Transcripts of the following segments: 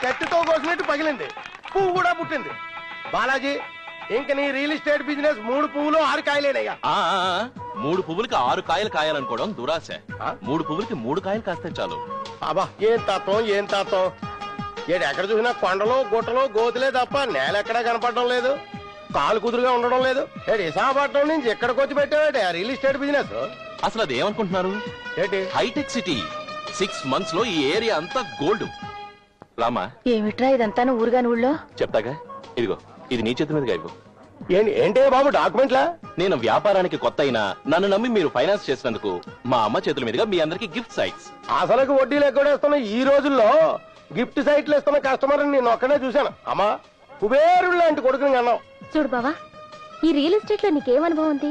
కత్తితో కోసినట్టు పగిలింది, పువ్వు కూడా పుట్టింది. బాలాజీ, ఇంక నీ రియల్ ఎస్టేట్ బిజినెస్ 3 పువ్వులు 6 కాయలేనయ్యా. 3 పువ్వులకి 6 కాయలు కాయాలనుకోవడం దురాశ. 3 పువ్వులకి 3 కాయలు కాస్తే చాలు. అబ్బా, ఏం తత్వం ఏం తత్వం. ఏడు ఎక్కడ చూసినా కొండలు గుట్టలు గోతులే తప్ప నేల ఎక్కడా కనపడడం లేదు, కాలు కుదురుగా ఉండడం లేదు. ఏడు విశాఖపట్నం నుంచి ఎక్కడికి వచ్చి పెట్టావేటి ఆ రియల్ ఎస్టేట్ బిజినెస్? అసలు అది ఏమనుకుంటున్నారు? ఏంటి హైటెక్ సిటీ. 6 months లో ఈ ఏరియా అంతా గోల్డ్. రామా, ఏమిట్రా ఇదంతా ఊరుగాని ఊళ్ళో? చెప్తాగా, ఇదిగో ఇది నీ చేతి మీదుగా ఇవ్వు. ఏంటి బాబు డాక్యుమెంట్లా? నేను వ్యాపారానికి కొత్త అయినా నన్ను నమ్మి మీరు ఫైనాన్స్ చేసినందుకు మా అమ్మ చేతుల మీదుగా మీ అందరికి గిఫ్ట్ సైట్స్. అసలుకి వడ్డీలు ఎక్కడేస్తున్నా ఈ రోజుల్లో గిఫ్ట్ సైట్లు ఇస్తున్న కస్టమర్ నేను ఒక్కనే చూశాను. అమ్మా, కుబేరుడు లాంటి కొడుకుని అన్నావు. చూడు బావా, ఈ రియల్ ఎస్టేట్ లో నీకేం అనుభవం ఉంది?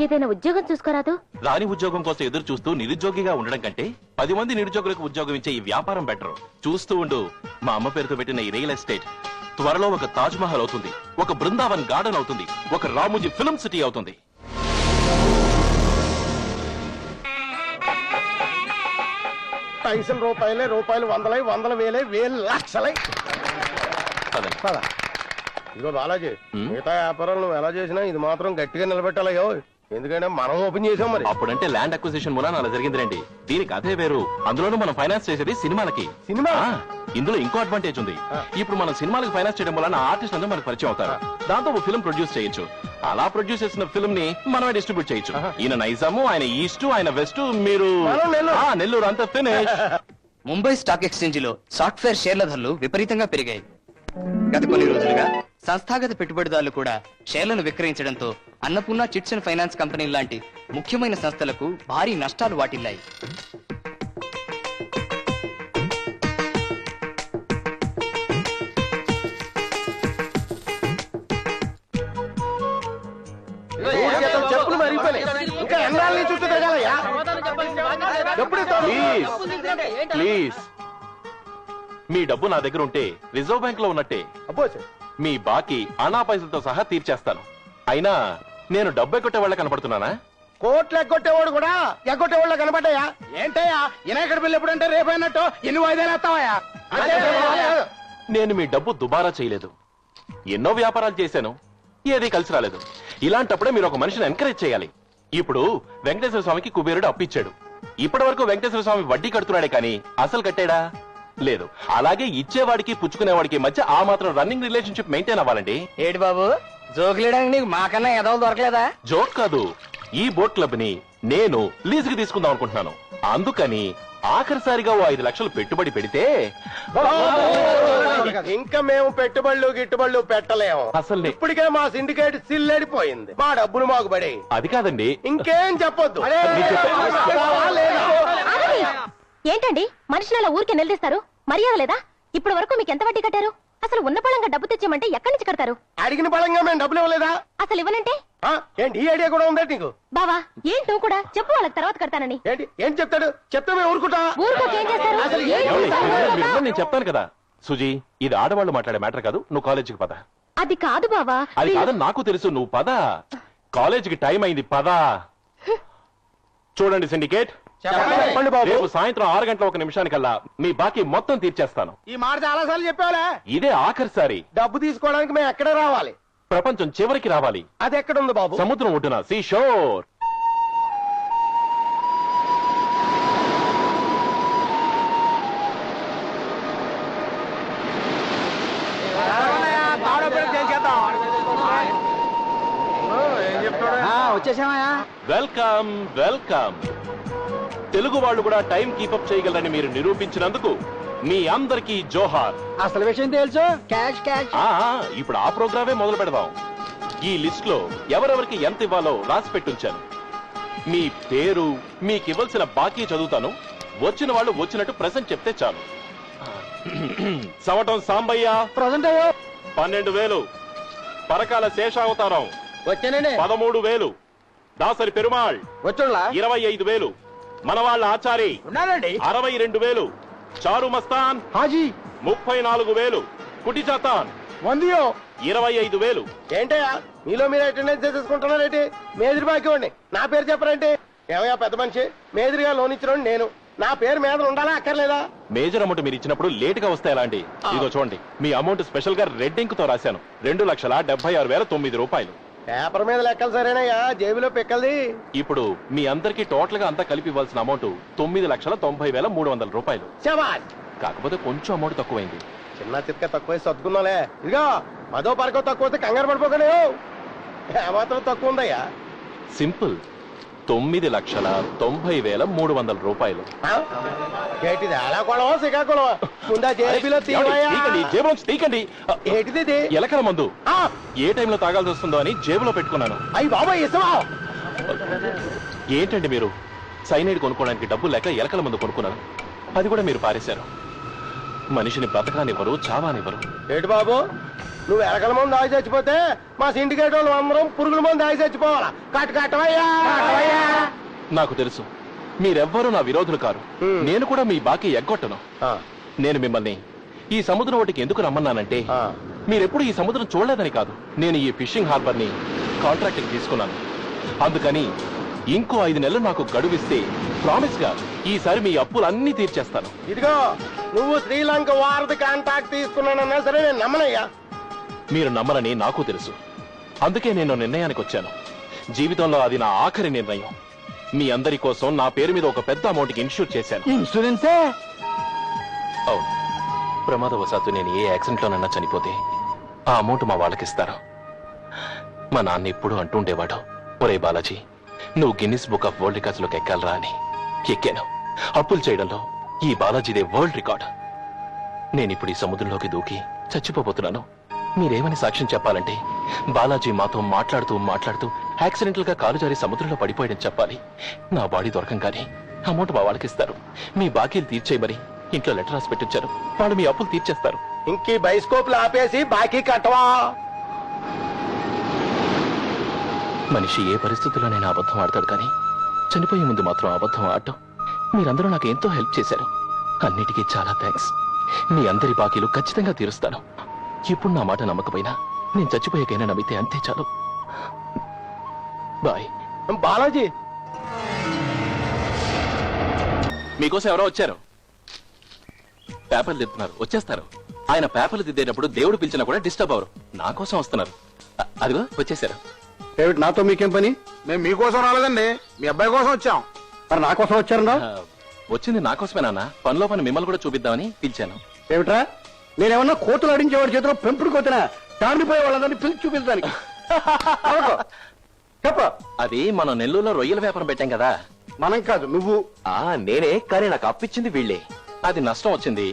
ఏదైనా ఉద్యోగం చూసుకోరాదు? రాని ఉద్యోగం కోసం ఎదురు చూస్తూ నిరుద్యోగిగా ఉండడం కంటే 10 మంది నిరుద్యోగులకు ఉద్యోగం ఇచ్చే ఈ వ్యాపారం బెటర్. చూస్తూ ఉండు, మా అమ్మ పేరుతో పెట్టిన ఈ రియల్ ఎస్టేట్ త్వరలో ఒక తాజ్ మహల్ అవుతుంది, ఒక బృందావన్ గార్డెన్ అవుతుంది, ఒక రామోజీ ఫిల్మ్ సిటీ అవుతుంది. పైసలు రూపాయలే, రూపాయలు వందలై, వందల వేలే, వేలు లక్షలై. ఇదిగో బాలాజీ, మిగతా వ్యాపారాలు నువ్వు ఎలా చేసినా ఇది మాత్రం గట్టిగా నిలబెట్టాలయ్యో. ఎందుకంటే మనం ఓపెన్ చేసాం మరి. అప్పుడంటే ల్యాండ్ అక్విజిషన్ మూలాన అలా జరిగింది రండి. దీనికి అదే వేరు. అందులోనూ మనం ఫైనాన్స్ చేసేది సినిమాలకి. సినిమా? ఇందులో ఇంకో అడ్వాంటేజ్ ఉంది. ఇప్పుడు మనం సినిమాలకు ఫైనాన్స్ చేయడం వలన ఆర్టిస్ట్ అందరూ మనకు పరిచయం అవుతారు. దాంతో ఒక ఫిల్మ్ ప్రొడ్యూస్ చేయొచ్చు. అలా ప్రొడ్యూస్ చేసిన ఫిల్మ్ ని మనమే డిస్ట్రిబ్యూట్ చేయొచ్చు. ఈయన నైజాము, ఆయన ఈస్ట్, ఆయన వెస్ట్, మీరు నెల్లూరు, అంతా ఫినిష్. ముంబై స్టాక్ ఎక్స్చేంజ్ లో సాఫ్ట్వేర్ షేర్ల ధరలు విపరీతంగా పెరిగాయి. గత కొన్ని రోజులుగా సంస్థాగత పెట్టుబడిదారులు కూడా షేర్లను విక్రయించడంతో Annapurna chits and finance company లాంటి ముఖ్యమైన సంస్థలకు భారీ నష్టాలు వాటిల్లాయి. చెప్పులు మరిగిపోయినాయి, ఇంకా ఎన్నాళ్ళ చుట్టూ తిరగాలయ్యా? ప్లీజ్, మీ డబ్బు నా దగ్గర ఉంటే రిజర్వ్ బ్యాంక్ లో ఉన్నట్టే. అబ్బో, మీ బాకీ అనా పైసలతో సహా తీర్చేస్తాను. అయినా నేను డబ్బు ఎగ్గొట్టే వాళ్ళ కనపడుతున్నానా? కోట్లు ఎగ్గొట్టేవాడు కూడా ఎగ్గొట్టేవాళ్ళ కనబడ్డాయా? ఏంటయ్యా వినాయకుడి బిల్లు ఎప్పుడంటే రేపైనట్టు ఎన్ని వాయిదాలు వేస్తావయ్యా? నేను మీ డబ్బు దుబారా చేయలేదు. ఎన్నో వ్యాపారాలు చేశాను, ఏదీ కలిసి రాలేదు. ఇలాంటప్పుడే మీరు ఒక మనిషిని ఎంకరేజ్ చేయాలి. ఇప్పుడు వెంకటేశ్వర స్వామికి కుబేరుడు అప్పిచ్చాడు. ఇప్పటి వరకు వెంకటేశ్వర స్వామి వడ్డీ కడుతున్నాడే కానీ అసలు కట్టాడా? లేదు. అలాగే ఇచ్చేవాడికి పుచ్చుకునేవాడికి మధ్య ఆ మాత్రం రన్నింగ్ రిలేషన్షిప్ మెయింటైన్ అవ్వాలండి. ఏడు బాబు, జోకులేయడానికి నీకు మాకన్నా ఎదవలు దొరకలేదా? జోక్ కాదు, ఈ బోట్ క్లబ్ ని నేను లీజుకి తీసుకుందాం అనుకుంటున్నాను. అందుకని ఆఖరిసారిగా 5 లక్షలు పెట్టుబడి పెడితే ఇంకా మేము పెట్టుబడులు గిట్టుబడులు పెట్టలేము. అసలు ఇప్పటికే మా సిండికేట్ సిల్లడిపోయింది. మా డబ్బులు మాకు పడే. అది కాదండి, ఇంకేం చెప్పొద్దు. ఏంటండి మనుషులు అలా ఊరికే నిలదీస్తారు? మర్యాద లేదా? ఇప్పటి వరకు మీకు ఎంత వడ్డీ కట్టారు? అసలు ఉన్న పళంగా డబ్బు తెచ్చామంటే ఎక్కడి నుంచి కడతారు? అడిగిన పళంగా మేము డబ్బులు ఇవ్వలేదా? అసలు ఇవ్వనంటే ఏంటి ఈ ఐడియా కూడా ఉందా నీకు? బావా, ఏంటి నువ్వు కూడా చెప్పు, వాళ్ళకి తర్వాత కడతానని. ఏం చెప్తాడు? చెప్తే మేము ఊరుకుంటా? ఊరుకోకేం చేస్తారు? నేను చెప్తాను కదా సుజీ, ఇది ఆడవాళ్ళు మాట్లాడే మ్యాటర్ కాదు. నువ్వు కాలేజీకి పద. అది కాదు బావా. అది కాదని నాకు తెలుసు. నువ్వు పద, కాలేజీకి టైం అయింది, పద. చూడండి సిండికేట్, రేపు సాయంత్రం 6 గంటల 1 నిమిషానికల్లా మీ బాకీ మొత్తం తీర్చేస్తాను. ఈ మాట చాలా సార్లు చెప్పావులే. ఇదే ఆఖరిసారి. డబ్బు తీసుకోవడానికి మేము ఎక్కడ రావాలి? ప్రపంచం చివరికి రావాలి. అది ఎక్కడుంది బాబు? సముద్రం ఒడ్డున, సీ షోర్. వచ్చేసామయ్యా. Welcome welcome. తెలుగు వాళ్ళు కూడా టైం కీపప్ చేయగలరని మీరు నిరూపించినందుకు మీ అందరికీ జోహార్. అసలు విషయం తెలుసు, క్యాష్ క్యాష్. ఇప్పుడు ఆ ప్రోగ్రామే మొదలు పెడదాం. ఈ లిస్ట్ లో ఎవరెవరికి ఎంత ఇవ్వాలో రాసి పెట్టుంచాను. మీ పేరు, మీకు ఇవ్వాల్సిన బాకీ చదువుతాను. వచ్చిన వాళ్ళు వచ్చినట్టు ప్రెసెంట్ చెప్తే చాలు. సవటం సాంబయ్య ప్రజెంట్ అయ్యో 12,000. పరకాల శేషావతారం వచ్చానండి 13,000. దాసరి పెరుమాళ్ వచ్చులా 25,000. మన వాళ్ళ ఆచారి ఉన్నానండి 62,000. చారు మస్తాన్ హాజీ 34,000. కుటి చాతాన్ 25,000. ఏంటయ్యా మీలో మీరు అటెండెన్స్ చేసేసుకుంటున్నారేంటి? మేదిరి బాకీ వాడిని నా పేరు చెప్పరంటే ఏమయ్యా పెద్ద మనిషి? మేదిరిగా లోన్ ఇచ్చిన నేను నా పేరు మీద ఉండాలా అక్కర్లేదా? మేజర్ అమౌంట్ మీరు ఇచ్చినప్పుడు లేట్ గా వస్తే ఎలా అండి? ఇదిగో చూడండి, మీ అమౌంట్ స్పెషల్ గా రెడ్ ఇంక్ తో రాశాను. 2,76,000 పేపర్ మీద లెక్కలు సరేనయ్యా, జేబులో పిక్కల్ది. ఇప్పుడు మీ అందరికి టోటల్ గా అంతా కలిపి ఇవ్వాల్సిన అమౌంట్ 9,90,300 శబాష్. కాకపోతే కొంచెం అమౌంట్ తక్కువైంది. చిన్న చిత్క తక్కువ సర్దుకున్నాలే. ఇదిగో 10వ పరకో తక్కువ వస్తే కంగారు పడిపోకనే. ఏమాత్రం తక్కువ ఉందయ్యా? సింపుల్, 9,90,300 ఆ? ఏంటిది అలా కొడవా శ్రీకాకుళమా? ముందా జేబీలో తీయవయ్యా. జేబులోంచి తీయకండి. ఏంటిది ఇది? ఎలకల మందు ఆ, ఏ టైంలో తాగాల్సి వస్తుందో అని జేబులో పెట్టుకున్నాను. అయ్యి బాబాయ్ ఇసమా. ఏంటండి మీరు? సైనైడ్ కొనుక్కోవడానికి డబ్బులు లేక ఎలకల మందు కొనుక్కున్నాను. అది కూడా మీరు పారేశారు. మనిషిని బ్రతకానివ్వరు, చావానివ్వరు. ఏంటి బాబు, నువ్వు ఎలకల మంది దాగి చచ్చిపోతే మా సిండికేట్ వాళ్ళు అందరం పురుగుల మంది దాగి చచ్చిపోవాలా? కట్టవయ్యా. నాకు తెలుసు, మీరెవ్వరూ నా విరోధులు కారు. హ్మ్. నేను కూడా మీ బాకీ ఎగ్గొట్టను. ఆ, నేను మిమ్మల్ని ఈ సముద్రం ఒడ్డుకి ఎందుకు రమ్మన్నానంటే, ఆ. మీరెప్పుడు ఈ సముద్రం చూడలేదని కాదు. నేను ఈ ఫిషింగ్ హార్బర్ ని కాంట్రాక్ట్ తీసుకున్నాను. అందుకని ఇంకో 5 నెలలు నాకు గడువిస్తే ప్రామిస్ గా ఈసారి మీ అప్పులన్నీ తీర్చేస్తాను. ఇదిగో నువ్వు శ్రీలంక వారధి కాంటాక్ట్ తీసుకున్నానన్నా సరే నేను నమ్మనయ్యా. మీరు నమ్మరని నాకు తెలుసు. అందుకే నేను నిర్ణయానికి వచ్చాను. జీవితంలో అది నా ఆఖరి నిర్ణయం. మీ అందరి కోసం నా పేరు మీద ఒక పెద్ద అమౌంట్ కి ఇన్సూర్ చేశాను. ఇన్సూరెన్సే? అవును. ప్రమాదవశాత్తు నేను ఏ యాక్సిడెంట్ లోనన్నా చనిపోతే ఆ అమౌంట్ మా వాళ్ళకిస్తారు. మా నాన్న ఎప్పుడు అంటుండేవాడు, ఒరే బాలాజీ, నువ్వు Guinness book of world records లోకి ఎక్కాలరా అని. ఎక్కాను. అప్పులు చేయడంలో ఈ బాలాజీదే వరల్డ్ రికార్డ్. నేనిప్పుడు ఈ సముద్రంలోకి దూకి చచ్చిపోబోతున్నాను. మీరేమని సాక్ష్యం చెప్పాలంటే, బాలాజీ మాతో మాట్లాడుతూ యాక్సిడెంటల్ గా కాలు జారి సముద్రంలో పడిపోయాడని చెప్పాలి. నా బాడీ దొరకంగానే అమౌంట్ మా వాళ్ళకిస్తారు. మీ బాకీలు తీర్చేయమని ఇంట్లో లెటర్ రాసి పెట్టించారు. వాళ్ళు మీ అప్పులు తీర్చేస్తారు. ఇంకీ బైస్కోప్ ఆపేసి బాకీ కట్టవా? మనిషి ఏ పరిస్థితుల్లోనైనా అబద్ధం ఆడతాడు, కానీ చనిపోయే ముందు మాత్రం అబద్ధం ఆడటం. మీరందరూ నాకు ఎంతో హెల్ప్ చేశారు. అన్నిటికీ చాలా థ్యాంక్స్. మీ అందరి బాకీలు ఖచ్చితంగా తీరుస్తాను. ఇప్పుడు నా మాట నమ్మకపోయినా నేను చచ్చిపోయాకైనా నమ్మితే అంతే చాలు. బాయ్. బాలాజీ, మీకోసం ఎవరో వచ్చారు. పేపర్లు దిద్దుతున్నారు, వచ్చేస్తారు. ఆయన పేపర్లు దిద్దేటప్పుడు దేవుడు పిలిచినా కూడా డిస్టర్బ్ అవరు. నా కోసం వస్తున్నారు. అదిగో వచ్చేసారు. ఏమిటి నాతో మీకేం పని? మేము మీకోసం రాలేదండి, మీ అబ్బాయి కోసం వచ్చాం. మరి నా కోసం వచ్చారన్నా? వచ్చింది నా కోసమే నాన్న. పనిలో పని మిమ్మల్ని కూడా చూపిద్దామని పిలిచాను. ఏమిట్రా, నేనేమన్నా కోతులు ఆడించేవాడి చేతిలో పెంపుడు కోతినా? తాండిపోయే వాళ్ళందరినీ పిలిచి చూపించడానికి. చెప్ప. అది మనం నెల్లూరులో రొయ్యల వ్యాపారం పెట్టాం కదా. మనం కాదు, నువ్వు. నేనే, కానీ నాకు అప్పిచ్చింది వీళ్ళే. అది నష్టం వచ్చింది.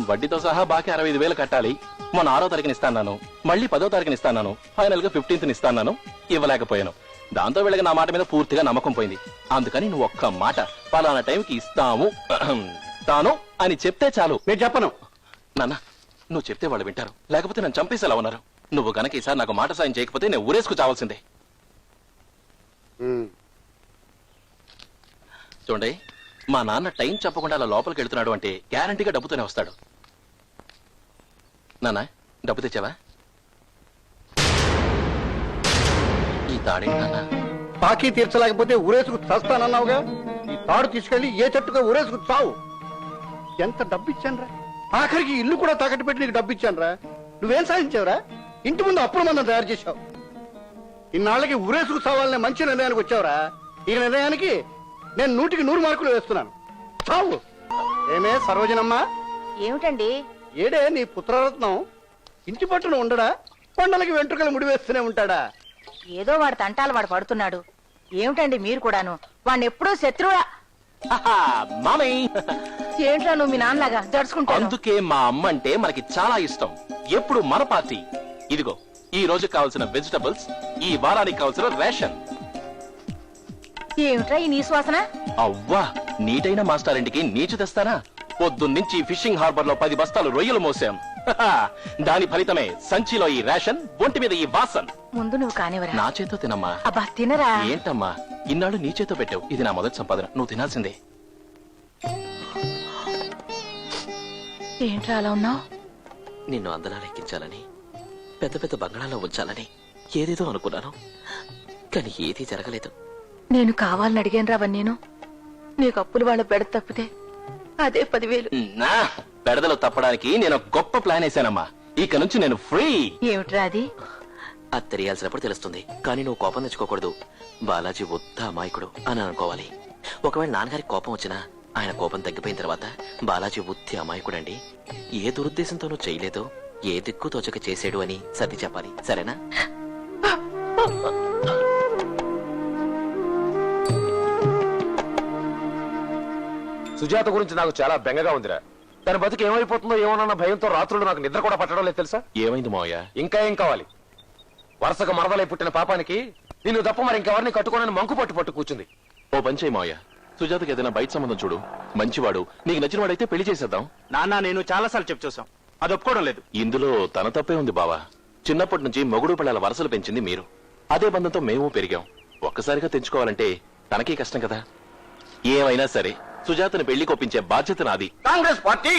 వడ్డీతో సహా బాకీ 65,000 కట్టాలి. మొన్న 6వ తారీఖున ఇస్తాను, మళ్ళీ 10వ తారీఖున ఇస్తాను, ఫైనల్ గా 15th ఇస్తాను. ఇవ్వలేకపోయాను. దాంతో వీళ్ళకి నా మాట మీద పూర్తిగా నమ్మకం పోయింది. అందుకని నువ్వు ఒక్క మాట, పలానా టైంకి ఇస్తాము తాను అని చెప్తే చాలు. నేను చెప్పను. నాన్న, నువ్వు చెప్తే వాళ్ళు వింటారు, లేకపోతే నన్ను చంపేసేలా ఉన్నారు. నువ్వు గనక ఈసారి నాకు మాట సాయం చేయకపోతే నేను ఊరేసుకు చావాల్సిందే. చూడండి, మా నాన్న టైం చెప్పకుండా అలా లోపలికి వెళ్తున్నాడు అంటే గ్యారంటీగా డబ్బుతోనే వస్తాడు. నాన్న, డబ్బు తెచ్చావా? ఈ తాడేంటి నాన్న? బాకీ తీర్చలేకపోతే ఊరేసుకు చస్తానన్నావుగా. ఈ తాడు తీసుకెళ్లి ఏ చెట్టుగా ఊరేసుకు చావు. ఎంత డబ్బు ఇచ్చానురా? ఆఖరికి ఇల్లు కూడా తాకట్టు పెట్టి నీకు డబ్బు ఇచ్చానురా. నువ్వేం సాధించావురా? ఇంటి ముందు అప్పుల మందం తయారు చేశావు. ఇన్నాళ్ళకి ఊరేసుకు చావాలనే మంచి నిర్ణయానికి వచ్చావురా. ఈ నిర్ణయానికి నేను 100కి 100 మార్కులు వేస్తున్నాను. చావు. ఏమే సరోజనమ్మా? ఏమిటండి? ఏడే నీ పుత్రరత్నం? ఇంటి పట్టున ఉండడా? కొండలకి వెంట్రుకలు ముడివేస్తూనే ఉంటాడా? ఏదో వాడి తంటాలు వాడు పడుతున్నాడు. ఏమిటండి మీరు కూడాను వాడిని ఎప్పుడూ శత్రువులా? మామయ్య, ఏంట్రా నువ్వు మీ నాన్నలాగా జడుచుకుంటాను? అందుకే మా అమ్మ అంటే మనకి చాలా ఇష్టం. ఎప్పుడు మన పార్టీ. ఇదిగో, ఈ రోజు కావాల్సిన వెజిటబుల్స్, ఈ వారానికి కావాల్సిన రేషన్. ఏమిట్రా ఈ నీశ్వాసన? అవ్వా, నీటైన మాస్టారింటికి నీచు తెస్తానా? పొద్దున్నుంచి ఫిషింగ్ హార్బర్ లో 10 బస్తాలు రొయ్యలు మోసాం. దాని ఫలితమే సంచిలో ఈ రేషన్, ఒంటి మీద ఈ వాసన్. ముందు నువ్వు కానివరా. నా చేతో తినమ్మా. అబ్బా తినరా. ఏంటమ్మా, ఇన్నాళ్ళు నీ చేతో పెట్టావు. ఇది నా మొదటి సంపాదన, నువ్వు తినాల్సిందే. ఏంట్రా అలా ఉన్నావు? నిన్ను అందలా లెక్కించాలని, పెద్ద పెద్ద బంగళాల్లో ఉంచాలని ఏదేదో అనుకున్నాను, కానీ ఏదీ జరగలేదు. నేను కావాలని అడిగాను రా నేను. నీకు అప్పులు వాళ్ళ బెడ తప్పితే అదే 10,000. నా పెడదలు తప్పడానికి నేను ఒక గొప్ప ప్లాన్ వేశానమ్మా. ఇక నుంచి నేను ఫ్రీ. ఏమిట్రా అది? అది తెలియాల్సినప్పుడు తెలుస్తుంది. కానీ నువ్వు కోపం తెచ్చుకోకూడదు. బాలాజీ వద్ద అమాయకుడు అని అనుకోవాలి. ఒకవేళ నాన్నగారికి కోపం వచ్చినా ఆయన కోపం తగ్గిపోయిన తర్వాత బాలాజీ ఉత్తి అమాయకుడండి, ఏ దురుద్దేశంతోనూ చేయలేదో, ఏ దిక్కు తోచక చేసాడు అని సర్ది చెప్పాలి. సరేనా? సుజాత గురించి నాకు చాలా బెంగగా ఉందిరా. తన బతుకు ఏమైపోతుందో ఏమోనన్న భయంతో రాత్రులు నాకు నిద్ర కూడా పట్టడం లేదు తెలుసా. ఏమైంది మావయ్య? ఇంకా ఏం కావాలి? వరుసగా మరదలై పుట్టిన పాపానికి నిన్ను తప్ప మరి ఇంకెవరిని కట్టుకోనని మంకు పట్టు కూర్చుంది. ఓ పని చేయి మావయ్య, సుజాతకి ఏదైనా బయట సంబంధం చూడు. మంచివాడు, నీకు నచ్చిన వాడైతే పెళ్లి చేసేద్దాం. నాన్న నేను చాలా సార్లు చెప్పి చూసాం, అది ఒప్పుకోవడం లేదు. ఇందులో తన తప్పే ఉంది బావా. చిన్నప్పటి నుంచి మొగుడు పిల్లల వరసలు పెంచింది మీరు. అదే బంధంతో మేము పెరిగాం. ఒక్కసారిగా తెంచుకోవాలంటే తనకీ కష్టం కదా. ఏమైనా సరే సుజాతని పెళ్లి కొప్పించే బాధ్యత నాది. కాంగ్రెస్ పార్టీ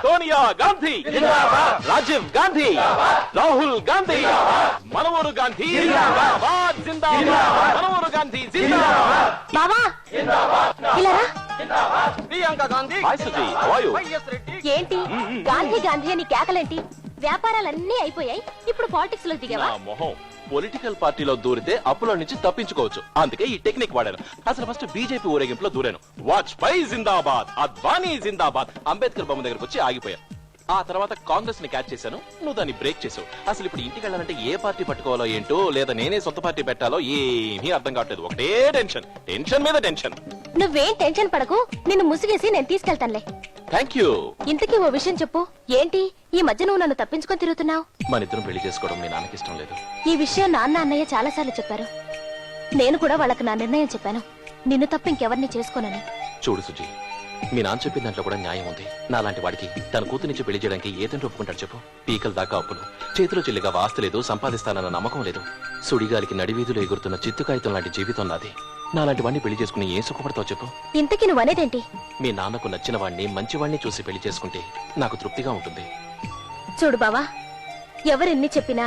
సోనియా గాంధీ, రాజీవ్ గాంధీ, రాహుల్ గాంధీ, మనోహర్ గాంధీ, మనోహర్ గాంధీ బావా ఇలా రా. Priyanka Gandhi, hi Suji, how are you? ఏంటి గాంధీ గాంధీ అని కేకలేంటి? వ్యాపారాలన్నీ అయిపోయాయి, ఇప్పుడు పాలిటిక్స్ లో దిగావా? నా మొహం. పొలిటికల్ పార్టీలో దూరితే అప్పుల నుంచి తప్పించుకోవచ్చు. అందుకే ఈ టెక్నిక్ వాడాను. అసలు ఫస్ట్ బీజేపీ ఊరేగింపులో దూరాను. వాజ్పేయి జిందాబాద్, అద్వానీ జిందాబాద్, అంబేద్కర్ బొమ్మ దగ్గరకు వచ్చి ఆగిపోయాను. ఆ తర్వాత కాంగ్రెస్ ని క్యాచ్ చేశాను, నువ్వు దాన్ని బ్రేక్ చేసావు. అసలు ఇప్పుడు ఇంటికి వెళ్ళాలంటే ఏ పార్టీ పట్టుకోవాలో ఏంటో, లేదా నేనే సొంత పార్టీ పెట్టాలో ఏమీ అర్థం కావట్లేదు. ఒకటే టెన్షన్, టెన్షన్ మీద టెన్షన్. నువ్వేం టెన్షన్ పడకు, నిన్ను ముసిగేసి నేను తీసుకెళ్తానులే. Thank you. ఇంతకీ ఓ విషయం చెప్పు, ఏంటి ఈ మధ్య నువ్వు నన్ను తప్పించుకొని తిరుగుతున్నావు? మన ఇద్దరం పెళ్లి చేసుకోవడం మీ నాన్నకి ఇష్టం లేదు. ఈ విషయం నాన్న అన్నయ్య చాలా సార్లు చెప్పారు. నేను కూడా వాళ్ళకి నా నిర్ణయం చెప్పాను, నిన్ను తప్ప ఇంకెవరిని చేసుకోనని. చూడు సుజీ, మీ నాన్న చెప్పిన దాంట్లో కూడా న్యాయం ఉంది. నాలాంటి వాడికి తన కూతురించి పెళ్లి చేయడానికి ఏదంటే ఒప్పుకుంటాడు చెప్పు? పీకల దాకా అప్పులు, చేతిలో చెల్లిగా వాస్తు లేదు, సంపాదిస్తానన్న నమ్మకం లేదు. సుడిగాలికి నడివీధులు ఎగురుతున్న చిత్తుకాయితం లాంటి జీవితం నాది. నాలాంటి వాడిని పెళ్లి చేసుకుని ఏం సుఖపడతావు చెప్పు? ఇంతకీ నువ్వు అనేదేంటి? మీ నాన్నకు నచ్చిన వాడిని, మంచివాడిని చూసి పెళ్లి చేసుకుంటే నాకు తృప్తిగా ఉంటుంది. చూడు బావా, ఎవరెన్ని చెప్పినా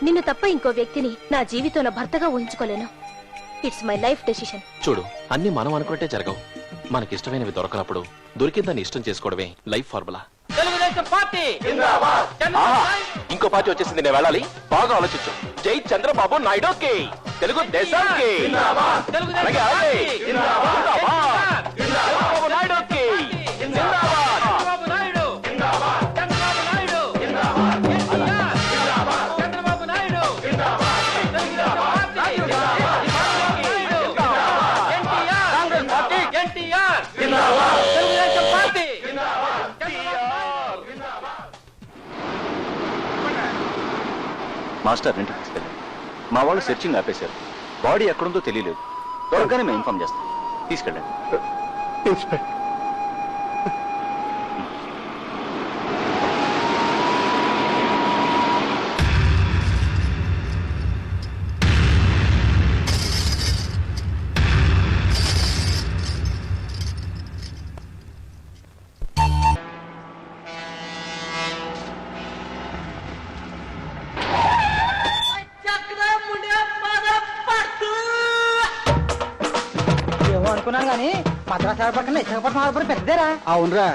నిన్ను తప్ప ఇంకో వ్యక్తిని నా జీవితంలో భర్తగా ఊహించుకోలేను. It's my life decision. చూడు, అన్ని మనం అనుకుంటే జరగవు. మనకిష్టమైనవి దొరకనప్పుడు దొరికిందాన్ని ఇష్టం చేసుకోవడమే లైఫ్ ఫార్ములా. తెలుగుదేశం పార్టీ ఇంకో పార్టీ వచ్చేసింది, నేను వెళ్ళాలి. బాగా ఆలోచించు. జై చంద్రబాబు నాయుడుకి, తెలుగుదేశానికి, అలాగే అలాగే. జిందాబాద్. చంద్రబాబు నాయుడుకి జిందాబాద్. Chandrababu Naidu, Chandrababu Naidu, Chandrababu Naidu, Congress party, NTR, Telugu Desam party. Master ఇంటికి తీసుకెళ్ళి మా వాళ్ళు సెర్చింగ్ ఆపేశారు. బాడీ ఎక్కడుందో తెలియలేదు. త్వరగానే మేము ఇన్ఫార్మ్ చేస్తాం. తీసుకెళ్ళండి. ఏమో అనుకున్నాను గానీ మద్రాసు పక్కన విశాఖపట్నం ఆడపడి పెద్దదేరా. అవునరా,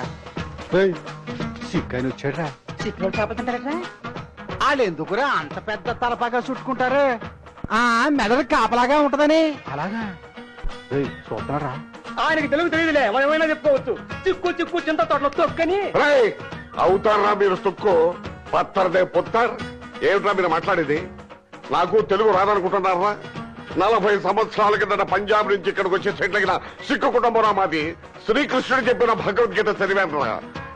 సిక్కని వచ్చాడ్రా. చిక్కులు చేపలు తింటారట్రా? వాళ్ళు ఎందుకురా అంత పెద్ద తలపాగా చుట్టుకుంటారు? ఆ మెదడు కాపలాగా ఉంటదని. అలాగా చూస్తున్నారా? ఆయనకి తెలుగు తెలియదులే, ఏమైనా చెప్పుకోవచ్చు. చిక్కు చిక్కు చింత తోటలో తొక్కని అవుతారా మీరు సుక్కు పత్తరదే పుత్తర్? ఏమిట్రా మీరు మాట్లాడేది? నాకు తెలుగు రాదనుకుంటున్నారా? 40 సంవత్సరాల కిందట పంజాబ్ నుంచి ఇక్కడికి వచ్చి సెటిల్ అయిన సిక్కు కుటుంబం మాది. శ్రీకృష్ణుడు చెప్పిన భగవద్గీత చదివానురా.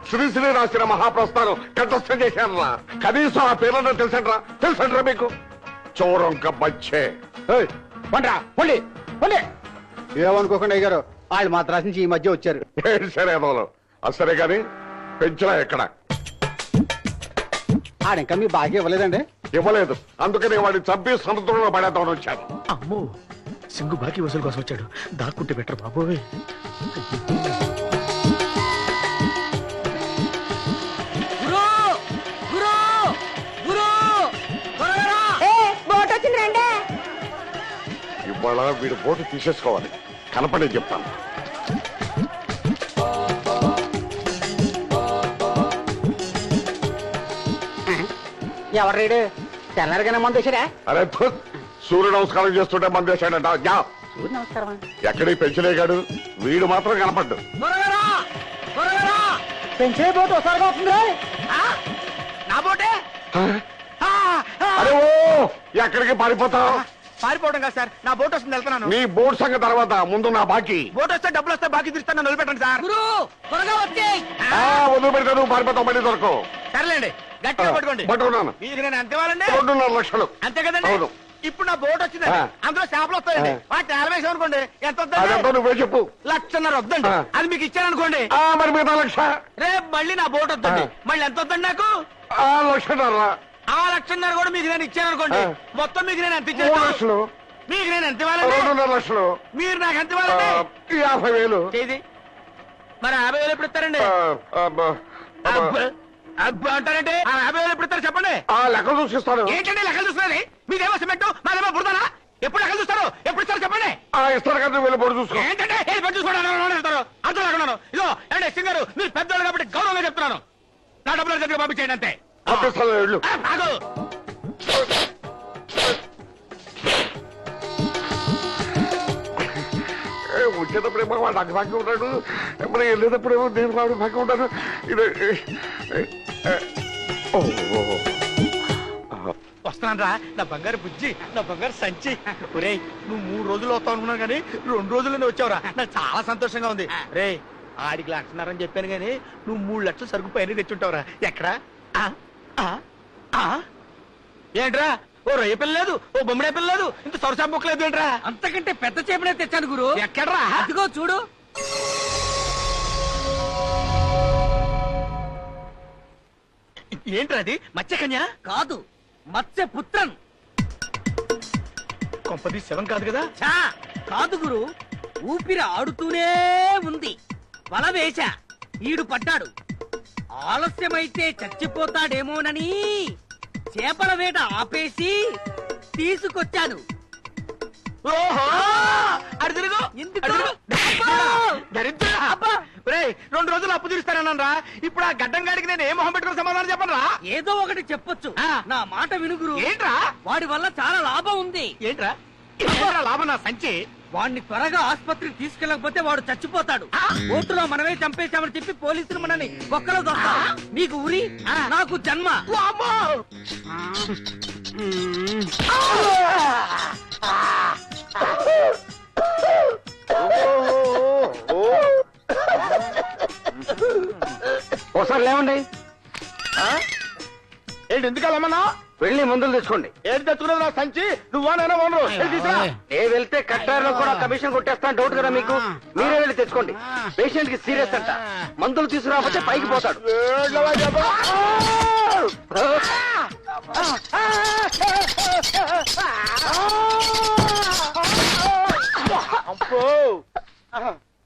శ్రీశ్రీ రాసిన మహాప్రస్థానం కంఠస్థం చేశానురా. కనీసం ఆ పేర్లను తెలుసండ్రా మీకు? చోరంక బచ్చే. పండ్రా పొండి పొండి. ఏమనుకోకుండా అయ్యారు, వాళ్ళు మాత్రాసి నుంచి ఈ మధ్య వచ్చారు. సరే అసలే గాని పెంచలా ఎక్కడ? ఆడింకా మీ బాగా ఇవ్వలేదండి? ఇవ్వలేదు, అందుకని వాడిని చంపి సముద్రంలో పడేద్దామని వచ్చాను. అమ్మో, సింగు బాకీ వసూలు కోసం వచ్చాడు. దాక్కుంటే బెటర్ బాబోయ్. ఇవాళ వీడు బోటు తీసేసుకోవాలి. కనపడే చెప్తాను. ఎవరు తెల్లారిగానే మంది వచ్చారా? అరే ధుత్, సూర్య నమస్కారం చేస్తుంటే మంది వేసాడంట. యా, నమస్కారం. ఎక్కడికి పెంచలేగాడు, వీడు మాత్రం కనపడ్డు. పెంచే బోటు ఒకసారిగా వస్తుంది. నా బోటే అరే ఓ, ఎక్కడికి పారిపోతావు? పారిపోవడం కాదు సార్, నా బోట్ వస్తుంది వెళ్తున్నాను. నీ బోర్డు సంగతి తర్వాత ముందు నా బాకీ. బోట్ వస్తే డబ్బులు వస్తే బాకీ తీస్తాను, నన్ను వదిలిపెట్టండి సార్. వదిలిపెడితే నువ్వు పారిపోతావు, మళ్ళీ దొరకవు. సర్లేండి, గట్టిగా పట్టుకోండి. పట్టుకున్నాను. మీకు నేను ఎంత ఇవ్వాలండి? 2.5 లక్షలు. అంతే కదండి. అవును. ఇప్పుడు నా బోట్ వచ్చిందండి, అందులో చేపలు వస్తాయండి. వాటిని ఏలవేసాం అనుకోండి, ఎంత అదంతా వద్దండి? నువ్వే చెప్పు. 1,50,000 వద్దండి. అది మీకు ఇచ్చాననుకోండి, మరి మిగతా 1,00,000. రేపు మళ్ళీ నా బోట్ వద్దండి. మళ్ళీ ఎంత వద్దండి నాకు? 1,00,000. ఆ 1,50,000 కూడా మీకు నేను ఇచ్చాననుకోండి, మొత్తం మీకు నేను ఎంత 3 ఇచ్చాను? లక్షలు. మీకు నేను ఎంత ఇవ్వాలండి? 2.5 లక్షలు. మీరు నాకు ఎంత ఇవ్వాలండి? 50,000. చేది మరి 50,000 ఎప్పుడు ఇస్తారండి? అబ్బా అంటారంటే 50,000 ఎప్పుడు ఇస్తారు చెప్పండి. లెక్కలు చూసిస్తాను. ఏంటండి లెక్కలు చూస్తున్నది? మీదేమో సిమెంట్, మాదేమో బురదనా? ఎప్పుడు లెక్కలు చూస్తారు? ఎప్పుడు ఇస్తారు చెప్పండి. ఇస్తారు కదా, వెళ్ళి పొడి చూసుకో. ఏంటంటే ఏ పని చూసుకోవడానికి వెళ్తారు? అర్థం లేకున్నాను. ఇదో ఏమంటే సింగర్, మీరు పెద్దవాళ్ళు కాబట్టి గౌరవంగా చెప్తున్నాను. నా డబ్బులు దగ్గర పంపించేయండి అంతే. పంపిస్తాను, వెళ్ళు. ఆగు. వచ్చేటప్పుడేమో వాడు నాకు భాగ్యం ఉంటాడు, ఎప్పుడు వెళ్ళేటప్పుడేమో నేను వాడు భాగ్యం ఉంటాను. ఇది వస్తున్నాను రా నా బంగారు బుజ్జి, నా బంగారు సంచి. ఒరేయ్, నువ్వు 3 రోజులు వస్తావు అనుకున్నాను కానీ 2 రోజుల్లోనే వచ్చావురా. నాకు చాలా సంతోషంగా ఉంది. రే, ఆడికి 1,00,000 అని చెప్పాను కానీ నువ్వు 3 లక్షలు సరుకు పైన తెచ్చుంటావురా. ఎక్కడా? ఏంట్రా, ఓ రొయ్య పిల్ల లేదు, ఓ బొమ్మడే పిల్ల లేదు, ఇంత సొరసా బుక్ లేదు ఏంట్రా? అంతకంటే పెద్ద చేపనే తెచ్చాను గురు. ఎక్కడ్రా? అదిగో చూడు. ఏంట్రా అది? మత్స్యకన్య కాదు, మత్స్య పుత్రన్. కొంపది 7 కాదు కదా? ఛా, కాదు గురు, ఊపిరి ఆడుతూనే ఉంది. వల వేశా, ఈడు పడ్డాడు. ఆలస్యమైతే చచ్చిపోతాడేమోనని చేపల వేట ఆపేసి తీసుకొచ్చాను. ఓహో, అడు తిరుగు. ఎందుకు? అడు తిరుగు. దరిద్రుడా. ఒరేయ్, 2 రోజులు అప్పు తీరుస్తానన్నా. ఇప్పుడు ఆ గడ్డం గాడికి నేను ఏ మొహం పెట్టుకుని సమాధానం చెప్పను రా? ఏదో ఒకటి చెప్పొచ్చు. నా మాట వినుగురు. ఏంట్రా? వాడి వల్ల చాలా లాభం ఉంది. ఏంట్రా? ఏంట్రా లాభం? నా సంచి. వాడిని త్వరగా ఆసుపత్రికి తీసుకెళ్ళకపోతే వాడు చచ్చిపోతాడు. ఓటులో మనమే చంపేశామని చెప్పి పోలీసులు మనల్ని ఒక్కలో దొరుకుతారు. నీకు ఉరి, నాకు జన్మ. ఒకసారి లేవండి. ఏంటి ఎందుకు వెళ్ళమన్నా? వెళ్ళి మందులు తెచ్చుకోండి. ఏంటి తెచ్చుకున్నది? నా సంచి. నువ్వా నేనా ఓనరు? ఏ వెళ్తే కట్టారులో కూడా కమిషన్ కొట్టేస్తాను డౌట్ కదా మీకు. మీరే వెళ్ళి తెచ్చుకోండి. పేషెంట్ కి సీరియస్ అంట, మందులు తీసుకురాకపోతే పైకి పోతాడు.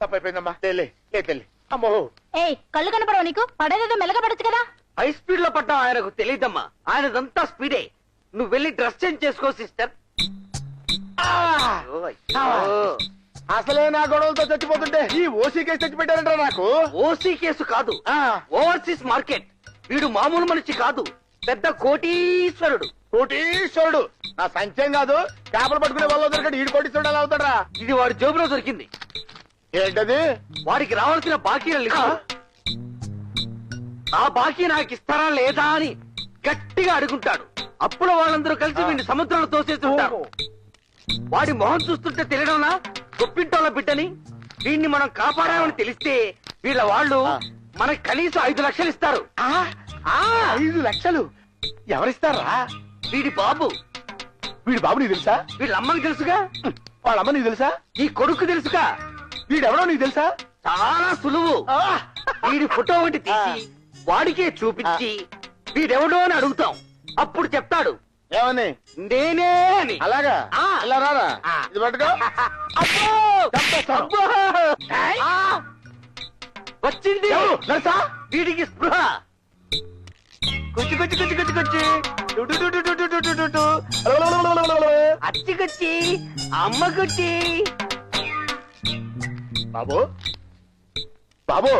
తప్పైపోయిందమ్మా. తెల్లి తెల్లి. అమ్మో, ఏయ్, కళ్ళు కనపడవు నీకు? పడేదేదో మెల్లగా పడచ్చు కదా. హై స్పీడ్ లో పడ్డా ఆయనకు తెలియదమ్మా. ఆయనదంతా స్పీడే. నువ్వు వెళ్ళి డ్రెస్ చేంజ్ చేసుకో సిస్టర్. అసలే నా గొడవలతో చచ్చిపోతుంటే ఈ ఓసీ కేసు తెచ్చిపెట్టారంటారా నాకు? ఓసీ కేసు కాదు, ఓవర్సీస్ మార్కెట్. వీడు మామూలు మనిషి కాదు, పెద్ద కోటీశ్వరుడు. కోటీశ్వరుడు. నా సంచయం కాదు, చేపలు పట్టుకునే వాళ్ళు దొరకడు. ఈడు కోటీశ్వరుడు ఎలా అవుతాడా? ఇది వాడి జోబులో దొరికింది. ఏంటది? వాడికి రావాల్సిన బాకీల లిస్టు. ఆ బాకీ నాకు ఇస్తారా లేదా అని గట్టిగా అడుగుంటాడు. అప్పుల వాళ్ళందరూ కలిసి వీడిని సముద్రంలో తోసేస్తుంటారు. వాడి మొహం చూస్తుంటే తెలియడంలా గొప్పింటోళ్ళ బిడ్డని. వీడిని మనం కాపాడామని తెలిస్తే వీళ్ళ వాళ్ళు మనకి కనీసం 5 లక్షలు ఇస్తారు. 5 లక్షలు ఎవరిస్తారా? వీడి బాబు. వీడి బాబు నీకు తెలుసా? వీళ్ళ అమ్మకి తెలుసుగా. వాళ్ళ అమ్మ నీకు తెలుసా? ఈ కొడుకు తెలుసుగా. వీడెవడో నీకు తెలుసా? చాలా సులువు. వీడి ఫోటో ఒకటి తీసి వాడికే చూపించి వీడెవడో అని అడుగుతాం. అప్పుడు చెప్తాడు ఏమని? నేనే అని. అలాగా? ఆ. ఇలా రారా, ఇది పట్టుకో. అబ్బో! వచ్చింది. నర్సా? వీడికి స్పృహ. కుచ్చి కుచ్చి కుచ్చి కుచ్చి కుచ్చి అచ్చికొచ్చి అమ్మకొచ్చి. బాబు, బాబు,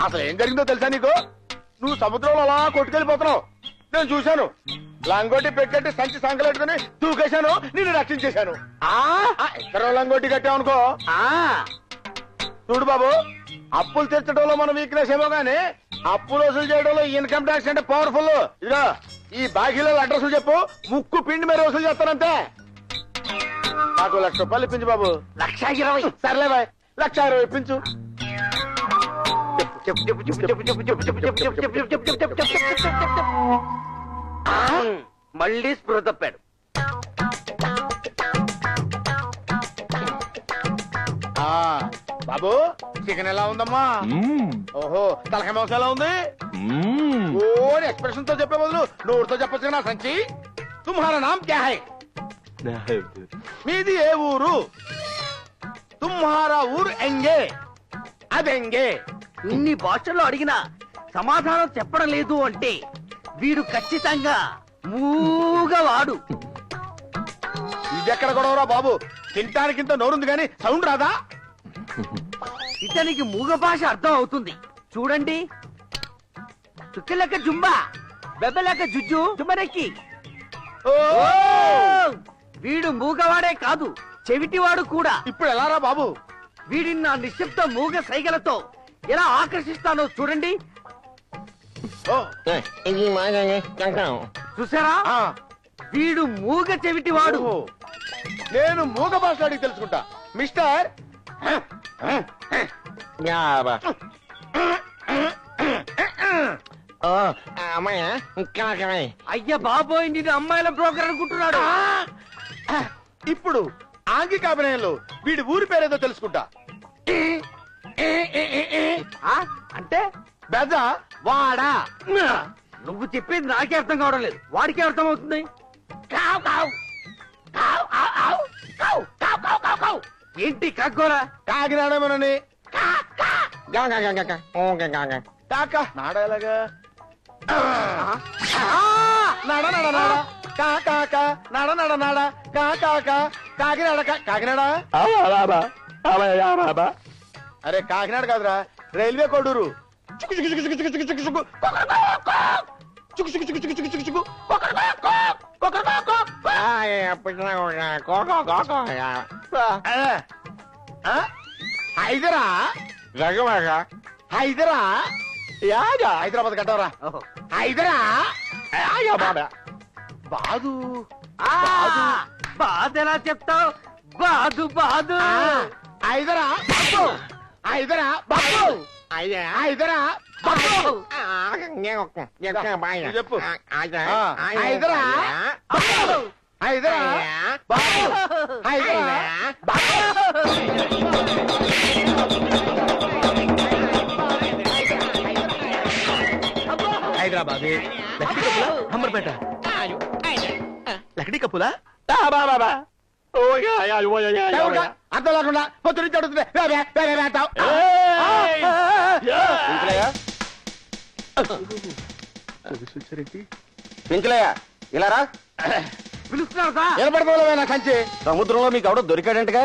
అసలు ఏం జరిగిందో తెలుసా నీకు? నువ్వు సముద్రంలో అలా కొట్టుకెళ్ళిపోతున్నావు. నేను చూశాను. లంగోటి పెట్టేట్టు సంచి సంకలెట్టుకుని దూకేశాను, నిన్ను రక్షించేశాను. ఇద్దరు లంగోటి కట్టామనుకో. చూడు బాబు, అప్పులు తీర్చడంలో మన వీక్నెస్ ఏమో గానీ అప్పులు వసూలు చేయడంలో ఇన్కమ్ ట్యాక్స్ అంటే పవర్ఫుల్. ఇదిగో ఈ బాకీలో అడ్రస్లు చెప్పు, ముక్కు పిండి మరి వసూలు చేస్తానంతే. నాకు 1,00,000 రూపాయలు ఇప్పించు బాబు. 1,20,000. సర్లే బాయ్, 1,20,000 ఇప్పించు. మళ్ళీ స్పృహ తప్పాడు. బాబు చికెన్ ఎలా ఉందమ్మా? ఓహో, తలకాయ మాంసం ఎలా ఉంది? ఓ ఎక్స్ప్రెషన్ తో చెప్పే బదులు నోటితో చెప్పొచ్చు నా సంచి. తుమ్హారా నామ్ క్యా హై? మీది ఏ ఊరు? తుమ్హారా ఊరు ఎంగే అదెంగే. ఇన్ని భాషల్లో అడిగినా సమాధానం చెప్పడం లేదు అంటే వీడు ఖచ్చితంగా మూగవాడు. ఇదెక్కడ గొడవరా బాబు? తింటానికింత నోరుంది కానీ సౌండ్ రాదా? ఇతనికి మూగ భాష అర్థం అవుతుంది. చూడండి, చుక్కలెక్క జుంబా, బెబ్బలెక్క జుజ్జు, జుమ్మరెక్కి. వీడు మూగవాడే కాదు, చెవిటివాడు కూడా. ఇప్పుడు ఎలారా బాబు? వీడిని నా నిశ్శబ్ద మూగ సైగలతో ఎలా ఆకర్షిస్తానో చూడండి. చూసారా, వీడు మూగ చెవిటివాడు. నేను మూగ భాష అడిగి తెలుసుకుంటా. మిస్టర్ అయ్య బాబోయ్, నేను అమ్మాయిల బ్రోకర్ అనుకుంటున్నాడు. ఇప్పుడు ఆంగిక అభినయంలో వీడి ఊరి పేరేదో తెలుసుకుంటా. అంటే బెద వాడా. నువ్వు చెప్పేది నాకే అర్థం కావడం లేదు, వాడికే అర్థం అవుతుంది. ఏంటి కగ్గోరా? కాకినాడమనని నాడలాగా నడ నడ నడ కాక నడ నడ నడ కాకినాడ కాకినాడ. అరే కాకినాడ కాదురా, రైల్వే కోడూరు. హైదరా హైదరా హైదరాబాద్ కట్టవరా. హైదరా బాదు బాధ ఎలా చెప్తావు? బాదు బాదు. హైదరా హైదరా బాబు హైదరా చెప్పు. హైదరా హైదరా హైదరా హైదరాబాద్ అంబర్పేట లక్డీ కప్పులా అర్థం లేకుండా పొద్దు నుంచి అడుగుతుంది. పెంచలయ్య ఇలా రా. పిలుస్తున్నారా? నిలబడిపోలే నా సంచి. సముద్రంలో మీకు ఎవడో దొరికాడంటగా,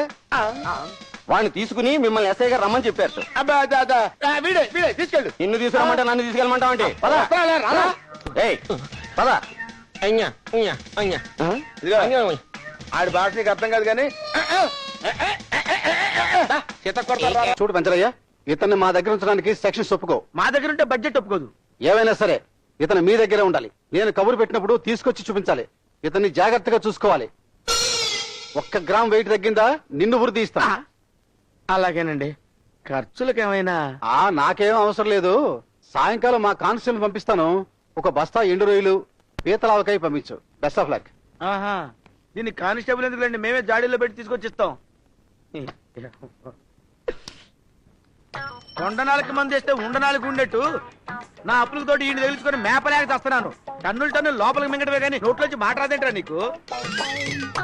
వాడిని తీసుకుని మిమ్మల్ని ఎస్ఐ గారు రమ్మని చెప్పారు. అబ్బా వీడే వీడే తీసుకెళ్ళు. నిన్ను తీసుకురమ్మంటే నన్ను తీసుకెళ్ళమంటావు అంటే పద. ఆడి భాష నీకు అర్థం కాదు కానీ చూడు పెంచలయ్య, ఇతన్ని మా దగ్గర ఉంచడానికి సెక్షన్స్ ఒప్పుకో. మా దగ్గర ఉంటే బడ్జెట్ ఒప్పుకోదు. ఏవైనా సరే ఇతను మీ దగ్గరే ఉండాలి. నేను కబురు పెట్టినప్పుడు తీసుకొచ్చి చూపించాలి. ఇతన్ని జాగ్రత్తగా చూసుకోవాలి. 1 గ్రామ్ వెయిట్ తగ్గిందా నిన్ను వృద్ధి ఇస్తా. అలాగేనండి. ఖర్చులకు ఏమైనా? నాకేం అవసరం లేదు. సాయంకాలం మా కానిస్టేబుల్ పంపిస్తాను. 1 బస్తా ఎండు రొయ్యలు, పీతలావకాయ పంపించు. Best of luck. దీన్ని కానిస్టేబుల్ ఎందుకులేండి, మేమే జాడీలో పెట్టి తీసుకొచ్చిస్తాం. కొండనాలకి మంది వేస్తే ఉండనాలకి ఉండేట్టు నా అప్పులకి తోటి ఈయన తెలుసుకొని మేపలేక చేస్తున్నాను. టన్నులు లోపలికి మింగటవే కానీ నోట్లోంచి మాట రాదేంట్రా నీకు?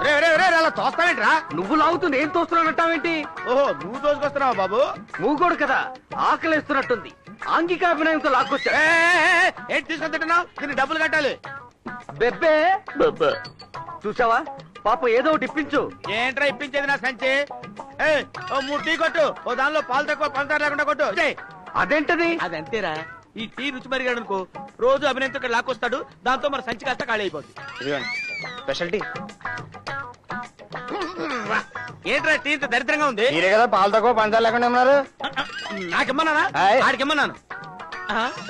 రే రే రే అలా తోస్తావేంట్రా? నువ్వు లాగుతుంది ఏం తోస్తున్నానంటావేంటి? ఓహో, నువ్వు తోసుకొస్తున్నావా బాబు? మూగోడు కదా, ఆకలేస్తున్నట్టుంది. ఆంగికాభినయంతో లాక్కొచ్చా. ఏంటి తీసుకొని తింటున్నావు? దీన్ని డబ్బులు కట్టాలి. బెబ్బే చూసావా, పాప ఏదో ఒకటి ఇప్పించు. ఏంట్రా ఇప్పించేది నా సంచి? ఓ 3 టీ కొట్టు. ఓ దానిలో పాలు తక్కువ పంచదార లేకుండా కొట్టు. అదేంటది? అదంతేరా, ఈ టీ రుచి మరిగాడు అనుకో రోజు అభినంతో ఇక్కడ లాక్కొస్తాడు, దాంతో మన సంచి కాస్త ఖాళీ అయిపోతుంది. ఇదిగోండి స్పెషల్ టీ. ఏంట్రా టీ ఇంత దరిద్రంగా ఉంది? మీరే కదా పాలు తక్కువ పంచాలు లేకుండా ఉన్నారు. నాకిమ్మన్నానా? ఆయ్. ఆడికిమ్మన్నాను.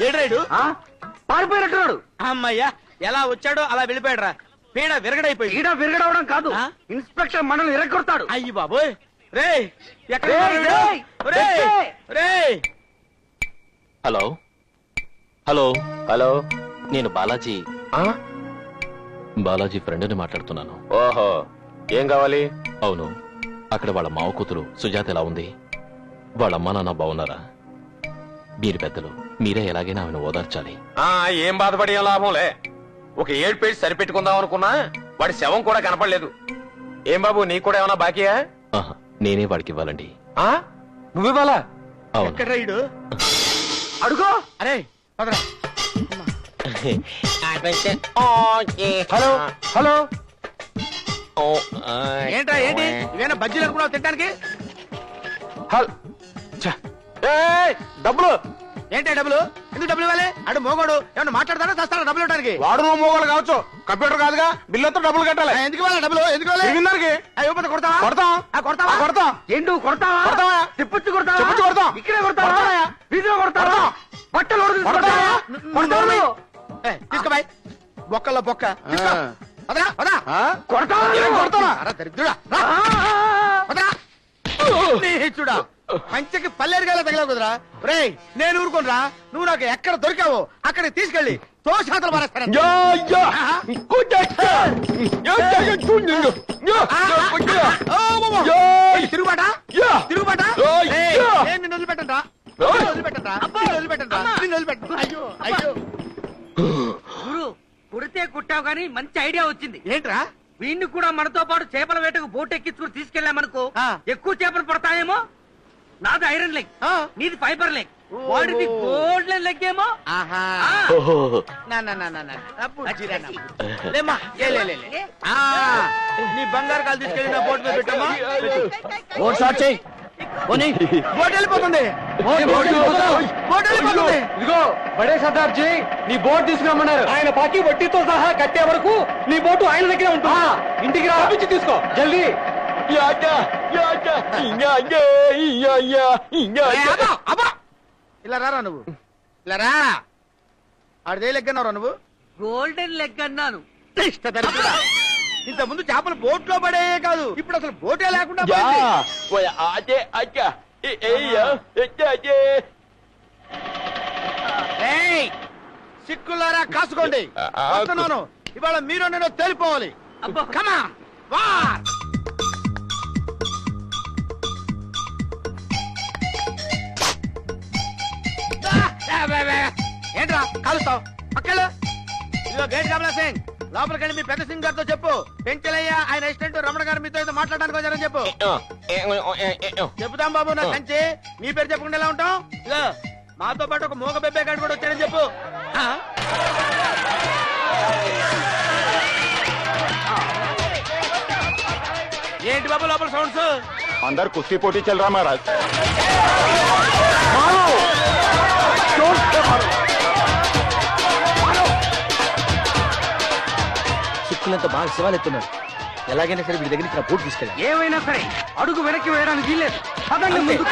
ఏడ్రాడు పారిపోయినట్టున్నాడు. అమ్మయ్యా, ఎలా వచ్చాడో అలా వెళ్ళిపోయాడు రా. పీడ విరగడైపోయింది. ఈడ విరగడవడం కాదు, ఆ? ఇన్స్పెక్టర్ మనల్ని ఇరగొడతాడు. అయ్యి బాబోయ్, రే ఎక్కడ రేయ్, ఉన్నాడు వీడు? రేయ్, రేయ్, రేయ్. రేయ్. హలో హలో హలో నేను బాలాజీ ఆ? బాలాజీ ఫ్రెండ్ని మాట్లాడుతున్నాను. ఓహో, ఏం కావాలి? అవును, అక్కడ వాళ్ళ మావ కూతురు సుజాత ఎలా ఉంది? వాళ్ళ అమ్మా నాన్న బాగున్నారా? మీరు పెద్దలు, మీరే ఎలాగైనా ఆమెను ఓదార్చాలి. ఏం బాధపడే లాభంలే. ఒక 7 పేజీ సరిపెట్టుకుందాం అనుకున్నా, వాడి శవం కూడా కనపడలేదు. ఏం బాబు, నీకు కూడా ఏమైనా బాకీయా? ఆహా, నేనే వాడికి ఇవ్వాలండి. నువ్వివ్వాలా? అవును. ఎక్కడ రైడు? అడుగో. అరే పదరా. Hello hello. ఏంట్రా ఏంటి? ఇవేనా బజ్జీలు అనుకున్నావు తినడానికి? డబ్బులు ఏంటి డబ్బులు? ఎందుకు డబ్బులు ఇవ్వాలి? అడు మోగోడు ఏమన్నా మాట్లాడతాడా చస్తాడా డబ్బులు ఇవ్వడానికి? వాడు నువ్వు మోగోలు కావచ్చు, కంప్యూటర్ కాదుగా. బిల్లుతో డబ్బులు కట్టాలి. ఎందుకు ఇవ్వాలి డబ్బులు? ఎందుకు ఇవ్వాలి? తిరిగిందానికి ఇవ్వకపోతే కొడతావా? కొడతాం. కొడతావా? కొడతాం. ఏంటి నువ్వు కొడతావా? కొడతావా? తిప్పొచ్చి కొడతావా? చెప్పుచ్చు కొడతాం. ఇక్కడే కొడతావా? కొడతావా? వీధిలో కొడతావా? కొడతాం. బట్టలు ఉడదీసి కొడతావా? కొడతావా? కొడతావా? తీసుకో బాయ్, బొక్కల్లో బొక్క తీసుకో. వదరా, వదరా. కొడతావా? ఏం కొడతావా? అరా దరిద్రుడా, రా. వదరా. నీచుడా, పంచకి పల్లెరుగాల తగిలావు కుదరా. రేయ్, నేను ఊరుకోనరా. నువ్వు నాకు ఎక్కడ దొరికావో అక్కడికి తీసుకెళ్ళి తోశాతలు మారేస్తాను. తిరుగుబాట తిరుగుబాట. నేను నిన్ను వదిలిపెట్టండి, వదిలిపెట్టండి. అయ్యో అయ్యో. గురు, కొడితే కుట్టావు కానీ మంచి ఐడియా వచ్చింది. ఏంట్రా? వీడిని కూడా మనతో పాటు చేపల వేటకు బోట్ ఎక్కించుకుని తీసుకెళ్ళామనుకో, ఆ. ఎక్కువ చేపలు పడతాయేమో. నాది ఐరన్ లెగ్, ఆ. నీది ఫైబర్ లెగ్, ఓహో. వాడిది గోల్డెన్ లెగ్ ఏమో. ఆహా. ఆ. లేమ్మా, లే. ఆ, నీ బంగారు కాలు తీసుకెళ్ళి నా బోట్ మీద పెట్టమ్మా. ఓ స్టార్ట్ చేయి. బోట్ వెళ్ళిపోతుంది. బోట్ వెళ్ళిపోతుంది. ఇదిగో బడే సర్దార్ జీ, నీ బోట్ తీసుకురమ్మన్నారు. ఆయన బాకీ వడ్డీతో సహా కట్టే వరకు నీ బోటు ఆయన దగ్గరే ఉంటుంది. ఇంటికి రా, తీసుకో జల్దీ. ఇలా రారా నువ్వు, ఇలా రా. ఆడిదే లెక్కన్నారా నువ్వు? గోల్డెన్ లెగ్ అన్నాను. దరిద్రుడా. ఇంత ముందు చేపలు బోట్ లో పడే కాదు, ఇప్పుడు అసలు బోటే లేకుండా పోయింది. ఏయ్, సిక్కులారా కాసుకోండి. వస్తున్నాను. ఇవాళ మీరు నేను తేలిపోవాలి. అబ్బో. కమా వార్. ఏంట్రా కాలుస్తావు? పక్కలు. ఇదిగో గేట్ కమలా సింగ్, లోపలికి వెళ్ళి మీ పెద్ద సింగ్ గారితో చెప్పు, పెంచలయ్య ఆయన అసిస్టెంట్ రమణ గారు మీతో ఏదో మాట్లాడడానికి వచ్చారని చెప్పు. చెబుతాం బాబు, నా కంచి. మీ పేరు చెప్పకుండా ఎలా ఉంటాం? ఇదిగో మాతో పాటు ఒక మూగ బెబ్బే గారు కూడా వచ్చాడని చెప్పు. ఆ? ఏంటి బాబు లోపల సౌండ్స్? అందరు కుస్తీ పోటీ చల్ రా మహారాజ్. సిక్కులంతా బాగా శివాలెత్తున్నాడు. ఎలాగైనా సరే వీడి దగ్గరికి నా బోట్ తీసుకెళ్ళాలి. ఏమైనా సరే అడుగు వెనక్కి వేయడానికి వీల్లేదు. పదండి ముందుకు.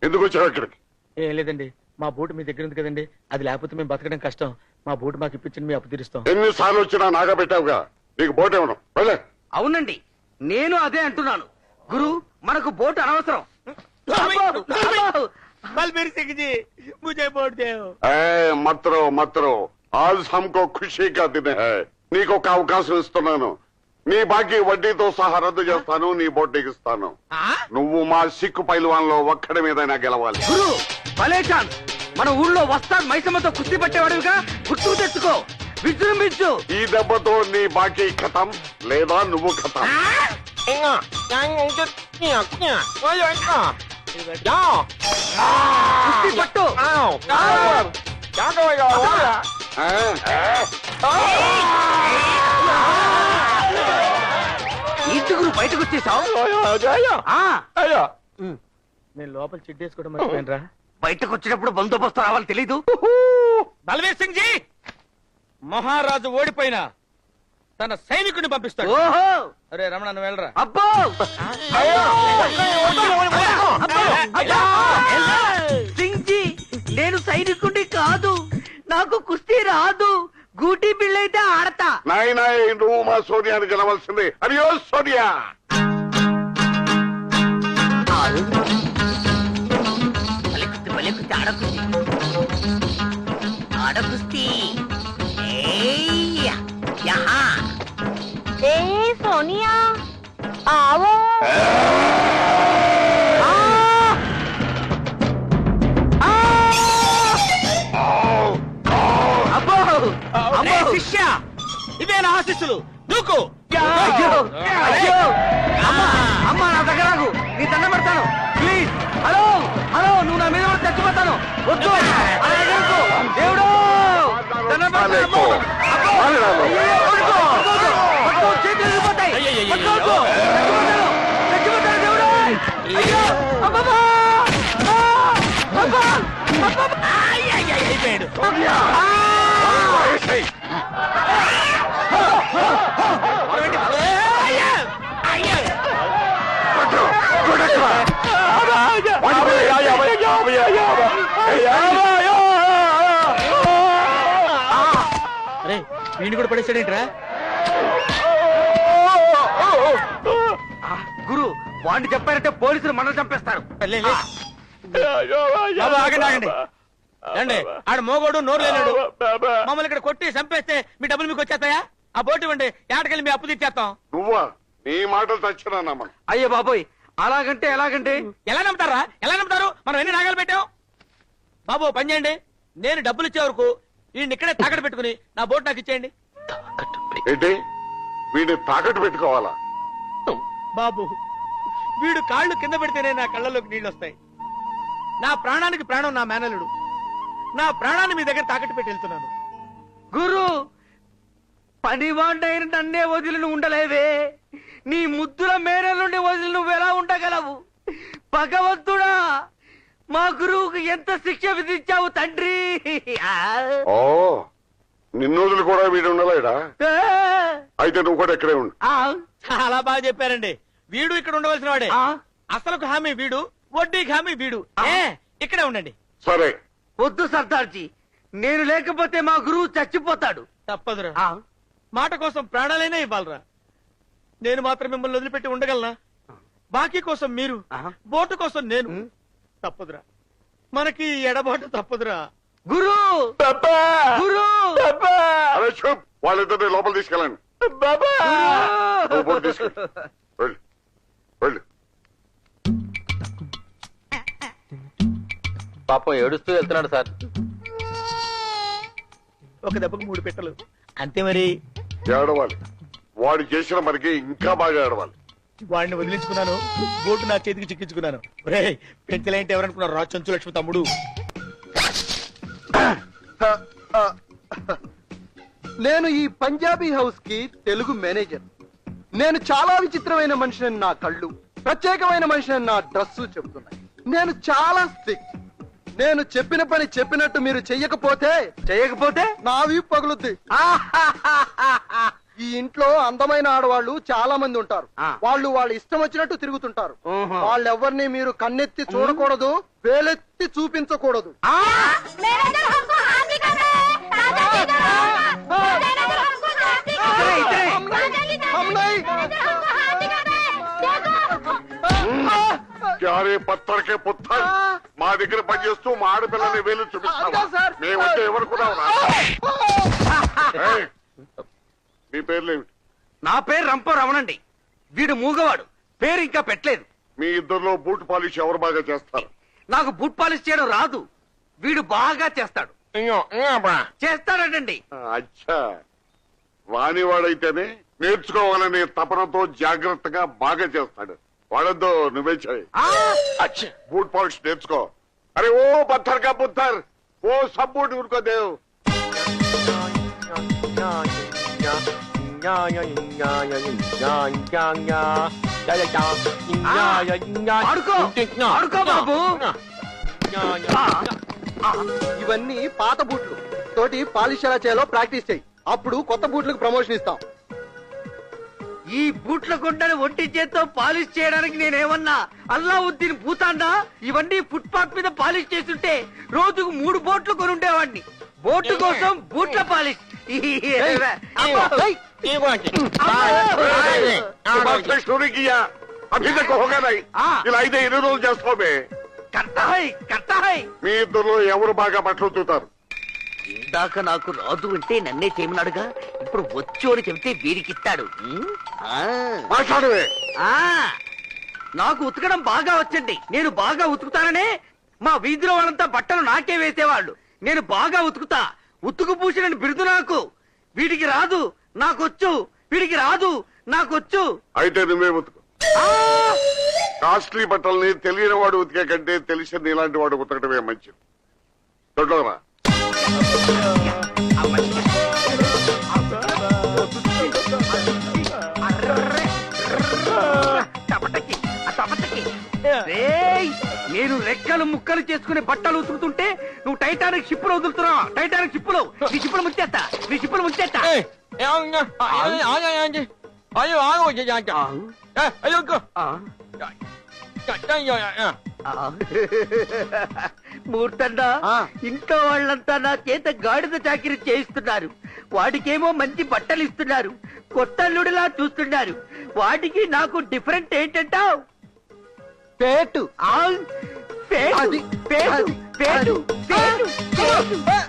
ఎందుకు వచ్చావు ఇక్కడికి? ఏం లేదండి, మా బోట్ మీ దగ్గర ఉంది కదండి, అది లేకపోతే మేము బతకడం కష్టం. మా బోట్ మాకు ఇప్పించండి, మీ అప్పు తీరుస్తాం. ఎన్నిసార్లు వచ్చినా నాగా పెట్టావుగా, నీకు బోట్ ఇవ్వడం. వెళ్ళే. అవునండి, నేను అదే అంటున్నాను. గురు, మనకు బోట్ అనవసరం. బల్బీర్ సింగ్ జీ, ముझे बोट दो. మత్ రో ఆజ్ హమ్కో ఖుషీ కా దిన్ హై. నీకు ఒక అవకాశం ఇస్తున్నాను. నీ బాకీ వడ్డీతో సహా రద్దు చేస్తాను, నీ బోట్ ఎగిస్తాను. నువ్వు మా సిక్కు పైల్వాన్లో ఒక్కడి మీదైనా గెలవాలి. గురు, భలే ఛాన్స్. మన ఊళ్ళో వస్తాడు మైసమ్మతో కుస్తీ పట్టేవాడుగా, గుర్తుకు తెచ్చుకో. విజృంభించు. ఈ దెబ్బతో నీ బాకీ ఖతం, లేదా నువ్వు ఖతం. కుస్తీ పట్టు. ఆ? ఏంటి గురు బయటకు వచ్చేసావు నేను లోపల చిట్టేసుకోవడం మర్చిపోయినరా. బయటకు వచ్చినప్పుడు బందోబస్తు రావాలి తెలీదు. బల్వీర్ సింగ్ జీ, మహారాజు ఓడిపోయినా తన సైనికుడిని పంపిస్తాడు. ఓహో అరే రమణ నువ్వు వెళ్ళరా. అబ్బో సింగ్ జీ, నేను సైనికుడి కాదు, నాకు కుస్తీ రాదు, గూటి బిళ్ళైతే ఆడతా. నాయనా నువ్వు మా సోనియాని గెలవలసింది. అయ్యో సోనియా, బలెక్కుతి ఆడకుస్తీ ఆడకుస్తీ. సోనియా ఆవో. అబ్బో అరే శిష్య, ఇవే నా ఆశీస్సులు. దూకు. అయ్యో అయ్యో అమ్మా నా దగ్గర రాకు, నీ దండం పెడతాను ప్లీజ్. హలో హలో, నువ్వు నా మీద పడి చచ్చిపోతాను. వద్దు అలా ఎగరకు. దేవుడు దండం పెడతాను. అబ్బో. అయ్యో, పట్టుకో, పట్టుకో, పట్టుకో, చేతులు విరిగిపోతాయి. పట్టుకోవద్దు. చచ్చిపోతాను, చచ్చిపోతాను దేవుడు. అయ్యో అబ్బబ్బా. అబ్బా అబ్బబ్బా. అయిపోయాడు. అరే వీడిని కూడా పడేసాడేంట్రా. గురు వాడిని చెప్పారంటే పోలీసులు మనల్ని చంపేస్తారు. లే, లే. బాబు, ఆగండి ఆగండి. రండి, ఆడ మోగోడు నోరు లేనాడు. మమ్మల్ని ఇక్కడ కొట్టి చంపేస్తే మీ డబ్బులు మీకు వచ్చేస్తాయా? ఆ బోటు ఇవ్వండి, ఏటకెళ్ళి మీ అప్పు తీర్చేస్తాం. నువ్వా? నీ మాటలు తచ్చినా నమ్మను. అయ్యో బాబోయ్, అలాగంటే ఎలాగంటే? ఎలా నమ్ముతారా? ఎలా నమ్ముతారు? మనం ఎన్ని నాగాలు పెట్టాం. బాబు పని చేయండి, నేను డబ్బులు ఇచ్చే వరకు వీడిని ఇక్కడే తాకట్టు పెట్టుకుని నా బోటు నాకు ఇచ్చేయండి. ఏంటి వీడిని తాకట్టు పెట్టుకోవాలా? బాబు, వీడు కాళ్ళు కింద పెడితేనే నా కళ్ళలోకి నీళ్ళు వస్తాయి. నా ప్రాణానికి ప్రాణం నా మేనలుడు. నా ప్రాణాన్ని మీ దగ్గర తాకట్టు పెట్టి వెళ్తున్నాను. గురు పనివాడైన నన్నే వదిలి నువ్వు ఉండలేవే, నీ ముద్దుల మేనల నుండి వదిలి నువ్వు ఎలా ఉండగలవు? భగవంతుడా, మా గురువుకు ఎంత శిక్ష విధించావు తండ్రి. ఓ నిన్ను వదిలి కూడా వీడు ఉండలేడా? అయితే నువ్వు కూడా ఇక్కడే ఉండు. చాలా బాగా చెప్పారండి. వీడు ఇక్కడ ఉండవలసిన వాడే. అసలుకు హామీ వీడు, వడ్డీకి హామీ వీడు. ఇక్కడే ఉండండి. సరే. వద్దు సర్దార్జీ, నేను లేకపోతే మా గురువు చచ్చిపోతాడు. తప్పదురా, మాట కోసం ప్రాణాలైనా ఇవ్వాలరా. నేను మాత్రం మిమ్మల్ని వదిలిపెట్టి ఉండగలనా? బాకీ కోసం మీరు, బోటు కోసం నేను. తప్పదురా, మనకి ఎడబాటు తప్పదురా. గురు గురు అరే చూప్, వాళ్ళిద్దరిని లోపల తీసుకెళ్ళండి. నువ్వు బోటు తీసుకెళ్ళు. వెళ్ళు వెళ్ళు. పాపం ఏడుస్తూ వెళ్తున్నాడు సార్. ఒక దెబ్బకు 3 పెట్టలు అంతే. మరి ఏడవాలి, వాడు చేసిన మనకి ఇంకా బాగా ఏడవాలి. వాడిని వదిలించుకున్నాను, బోటు నా చేతికి చిక్కించుకున్నాను. రే పెంచలేంటి ఎవరనుకున్నారు? రా చెంచు లక్ష్మి తమ్ముడు. నేను ఈ పంజాబీ హౌస్ కి తెలుగు మేనేజర్. నేను చాలా విచిత్రమైన మనిషిని నా కళ్ళు, ప్రత్యేకమైన మనిషిని నా డ్రెస్సు చెబుతున్నాయి. నేను చాలా స్ట్రిక్ట్. నేను చెప్పిన పని చెప్పినట్టు మీరు చెయ్యకపోతే నావి పగులుద్ది. ఈ ఇంట్లో అందమైన ఆడవాళ్ళు చాలా మంది ఉంటారు. వాళ్ళు వాళ్ళ ఇష్టం వచ్చినట్టు తిరుగుతుంటారు. వాళ్ళెవ్వరిని మీరు కన్నెత్తి చూడకూడదు, వేలెత్తి చూపించకూడదు. క్యారే పత్తర్కే పుత్తర్, మా దగ్గర పనిచేస్తూ మా ఆడపిల్లని వేలు చూపిస్తావా? మేమంటే ఎవరుకున్నావు? నీ పేర్లేమిటి? నా పేరు రంప రమణండి. వీడు మూగవాడు, పేరు ఇంకా పెట్టలేదు. మీ ఇద్దరిలో బూట్ పాలిష్ ఎవరు బాగా చేస్తారు? నాకు బూట్ పాలిష్ చేయడం రాదు, వీడు బాగా చేస్తాడు. చేస్తాడండి. అచ్చా, రానివాడైతేనే నేర్చుకోవాలనే తపనతో జాగ్రత్తగా బాగా చేస్తాడు. వాడద్దు, నువ్వే చేయి. బూట్ పాలిష్ నేర్చుకో. అరే ఓ పత్థర్ కా పుత్తర్, ఓ సబ్ బూట్ ఉనుకో దేవ్. ఆడుకో బాబు. ఇవన్నీ పాత బూట్లు తోటి పాలిష్ ఎలా చేయాలో ప్రాక్టీస్ చేయి. అప్పుడు కొత్త బూట్లకు ప్రమోషన్ ఇస్తాం. ఈ బూట్ల గుండెని ఒంటి చేత్తో పాలిష్ చేయడానికి నేనేమన్నా అల్లావుద్దీన్ భూతాన్నా? ఇవన్నీ ఫుట్పాత్ మీద పాలిష్ చేస్తుంటే రోజుకు 3 బోట్లు కొనుండేవాడిని. బోటు కోసం బూట్ల పాలిష్. ఇలా అయితే ఎన్ని రోజులు చేస్తామే? మీ ఇద్దరు ఎవరు బాగా బట్టలు ఉతుకుతారు? ఇందాక నాకు రాదు అంటే నన్నే చేయమన్నాడుగా, ఇప్పుడు వచ్చు అని చెబితే వీరికిస్తాడు. మాట్లాడవే. నాకు ఉతకడం బాగా వచ్చండి. నేను బాగా ఉతుకుతాననే మా వీధిలో వాళ్ళంతా బట్టలు నాకే వేసేవాళ్ళు. నేను బాగా ఉతుకుతా. ఉతుకు పూసిన బిరుదు నాకు. వీడికి రాదు, నాకొచ్చు. వీడికి రాదు, నాకొచ్చు. అయితే నువ్వే ఉతుకు. కాస్ట్లీ బట్టల్ని తెలియని వాడు ఉతికే కంటే తెలిసిన ఇలాంటి వాడు ఉతకటమే మంచిది. దొడ్డరా నేను రెక్కలు ముక్కలు చేసుకునే బట్టలు ఉతుకుతుంటే నువ్వు టైటానిక్ షిప్ లో వదులుతున్నావు. టైటానిక్ షిప్ లో నీ షిప్పులు ముంచేస్తా. నీ షిప్పులు ముంచేస్తా. మూర్తండా, ఇంట్లో వాళ్ళంతా నా చేత గాడిద చాకిరి చేయిస్తున్నారు. వాడికేమో మంచి బట్టలు ఇస్తున్నారు, కొత్త అల్లుడిలా చూస్తున్నారు. వాడికి నాకు డిఫరెంట్ ఏంటంటావు? పేటు పేటు పేటు పేటు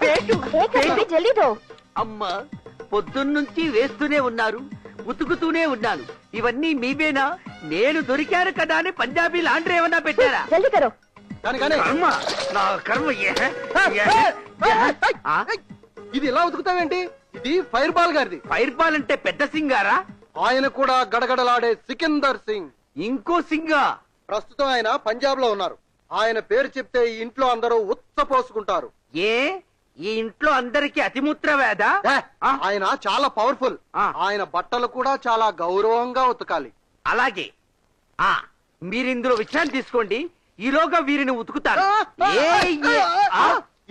పేటు పేటు. అమ్మా, పొద్దున్నుంచి వేస్తూనే ఉన్నారు, ఉతుకుతూనే ఉన్నాను. ఇవన్నీ మీవేనా? నేను దొరికాను కదా అని పంజాబీ లాండ్రీ ఏమన్నా పెట్టారా? కర్మ, నా కర్మ. ఇది ఇలా ఉతుకుతావేంటి? ఇది ఫైర్ బాల్ గారిది. ఫైర్ బాల్ అంటే పెద్ద సింగారా? ఆయన కూడా గడగడలాడే సికిందర్ సింగ్. ఇంకో సింగా? ప్రస్తుతం ఆయన పంజాబ్ లో ఉన్నారు. ఆయన పేరు చెప్తే ఈ ఇంట్లో అందరూ ఉచ్చపోసుకుంటారు. ఏ, ఈ ఇంట్లో అందరికి అతిమూత్ర వేద? ఆయన చాలా పవర్ఫుల్. ఆయన బట్టలు కూడా చాలా గౌరవంగా ఉతకాలి. అలాగే. మీరిందులో విశ్రాంతి తీసుకోండి, ఈలోగా వీరిని ఉతుకుతారు.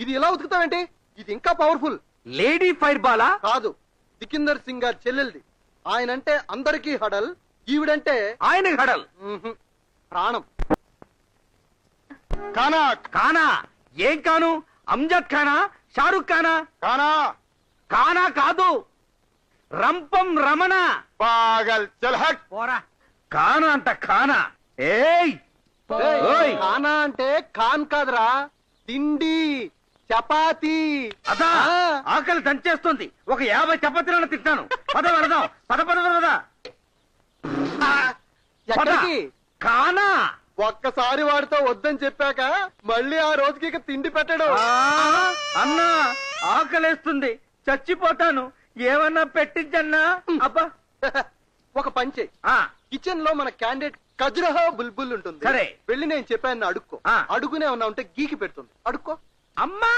ఇది ఎలా ఉతుకుతావేంటి? ఇది ఇంకా పవర్ఫుల్. Lady fire Bala? కాదు, సికిందర్ సింగ్ గారి చెల్లెల్ది. ఆయనంటే అందరికీ హడల్, ఈవిడంటే ఆయన హడల్. ప్రాణం. కానా? కానా? ఏం కాను? అమ్జద్ ఖానా? షారుఖ్ ఖానా? కానా కానా కాదు, రంపం రమణ. పాగల్ చల్ హట్. పోరా. కానా అంట ఖానా. ఏయ్, ఖానా అంటే ఖాన్ కాదురా, తిండి, చపాతీ. అదా, ఆకలి దంచేస్తుంది. ఒక 50 చపాతీలను తింటాను. పద వెళదాం. పద పద పద. ఎక్కడికి? కానా. ఒక్కసారి వాడితో వద్దని చెప్పాక మళ్ళీ ఆ రోజుకి ఇక తిండి పెట్టడం. అన్నా, ఆకలేస్తుంది, చచ్చిపోతాను. ఏమన్నా పెట్టించన్నా? అబ్బా, ఒక పని చెయ్యి. కిచెన్ లో మన క్యాండిడేట్ ఖజురహో బుల్బుల్ ఉంటుంది. సరే, వెళ్ళి నేను చెప్పాను అడుక్కో. అడుగునే ఉన్నా ఉంటే గీకి పెడుతుంది. అడుక్కో. అమ్మా,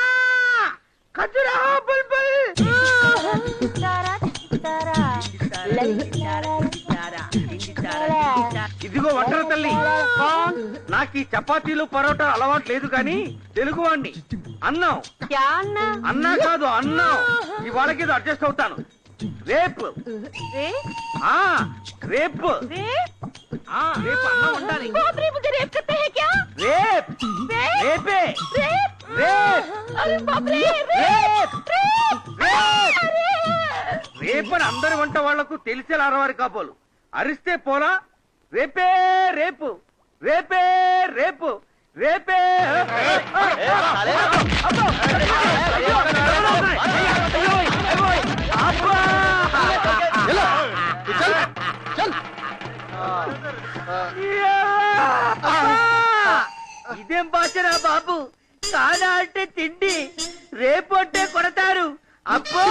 ఖజురహో బుల్బుల్. ఇదిగో వంటల తల్లి, నాకు ఈ చపాతీలు పరోటా అలవాటు లేదు కానీ తెలుగు వాణ్ణి. అన్నం. అన్నా కాదు, అన్నం. ఇవాళకేదో అడ్జస్ట్ అవుతాను. రేపు రేపు రేపు అన్నం ఉండాలి. రేపే రేపని అందరి వంట వాళ్లకు తెలిసేలా అరవారి కాపోలు. అరిస్తే పోలా. రేపే రేపు, రేపే రేపు, రేపే. ఇదేం భాషరా బాబు? కాదా అంటే తిండి, రేపు అంటే కొడతారు. అబ్బో,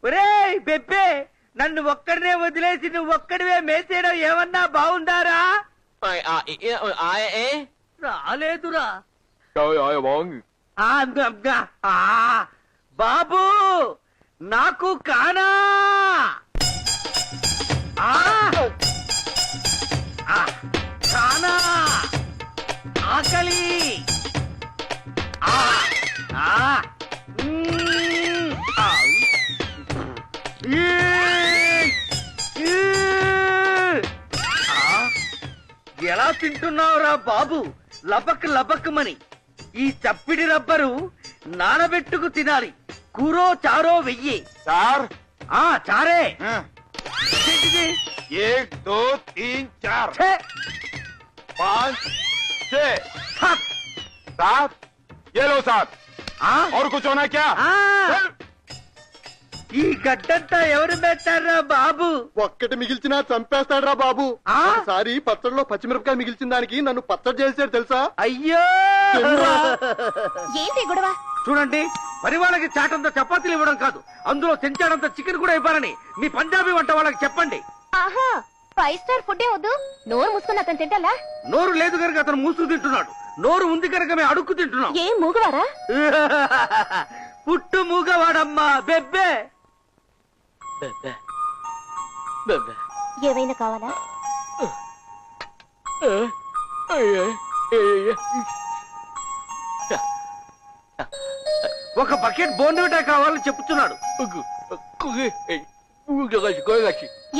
ఒరేయ్ బెబ్బే, నన్ను ఒక్కడినే వదిలేసి నువ్వు ఒక్కడివే మేసేయడం ఏమన్నా బాగుందారా? రాలేదురా. బాబు, నాకు కానా. खाना आकली ఎలా తింటున్నావురా బాబు లబక్ లబక్మని ఈ చప్పిడి రబ్బరు నానబెట్టుకు తినాలి కూరో చారో వెయ్యి సార్ చారే एक दो तीन चार ఛే! 5 6 7 ये लो साहब ఆ? और कुछ होना क्या ఆ! ఈ గడ్డంతా ఎవరు పెట్టారా బాబు ఒక్కటి మిగిల్చినా చంపేస్తాడ్రా బాబు. ఆ? ఒకసారి పచ్చడిలో పచ్చిమిరపకాయ మిగిల్చిన దానికి నన్ను పచ్చడి చేసాడు తెలుసా? అయ్యో ఏంటి గొడవ? చూడండి పని వాళ్ళకి చాటంత చపాతీలు ఇవ్వడం కాదు అందులో చెంచాడంత చికెన్ కూడా ఇవ్వాలని మీ పంజాబీ వంట వాళ్ళకి చెప్పండి. ఆహా 5 స్టార్ ఫుడ్ వద్దు, నోరు మూసుకుని అతను తింటాలా? నోరు లేదు కనుక అతను మూసుకు తింటున్నాడు, నోరు ఉంది కనుక మేము అడుక్కు తింటున్నాం. ఏం మూగవారా? పుట్టు మూగవాడమ్మా బెబ్బే. ఏవైనా కావాలా? ఒక బకెట్ బోర్నవిటా కావాలని చెప్తున్నాడు.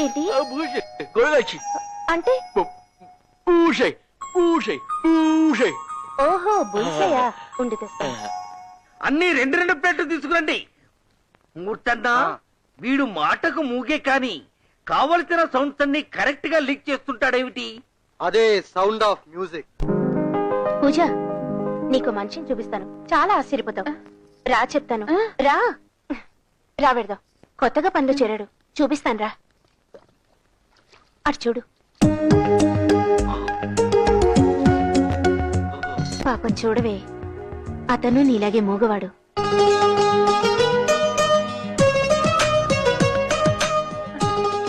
ఏంటి అంటే? ఓహో బుల్సయ్యా, ఉండి తెస్తా. అన్ని రెండు రెండు ప్లేట్లు తీసుకురండి. మూర్తన్నా వీడు మాటకు మూగే కాని కావలసిన సౌండ్స్ అన్ని కరెక్ట్ గా లీక్ చేస్తుంటాడేమిటి? అదే సౌండ్ ఆఫ్ మ్యూజిక్. పూజ, నీకు మనిషిని చూపిస్తాను, చాలా ఆశ్చర్యపోతావు. రా చెప్తాను. రా రా పెడదాం. కొత్తగా పనిలో చేరాడు, చూపిస్తాను రా. అటు చూడు. పాపం చూడవే, అతను నీలాగే మూగవాడు.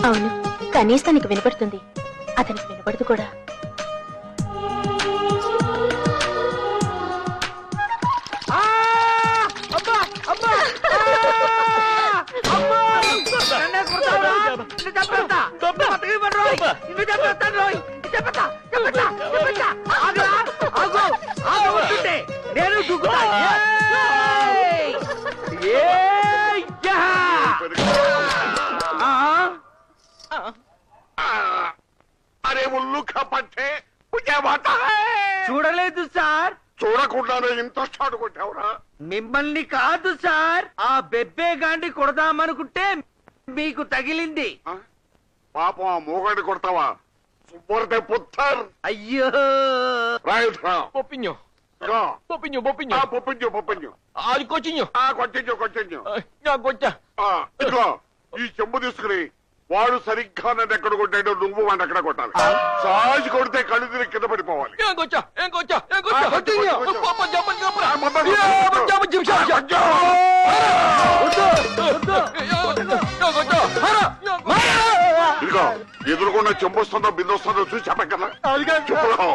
అవును, కనీసం నీకు వినపడుతుంది, అతనికి వినపడదు కూడా. నేను దూకుతా. अरे उल्लू का पट्टे मुझे पता है చూడలేదు సార్. చూడకుండానే ఇంత స్టార్ట్ కొట్టావురా. మిమ్మల్ని కాదు సార్, ఆ బెబ్బే గాండి కొడదామనుకుంటే మీకు తగిలింది. పాపం ఆ మూగడి కొడతావా? సుబ్బర్తే పుత్తర్. అయ్యో రైట్ రా. Popinho, రా. popinho, popinho. పొప్పించు అది కొచ్చింho. కొట్టించు నాకు కొట్టా. ఇదిగో ఈ చెంబు తీసుకుని వాడు సరిగ్గా నన్ను ఎక్కడ కొట్టాడో నువ్వు వాడిని ఎక్కడ కొట్టాలి. సాజి కొడితే కళ్ళు తిరిగి కింద పడిపోవాలి. ఏం కొచ్చా? కొట్టించు. ఇదిగో ఎదురుకుండా చెంబు వస్తుందో బిందు వస్తుందో చూసి చెప్పగలరా? చెప్పులో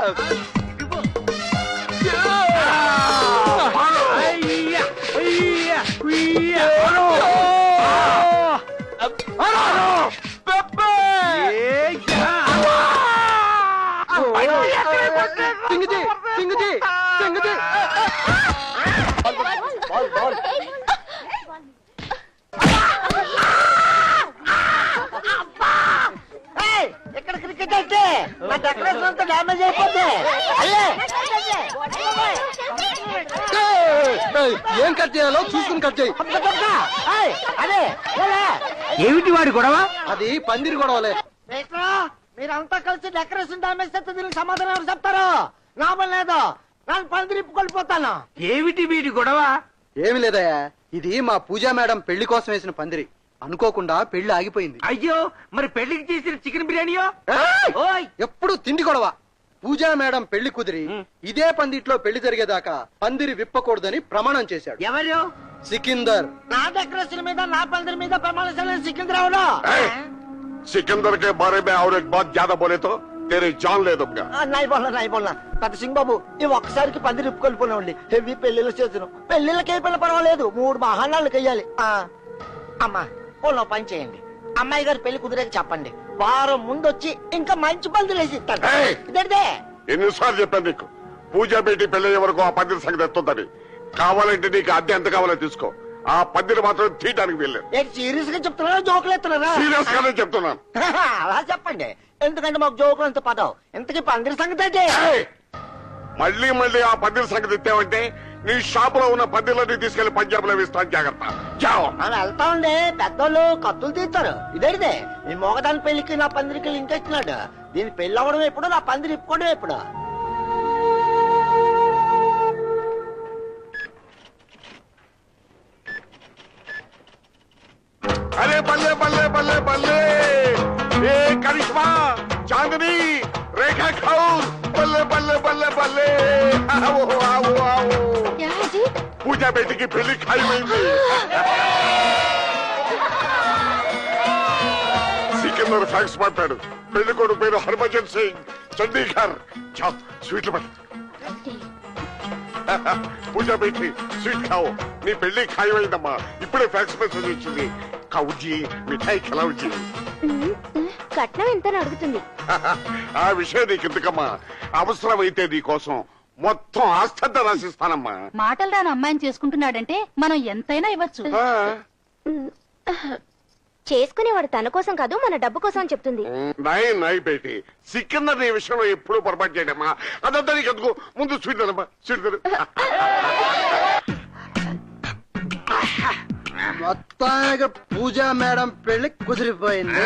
అయ్యా, అయ్యా, అయ్యా. సింగజీ సింగజీ సింగజీ. ఇక్కడ క్రికెట్ అయితే నా డెకరేషన్ అంతా డ్యామేజ్ అయిపోతే ఏం కట్ చేయాలో చూసుకుని కట్ చేయి. అదే ఏమిటి వాడి గొడవ? అది పందిరి గొడవలే. మీరంతా కలిసి డెకరేషన్ డ్యామేజ్ అయితే దీనికి సమాధానం ఎవరు చెప్తారు? లాభం లేదు, నేను పని తిరిగిపోతాను. ఏమిటి వీడి గొడవ? ఏమి లేదయ్యా, ఇది మా పూజా మేడం పెళ్లి కోసం వేసిన పందిరి. అనుకోకుండా పెళ్లి ఆగిపోయింది. అయ్యో, మరి పెళ్లికి చేసిన చికెన్ బిర్యానీయో? ఓయ్ ఎప్పుడు తిండి గొడవ. పూజా మేడం పెళ్లి కుదిరి ఇదే పందిట్లో పెళ్లి జరిగేదాకా పందిరి విప్పకూడదని ప్రమాణం చేశాడు. ఎవరు? సికిందర్. నా డెకరేషన్ మీద నా పందిరి మీద ప్రమాణం సికింద్రావులో. सिकंदर के बारे में और एक बात ज्यादा बोले तो तेरी जान ले दूंगा. నాయి బోల్నా పెద్ద సింగ్ బాబు, ఈ ఒక్కసారికి పందిరి ఇప్పుకొల్పోనండి. హెవీ పెళ్లిళ్ళు చేసాను, పెళ్లిళ్ళకి అయిపోయినా పర్వాలేదు, 3 మహానాళ్ళకి వెయ్యాలి. అమ్మా ఓలో పని చేయండి, అమ్మాయి గారు పెళ్లి కుదిరేకి చెప్పండి. వారం ముందు వచ్చి ఇంకా మంచి పందులు వేసి ఇస్తాను. ఏయ్! ఇదేంటిదే? ఎన్నిసార్లు చెప్పాను నీకు పూజా బేటి పెళ్ళయ్యే వరకు ఆ పందిరి సంగతి ఎత్తుందని. కావాలంటే నీకు అద్దె ఎంత కావాలో తీసుకో, ఆ పందిరి మాత్రం తీయటానికి వెళ్ళాను. ఏంటి సీరియస్ గా చెప్తున్నారా జోకులు ఎత్తున్నారా? సీరియస్ గానే చెప్తున్నాను. అలా చెప్పండి, ఎందుకంటే మాకు జోకులు అంత పదం. ఇంతకీ పందిరి సంగతి అయితే ఏయ్! మళ్ళీ మళ్ళీ ఆ పందిరి సంగతి ఎత్తావంటే నీ షాప్ లో ఉన్న పందిర్లన్నీ తీసుకెళ్లి పంజాబ్ లో వేస్తాను. జాగ్రత్త. జావ్. మనం వెళ్తా ఉండే పెద్దోళ్ళు కత్తులు తీస్తారు. ఇదేంటిదే? మీ మోగదాని పెళ్లికి నా పందిరికి లింక్ ఇస్తున్నాడు. దీని పెళ్లి అవ్వడం ఎప్పుడు, నా పందిరి ఇప్పుకోవడం ఎప్పుడు? अरे बल्ले बल्ले बल्ले बल्ले, ये करिश्मा, चांदनी, रेखा कौर, बल्ले बल्ले बल्ले बल्ले, आओ आओ आओ. पूजा बेटी की पेली खाई हुई సికిందర్ ఫ్యాక్స్ పంపాడు. పెళ్లి కొడుకు పేరు హర్భజన్ సింగ్, చండీగఢ్. స్వీట్లు పట్టు. పూజా బేటి స్వీట్ ఖాओ. నీ పెళ్లి ఖాయమైందమ్మా. ఇప్పుడే ఫ్యాక్స్ మెసేజ్ వచ్చింది. కౌజీ మిఠాయి ఖిలావుజీ. కట్నం ఎంత అడుగుతుంది? ఆ విషయం నీకెందుకమ్మా, అవసరమైతే నీ కోసం మొత్తం ఆస్తంతా రాసిస్తానమ్మా. మాటలు రాని అమ్మాయిని చేసుకుంటున్నాడంటే మనం ఎంతైనా ఇవ్వచ్చు. చేసుకునేవాడు తన కోసం కాదు, మన డబ్బు కోసం అని చెప్తుంది. నాయ్ నాయ్ బేటి, సికిందర్ నీ విషయంలో ఎప్పుడూ పొరపాటు చేయడమ్మా. అదంతా నీకెందుకు, ముందు స్వీట్ తినమ్మా. స్వీట్ తిను. మొత్తానికి పూజా మేడం పెళ్లి కుదిరిపోయింది.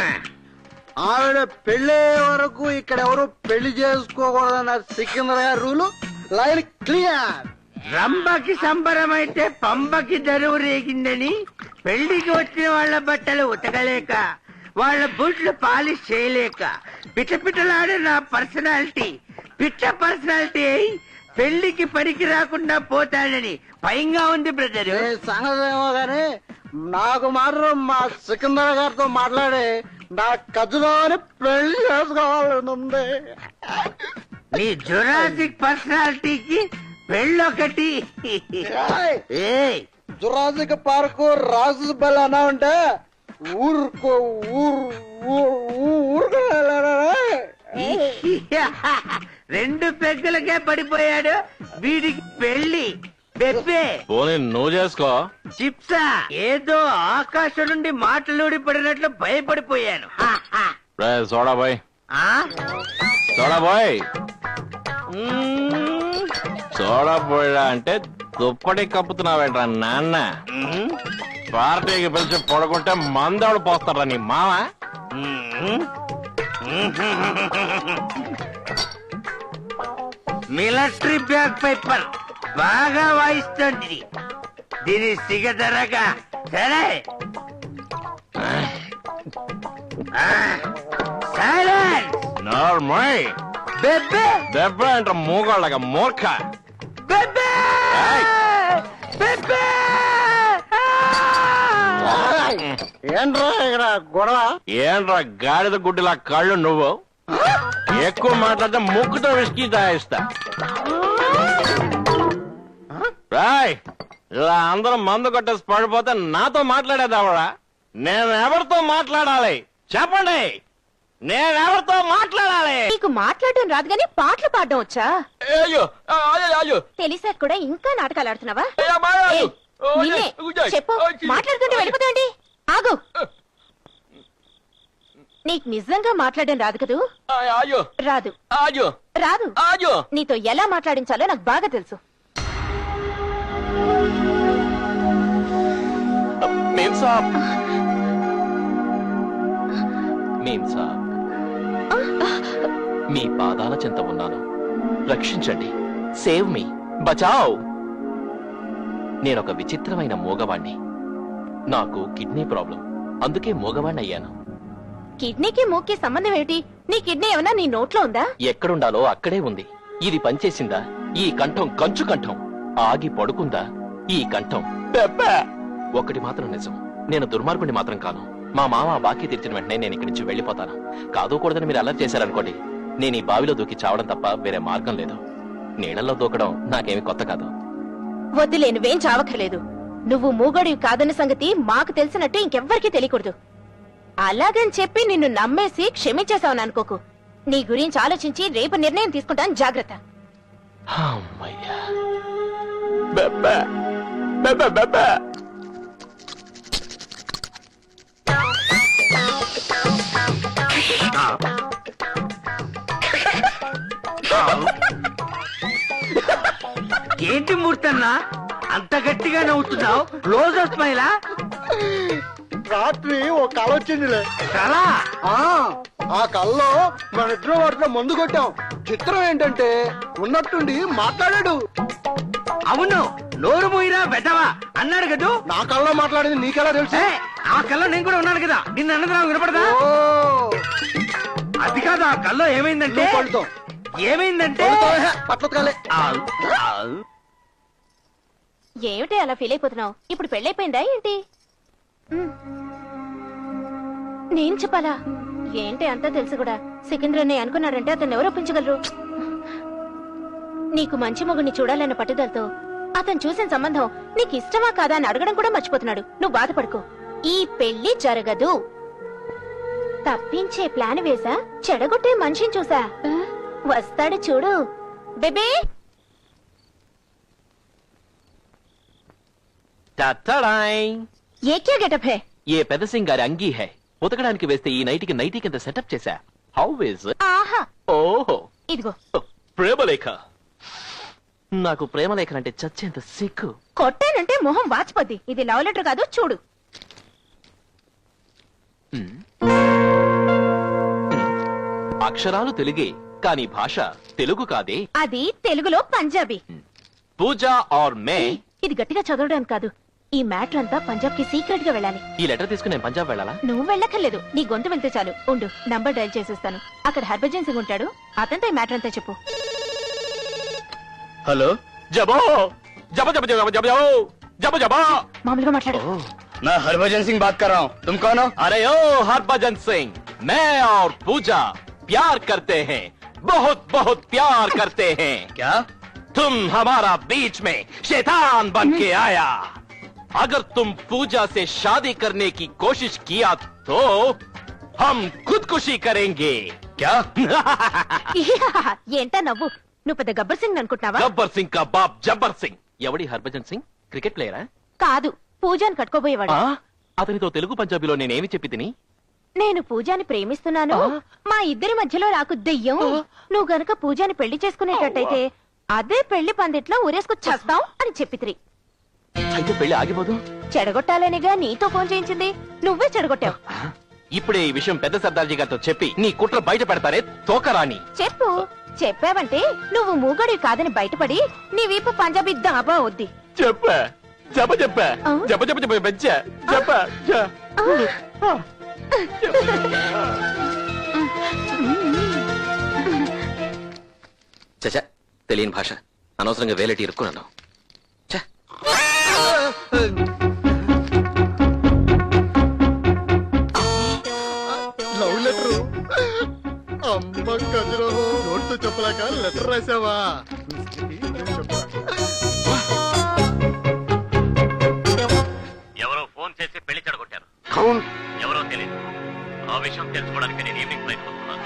ఆవిడ పెళ్లి వరకు ఇక్కడ ఎవరు పెళ్లి చేసుకోకూడదన్న సికింద్ర గారి రూలు లైన్ క్లియర్. రంభకి సంబరం అయితే పంబకి దరువు రేగిందని పెళ్లికి వచ్చిన వాళ్ళ బట్టలు ఉతకలేక, వాళ్ళ బూట్లు పాలిష్ చేయలేక, పిటపిటలాడే నా పర్సనాలిటీ పిట్ట పర్సనాలిటీ అయి పెళ్లికి పనికి రాకుండా పోతాడని భయంగా ఉంది బ్రదర్. సంగతి ఏమో గాని నాకు మాత్రం మా సికింద్ర గారితో మాట్లాడి నా కజులోని పెళ్లి చేసుకోవాలని ఉంది. నీ జురాసిక్ పర్సనాలిటీకి పెళ్ళొకటి. జురాసిక్ పార్కు రాజు బల్ అన్నా ఉంటే ఊరుకో ఊరుకో. రెండు పెగ్గులకే పడిపోయాడు వీడికి పెళ్లి. బెబ్బే పోనీ నువ్వు చేసుకో. చిప్సా ఏదో ఆకాశం నుండి మాటలూడి పడినట్లు భయపడిపోయాను. Soda boy, soda boy, soda పోయా అంటే దుప్పటి కప్పుతున్నావేంట్రా నాన్న? పార్టీకి పిలిచి పడుకుంటే మందాడు పోస్తారా నీ మామ? మిలిటరీ బ్యాగ్ పేపర్ బాగా వాయిస్తుంది. దీని సిగదరగా సరే నార్మల్ బెబ్బే దెబ్బ అంట మూగాళ్ళగా మూర్ఖ. బెబ్బే బెబ్బే ఏంట్రా ఇక్కడ గొడవ? ఏంట్రా గాడిద గుడ్డిలా కళ్ళు నువ్వు? ఎక్కువ మాట్లాడితే ముక్కుతో విసికి తాయిస్తా. రాయ్, ఇలా అందరం మందు కొట్టేసి పడిపోతే నాతో మాట్లాడేదావడా? నేను ఎవరితో మాట్లాడాలి చెప్పండి? నేనెవరితో మాట్లాడాలి? నీకు మాట్లాడడం రాదు గానీ పాటలు పాడడం వచ్చా? అయ్యో అయ్యో, తెలిసాక కూడా ఇంకా నాటకాలు ఆడుతున్నావా? అయ్యో, నిన్నే. చెప్పు, మాట్లాడుతుంటే వెళ్ళిపోతాండి. ఆగు. నీకు నిజంగా మాట్లాడడం రాదు కదూ? అయ్యో రాదు అయ్యో రాదు. అయ్యో, నీతో ఎలా మాట్లాడించాలో నాకు బాగా తెలుసు. మేం సాబ్, మేం సాబ్, మీ పాదాల చెంత ఉన్నాను, రక్షించండి. సేవ్ మీ, బచావ్. నేనొక విచిత్రమైన మూగవాణ్ణి. నాకు కిడ్నీ ప్రాబ్లం, అందుకే మూగవాణ్ణి అయ్యాను. కిడ్నీకి మూక్కి సంబంధం ఏమిటి? నీ కిడ్నీ ఏమన్నా నీ నోట్లో ఉందా? ఎక్కడుండాలో అక్కడే ఉంది. ఇది పనిచేసిందా? ఈ కంఠం కంచు కంఠం. ఆగి పడుకుందా? ఈ కంఠం పెప్ప. ఒకటి మాత్రం నిజం, నేను దుర్మార్గుని మాత్రం కాను. మా మామ బాకీ తీర్చిన వెంటనే నేను ఇక్కడి నుంచి వెళ్ళిపోతాను. కాదుకూడదని మీరు అల్లరి చేశారనుకోండి, నేను ఈ బావిలో దూకి చావడం తప్ప వేరే మార్గం లేదు. నీళ్లలో దూకడం నాకేమి కొత్త కాదు. వద్దులే, నువ్వేం చావక్కర్లేదు. నువ్వు మూగడివి కాదన్న సంగతి మాకు తెలిసినట్టు ఇంకెవ్వరికీ తెలియకూడదు. అలాగని చెప్పి నిన్ను నమ్మేసి క్షమించేశావని అనుకోకు. నీ గురించి ఆలోచించి రేపు నిర్ణయం తీసుకుంటాను, జాగ్రత్త. అమ్మయ్యా. బెబ్బే, బెబ్బే, బెబ్బే. ఏంటి మూర్తన్నా అంత గట్టిగా నవ్వుతున్నావు? రోజు స్మైలా? రాత్రి ఒక కళ వచ్చిందిలే. కళ? ఆ కళ్ళలో మన ఇద్దరం వాటిలో మందు కొట్టాం. చిత్రం ఏంటంటే ఉన్నట్టుండి మాట్లాడాడు. అవును, నోరు మూయిరా వెదవా అన్నాడు కదూ. నా కళ్ళలో మాట్లాడింది నీకెలా తెలుసు? ఏ, ఆ కళ్ళలో నేను కూడా ఉన్నాను కదా, నిన్న అన్నది వినపడదా? ఓ, అది కాదు, ఆ కళ్ళలో ఏమైందంటే నువ్వు పడుతావు. ఏమైందంటే పట్లతకాలే. ఏమిటి అలా ఫీల్ అయిపోతున్నావు? ఇప్పుడు పెళ్ళైపోయిందా ఏంటి? నేను చెప్పాలా? ఏంటి అంతా తెలుసు కూడా. సికింద్రని అనుకున్నాడంటే అతను ఎవరు ఒప్పించగలరు? నీకు మంచి మొగుడిని చూడాలన్న పట్టుదలతో అతను చూసిన సంబంధం నీకు ఇష్టమా కాదా అని అడగడం కూడా మర్చిపోతున్నాడు. నువ్వు బాధపడుకో, ఈ పెళ్లి జరగదు. తప్పించే ప్లాన్ వేసా, చెడగొట్టే మనిషిని చూసా. వస్తాడు చూడు బేబీ. ఏ క్యా గెటప్ హై? ఏ పెద్ద సింగ్ గారి అంగీ హై. ఉతకడానికి వేస్తే ఈ నైటికి నైటీ కింద సెటప్ చేశా. How is? ఆహా, ఓహో, ఇదిగో. ప్రేమలేఖ. నాకు ప్రేమలేఖనంటే చచ్చేంత సిగ్గు. కొట్టానంటే మొహం వాచిపోద్ది. ఇది లవ్ లెటర్ కాదు, చూడు. అక్షరాలు తెలుగే, కానీ భాష తెలుగు కాదే. అది తెలుగులో పంజాబీ. పూజా ఆర్ మే. ఇది గట్టిగా చదవడానికి కాదు. ఈ మ్యాటర్ అంతా పంజాబ్ కి సీక్రెట్ గా వెళ్ళాలి. ఈ లెటర్ తీసుకుని నేను పంజాబ్ వెళ్ళాలా? నువ్వు వెళ్ళక్కర్లేదు, నీ గొంతు వెళ్తే చాలు. ఉండు, నంబర్ డైల్ చేసేస్తాను. అక్కడ హర్భజన్ సింగ్ ఉంటాడు, అతనితో ఈ మ్యాటర్ అంతా చెప్పు. హలో, జబో జబ జబ జబ జబ జబ జబ. మామూలుగా మాట్లాడు. मैं हरभजन सिंह बात कर रहा हूँ. तुम कौन हो? अरे ओ हरभजन सिंह, मैं और पूजा प्यार करते हैं, बहुत बहुत प्यार करते हैं. क्या? तुम हमारा बीच में शैतान बन के आया. अगर तुम पूजा से शादी करने की कोशिश किया तो हम खुदकुशी करेंगे. क्या? ఏంటా నవ్వు? నువ్వు పెద్ద గబ్బర్ సింగ్ అనుకుంటున్నావా? గబ్బర్ సింగ్ కా బాప్ జబ్బర్ సింగ్. ఎవడి హర్భజన్ సింగ్? క్రికెట్ ప్లేయరా? కాదు, పూజాని కట్టుకోబోయేవాడు. అతనితో తెలుగు పంజాబీలో నేనేమి చెప్పి తిని? నేను పూజాని ప్రేమిస్తున్నాను, మా ఇద్దరి మధ్యలో రాకు దెయ్యం. నువ్వు గనక పూజాని పెళ్లి చేసుకునేటట్టయితే అదే పెళ్లి పందిట్లో ఊరేసుకు చేస్తాం అని చెప్పితిరి. అయితే పెళ్లి ఆగిపోదు. చెడగొట్టాలనిగా నీతో ఫోన్ చేయించింది, నువ్వే చెడగొట్టావు. ఇప్పుడే ఈ విషయం పెద్ద సర్దార్జీ గారితో చెప్పి నీ కుట్ర బయట పెడతారే తోకరాని. చెప్పు. చెప్పావంటే నువ్వు మూగడివి కాదని బయటపడి నీ వీపు పంజాబీ దాబా వద్ది. చెప్ప జప చెప్ప జప జప జప బెచ్చ చెప్ప. చచ, తెలియని భాష. అనవసరంగా వేలటి ఇరుక్కున్నాను. Love letter. అమ్మ గజలో నోటితో చెప్పలేక లెటర్ రాసావా? ఎవరో ఫోన్ చేసి పెళ్లి చెడగొట్టారు. కౌన్? ఎవరో తెలియదు. ఆ విషయం తెలుసుకోవడానికి నేను ఈవినింగ్ ఫ్లైట్ వస్తున్నాను.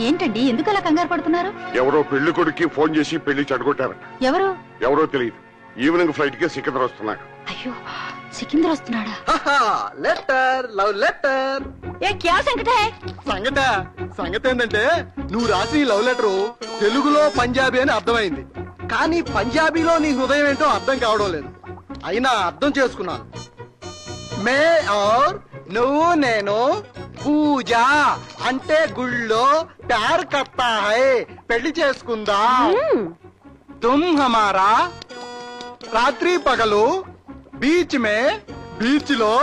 ఏంటండి ఎందుకు అలా కంగారు పడుతున్నారు? ఎవరో పెళ్లి కొడుకు ఫోన్ చేసి పెళ్లి చెడగొట్టారట. ఎవరు? ఎవరో తెలియదు. ఈవినింగ్ ఫ్లైట్ కి సికింద్ర వస్తున్నాడు. అయ్యో, సికిందర్ వస్తున్నాడా? Letter, love letter. ఏ క్యా సంకట హై? సంగతి ఏంటంటే నువ్వు రాసిన ఈ లవ్ లెటర్ తెలుగులో పంజాబీ అని అర్థమైంది, కానీ పంజాబీలో నీ హృదయం ఏంటో అర్థం కావడం లేదు. అయినా అర్థం చేసుకున్నాను. మే ఔర్ నువ్వు నేను పూజ అంటే గుళ్ళో ప్యార్ కర్తా హై, పెళ్లి చేసుకుందాం. తుమ్ హమారా రాత్రి పగలు బీచ్ మే, బీచ్ లో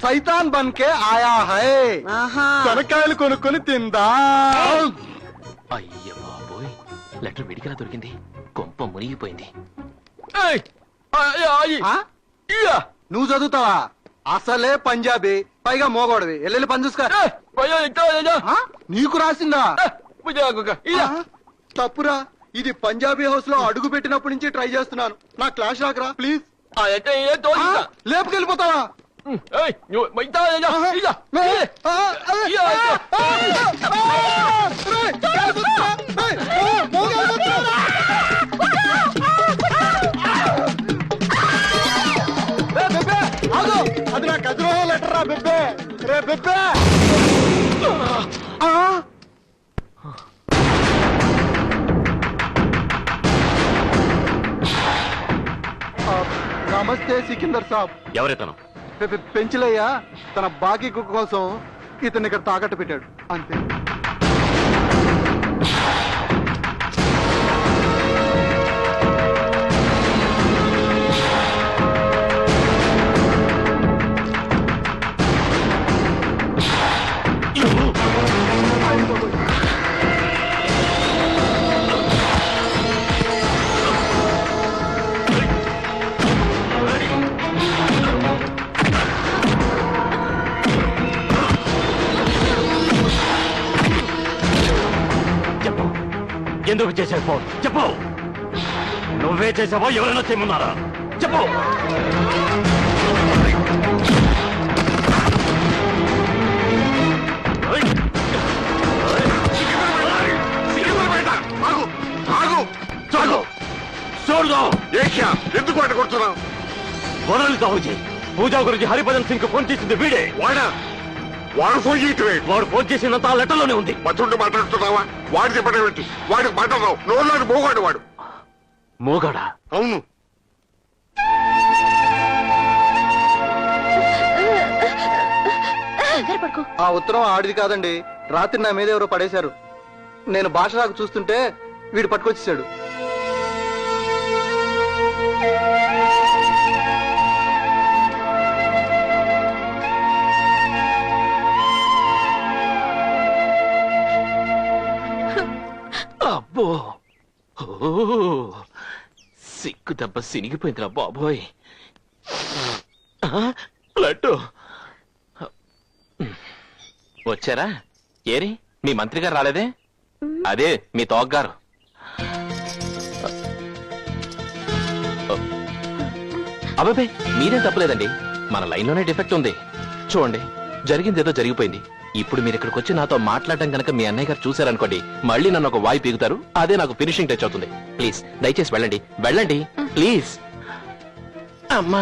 సైతాన్ బన్ కే ఆయా హై, శనక్కాయలు కొనుక్కొని తిందా. అయ్య బాబోయ్, లెటర్ విడిగా దొరికింది. కొంప మునిగిపోయింది. నువ్వు చదువుతావా? అసలే పంజాబీ, పైగా మోగోడవి. ఎల్లెల్లి పని చూసుకో. నీకు రాసిందా? తప్పురా. ఇది పంజాబీ హౌస్ లో అడుగు పెట్టినప్పటి నుంచి ట్రై చేస్తున్నాను. నా క్లాస్ రాకరా ప్లీజ్. లేపుకెళ్ళిపోతావా? అది నా గజరోహ లెటర్ రా బెబ్బే. రే బెబ్బే, నమస్తే సికిందర్ సాబ్. ఎవరెతను? పెంచిలయ్య తన బాకీ కుక్క కోసం ఇతన్ని ఇక్కడ తాకట్టు పెట్టాడు అంతే. ఎందుకు చేసే ఫోన్ చెప్పు. నువ్వే చేసావో ఎవరైనా చేయమన్నారా చెప్పు. ఎందుకు వాటి కొడుతున్నావు? వదలు సాహుజీ. పూజా గురించి హరిభజన్ సింగ్ ఫోన్ చేసింది వీడే. వాడు ఫోన్ చేయటమే. వాడు ఫోన్ చేసినంత ఆ లెటర్లోనే ఉంది. మతుండి మాట్లాడుతున్నావా? వాడు చెప్పడం ఏంటి? వాడికి మాట్లాడరావు. నోళ్ళని మోగాడు వాడు. మోగాడా? అవును. ఆ ఉత్తరం ఆడిది కాదండి, రాత్రి నా మీద ఎవరో పడేశారు. నేను భాష రాకు చూస్తుంటే వీడు పట్టుకొచ్చేసాడు. అబ్బో, సిక్కు దెబ్బ సినిగిపోయిందిరా బాబోయ్. లడ్డు వచ్చారా? ఏరి మీ మంత్రి గారు రాలేదే? అదే మీ తోగ్గారు. అబ్బాయి మీరేం తప్పలేదండి, మన లైన్లోనే డిఫెక్ట్ ఉంది. చూడండి, జరిగిందేదో జరిగిపోయింది. ఇప్పుడు మీరు ఇక్కడికి వచ్చి నాతో మాట్లాడటం కనుక మీ అన్నయ్య గారు చూశారనుకోండి, మళ్ళీ నన్ను ఒక వాయి పీగుతారు. అదే నాకు ఫినిషింగ్ టచ్ అవుతుంది. ప్లీజ్ దయచేసి వెళ్ళండి, వెళ్ళండి ప్లీజ్. అమ్మా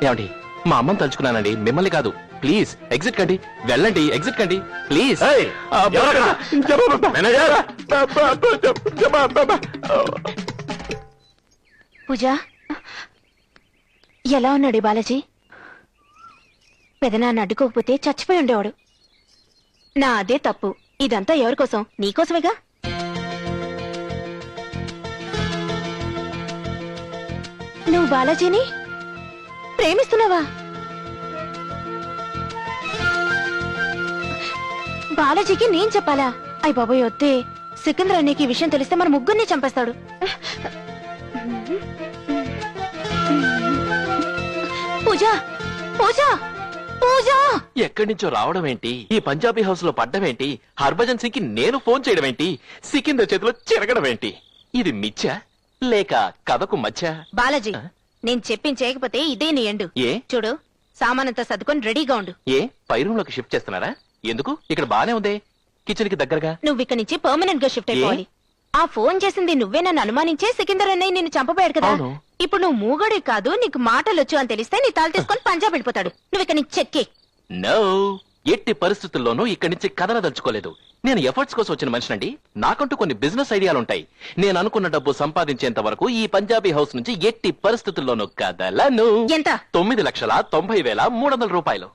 ఏమండి, మా అమ్మని తలుచుకున్నానండి, మిమ్మల్ని కాదు. ప్లీజ్ ఎగ్జిట్ కండి, వెళ్ళండి, ఎగ్జిట్ కండి ప్లీజ్. పూజ, ఎలా ఉన్నాడు బాలాజీ? పెదనాన్న అడ్డుకోకపోతే చచ్చిపోయి ఉండేవాడు. నా అదే తప్పు. ఇదంతా ఎవరి కోసం? నీకోసమేగా. నువ్వు బాలాజీని ప్రేమిస్తున్నావా? బాలాజీకి నేను చెప్పాలా? అయ్య బాబోయ్ వద్దే. సికింద్ర అన్నయ్యకి ఈ విషయం తెలిస్తే మన ముగ్గురిని చంపేస్తాడు. పూజ, పూజ, పూజ! ఎక్కడి నుంచో రావడం ఏంటి? ఈ పంజాబీ హౌస్ లో పడ్డం ఏంటి? హర్భజన్ సింగ్ కి నేను ఫోన్ చేయడం ఏంటి? సికిందర్ చేతిలో చెరగడం ఏంటి? ఇది మిచ్చ లేక కథకు మచ్చ? బాలాజీ, నేను చెప్పించేయకపోతే ఇదే నీ ఎండు. ఏ? చూడు, సామానంతా సర్దుకొని రెడీగా ఉండు. ఏ పై రూమ్ లోకి షిఫ్ట్ చేస్తున్నారా? ఎందుకు? ఇక్కడ బానే ఉంది, కిచెన్ కి దగ్గరగా. నువ్వు ఇక్కడి నుంచి పర్మనెంట్ గా షిఫ్ట్ అయిపోవాలి. ఆ ఫోన్ చేసింది నువ్వే నన్ను అనుమానించే సికిందర్ అన్నయ్య నిన్ను చంపబోయాడు కదా. అవును. ఇప్పుడు నువ్వు మూగడే కాదు, నీకు మాటలొచ్చు అని తెలిస్తే నీ తల తీసుకొని పంజాబ్ వెళ్ళిపోతాడు. నువ్వు ఇక్కడి నుంచి చెక్కి. నో, ఎట్టి పరిస్థితుల్లోనూ ఇక్కడి నుంచి కదలదలుచుకోలేదు. నేను ఎఫర్ట్స్ కోసం వచ్చిన మనిషినండి. నాకంటూ కొన్ని బిజినెస్ ఐడియాలుంటాయి. నేను అనుకున్న డబ్బు సంపాదించేంత వరకు ఈ పంజాబీ హౌస్ నుంచి ఎట్టి పరిస్థితుల్లోనూ కదలను. ఎంత? 9,90,300 రూపాయలు.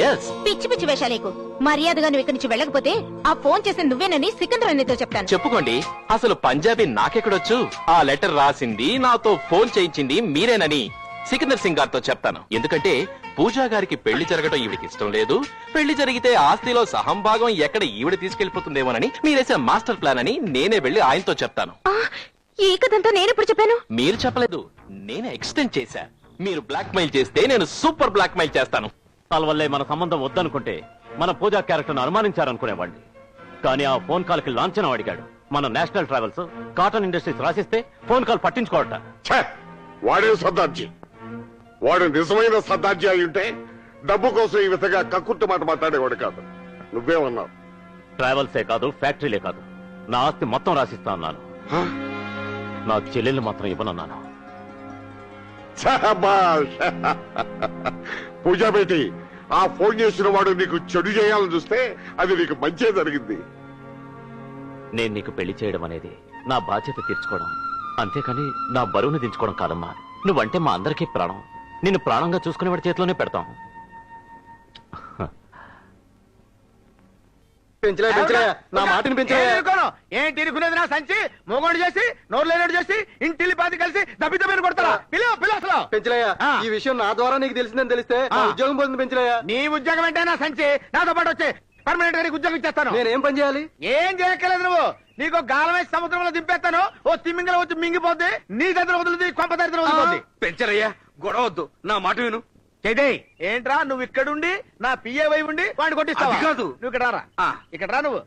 ఎస్. పిచ్చి పిచ్చి వేషాలేకు. మర్యాదగా నువ్వు ఇక్కడి నుంచి వెళ్ళకపోతే ఆ ఫోన్ చేసిన నువ్వేనని సికిందర్ అన్నయ్యతో చెప్తాను. చెప్పుకోండి. అసలు పంజాబీ నాకెక్కడొచ్చు? ఆ లెటర్ రాసింది, నాతో ఫోన్ చేయించింది మీరేనని సికిందర్ సింగ్ గారితో చెప్తాను. ఎందుకంటే పూజా గారికి పెళ్లి జరగడం ఈవిడికి ఇష్టం లేదు. పెళ్లి జరిగితే ఆస్తిలో సహంభాగం ఎక్కడ ఈవిడ తీసుకెళ్లిపోతుందేమోనని మీరేసే మాస్టర్ ప్లాన్ అని నేనే వెళ్లి ఆయనతో చెప్తాను. ఈ కథంతా నేనెప్పుడు చెప్పాను? మీరు చెప్పలేదు, నేనే ఎక్స్టెండ్ చేశా. మీరు బ్లాక్ మెయిల్ చేస్తే నేను సూపర్ బ్లాక్ మెయిల్ చేస్తాను. వల్లే మన సంబంధం వద్దనుకుంటే మన పూజా క్యారెక్టర్ అనుమానించారనుకునేవాడిని. కానీ ఆ ఫోన్ కాల్ కి లాంఛనం అడిగాడు. మన నేషనల్ ట్రావెల్స్, కాటన్ ఇండస్ట్రీస్ రాసిస్తే ఫోన్ కాల్ పట్టించుకోవట. వాడే సర్దార్జీ. వాడు నిజమైన సర్దార్జీ అయి ఉంటే డబ్బు కోసం ఈ విధంగా కక్కుర్తి మాట మాట్లాడేవాడు కాదు. నువ్వేమన్నావు? ట్రావెల్సే కాదు, ఫ్యాక్టరీలే కాదు, నా ఆస్తి మొత్తం రాసిస్తా అన్నాను. నా చెల్లెల్ని మాత్రం ఇవ్వనన్నాను. శాబాష్. పూజా బేటి, ఆ ఫోన్ చేసిన వాడు నీకు చెడు చేయాలని చూస్తే అది నీకు మంచే జరిగింది. నేను నీకు పెళ్లి చేయడం అనేది నా బాధ్యత తీర్చుకోవడం, అంతేకాని నా బరువును దించుకోవడం కాదమ్మా. నువ్వంటే మా అందరికీ ప్రాణం. నిన్ను ప్రాణంగా చూసుకునేవాడి చేతిలోనే పెడతాం. నా మాటని ఏంటి ఇరుకునేది? నా సంచి మోగోడు చేసి నోరు లేనోడు చేసి ఇంటిల్లి పాతి కలిసి దబ్బి దబ్బిని కొడతారా? పిల్లలు పెంచలయ్య, ఈ విషయం నా ద్వారా నీకు తెలిసిందని తెలిస్తే నా ఉద్యోగం పోతుంది పెంచలయ్య. నీ ఉద్యోగం అంటే నా సంచి నాతో పాటు వచ్చి పర్మనెంట్ గా నీకు ఉద్యోగం ఇచ్చేస్తాను. నేనేం పని చేయాలి? ఏం చేయక్కర్లేదు. నువ్వు నీకు గాలం వేసి సముద్రంలో దింపేస్తాను. ఓ తిమ్మింగల వచ్చి మింగిపోద్ది, నీ దగ్గర వదులుతుంది, కొంప దగ్గర వదులుతుంది. పెంచరయ్యా, గొడవద్దు, నా మాట విను. చేదే ఏంట్రా నువ్వు ఇక్కడుండి నా పిఏ వై ఉండి వాడిని కొట్టిస్తావా? అది కాదు. నువ్వు ఇక్కడ రారా, ఇక్కడ రా. నువ్వు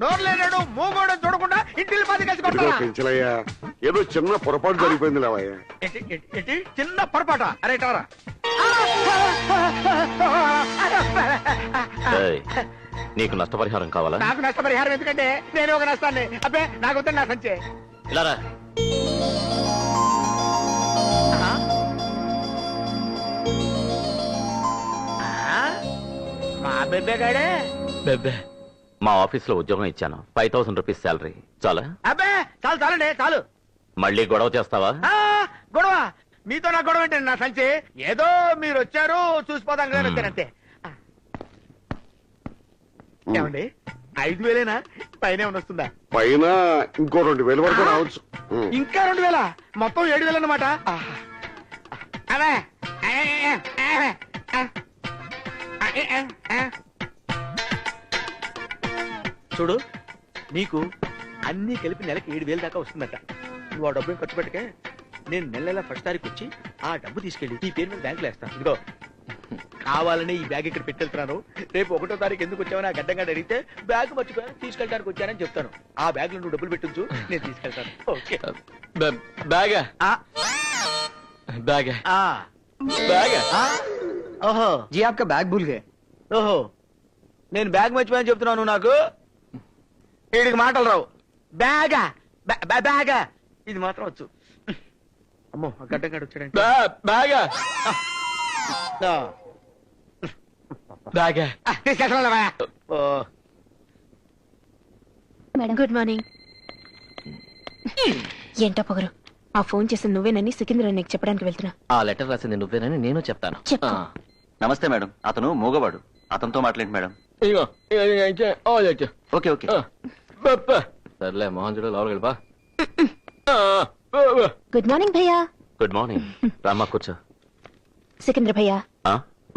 నోరు లేనాడు మూగోడు చూడకుండా ఇంటిల్లి పాతి కలిసి కొడతారా? పెంచలయ్యా, ఏదో చిన్న పొరపాటు జరిగిపోయింది లేవయ్యా. చిన్న పొరపాట. అరే టారా. ఏయ్, నీకు నష్టపరిహారం కావాలా? నాకు నష్టపరిహారం ఎందుకంటే నేను ఒక నష్టాన్ని. అబ్బే నాకు వద్దండి నా సంచే. ఇలా రా. మా బెబ్బే గాడే. బెబ్బే, మా ఆఫీస్ లో ఉద్యోగం ఇచ్చాను. 5000 రూపీస్ శాలరీ చాలా? అబ్బే చాలు చాలండి చాలు. మళ్ళీ గొడవ చేస్తావా? గొడవ? మీతో నా గొడవ ఏంటండి? నా సంచి ఏదో మీరు వచ్చారు చూసిపోదాం కదా వచ్చారంతే. ఏమండి 5000 పైన వస్తుందా? పైన ఇంకో 2000 వరకు రావచ్చు. ఇంకా 2000? మొత్తం 7000 అన్నమాట. అవే చూడు, నీకు అన్ని కలిపి నెలకి 7000 దాకా వస్తుందట. నువ్వు ఆ డబ్బుని ఖర్చు పెట్టకే. నేను నెల ఫస్ట్ తారీఖు వచ్చి ఆ డబ్బు తీసుకెళ్ళి ఈ పేరు మీద బ్యాంకులో వేస్తాను. ఇదిగో కావాలని ఈ బ్యాగ్ ఇక్కడ పెట్టెళ్తున్నాను. రేపు 1వ తారీఖు ఎందుకు వచ్చావని ఆ గడ్డంగా అడిగితే బ్యాగ్ మర్చిపోయాను తీసుకెళ్ళడానికి వచ్చానని చెప్తాను. ఆ బ్యాగ్ లో నువ్వు డబ్బులు పెట్టించు, నేను తీసుకెళ్తాను. ఓకే? ఓహో జీ ఆప్కా బ్యాగ్ భూల్ గయే. ఓహో, నేను బ్యాగ్ మర్చిపోయాను చెప్తున్నాను. నాకు వీడికి మాటలు రావు. బ్యాగా బ్యాగా ఇది మాత్రం వచ్చు. అమ్మో ఆ గడ్డగాడు వచ్చాడంటే మేడం గుడ్ మార్నింగ్. ఏంటో పొగరు, ఆ ఫోన్ చేసింది నువ్వేనని సికింద్ర నీకు చెప్పడానికి వెళ్తున్నా. ఆ లెటర్ రాసింది నువ్వేనని నేను చెప్తాను. చెప్పు. నమస్తే మేడం, అతను మూగవాడు, అతనితో మాట్లాడండి మేడం. Okay okay. సర్లే మోహన్ చూడు లోపలికి వెళ్ళిపా. గుడ్ మార్నింగ్ భయ్యా. Good morning. రామ్మా కూర్చో. సికింద్ర భయ్యా,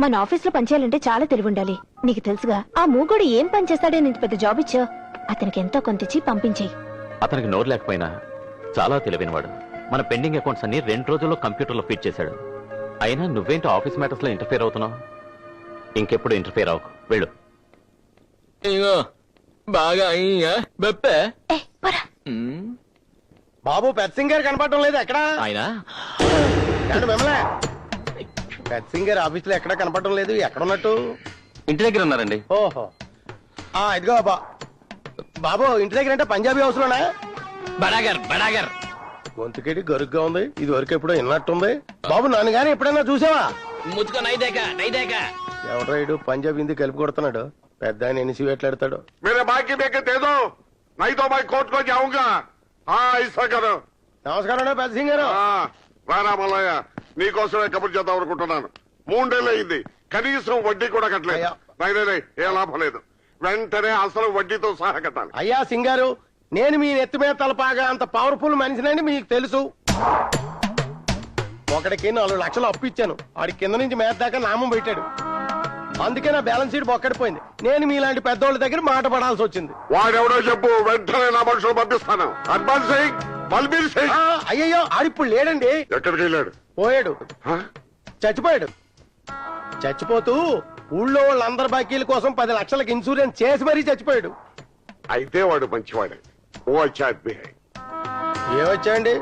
మన ఆఫీస్ లో పనిచేయాలంటే చాలా తెలివి ఉండాలి. నీకు తెలుసుగా ఆ మూగోడు ఏం పని చేస్తాడే నీకు పెద్ద జాబ్ ఇచ్చా. అతనికి ఎంతో కొంత ఇచ్చి పంపించేయి. అతనికి నోరు లేకపోయినా చాలా తెలివైనవాడు. మన పెండింగ్ అకౌంట్స్ అన్ని 2 రోజుల్లో కంప్యూటర్ లో ఫీడ్ చేశాడు. అయినా నువ్వేంటో ఆఫీస్ మ్యాటర్స్ లో ఇంటర్ఫేర్ అవుతున్నావు. ఇంకెప్పుడు ఇంటర్ఫేర్ అవ్వకు, వెళ్ళు. బాగా బాబు పెద్ద గారు కనపడటం లేదు. ఎక్కడ ఆయన? మిమ్మల్ని పెద్ద గారు ఆఫీస్ లో ఎక్కడ కనపడటం లేదు. ఎక్కడ ఉన్నట్టు? ఇంటి దగ్గర ఉన్నారండి. ఓహో, ఇదిగో బాబు ఇంటి దగ్గర అంటే పంజాబీ హౌస్ లోనా? బడాగర్ గొంతుకేటి గరుగ్గా ఉంది. ఇది వరకు ఎప్పుడో విన్నట్టుంది. బాబు నన్ను గానీ ఎప్పుడైనా చూసావా? ఎవరైడు పంజాబ్ హిందీ కలిపి కొడుతున్నాడు. పెద్ద ఆయన ఎన్ని సివేట్లాడతాడు. मेरे बाकी देखे दे दो, नहीं तो मैं कोर्ट को जाऊंगा. ऐसा करो. నమస్కారం పెద్ద సింగ్ గారు. రారా మల్లయ్య, నీకోసమే కబుర్ చేద్దాం అనుకుంటున్నాను. 3 నెలలు అయింది, కనీసం వడ్డీ కూడా కట్టలేదు. నైనే ఏ లాభం లేదు. వెంటనే అసలు వడ్డీతో సహా కట్టాలి. అయ్యా సింగ్ గారు, నేను మీ నెత్తి మీద తలపాగా అంత పవర్ఫుల్ మనిషినండి మీకు తెలుసు. ఒకడికి 4 లక్షలు అప్పు ఇచ్చాను. వాడి కింద నుంచి మేత దాకా నామం పెట్టాడు. అందుకే నా బ్యాలెన్స్ షీట్ బొక్కడిపోయింది. నేను మీలాంటి పెద్దోళ్ళ దగ్గర మాట పడాల్సి వచ్చింది. వాడెవడో చెప్పు, వెంటనే నా మనుషులు పంపిస్తాను. అడ్వాన్స్ సింగ్, బల్బీర్ సింగ్. అయ్యయ్యో ఆడిప్పుడు లేడండి. ఎక్కడికి వెళ్ళాడు? పోయాడు, చచ్చిపోయాడు. చచ్చిపోతూ ఊళ్ళో వాళ్ళందరి బాకీల కోసం 10 లక్షలకు ఇన్సూరెన్స్ చేసి మరీ చచ్చిపోయాడు. అయితే వాడు మంచివాడే. ఓ అచ్చా ఆద్మీ హై. ఏమొచ్చాయండి,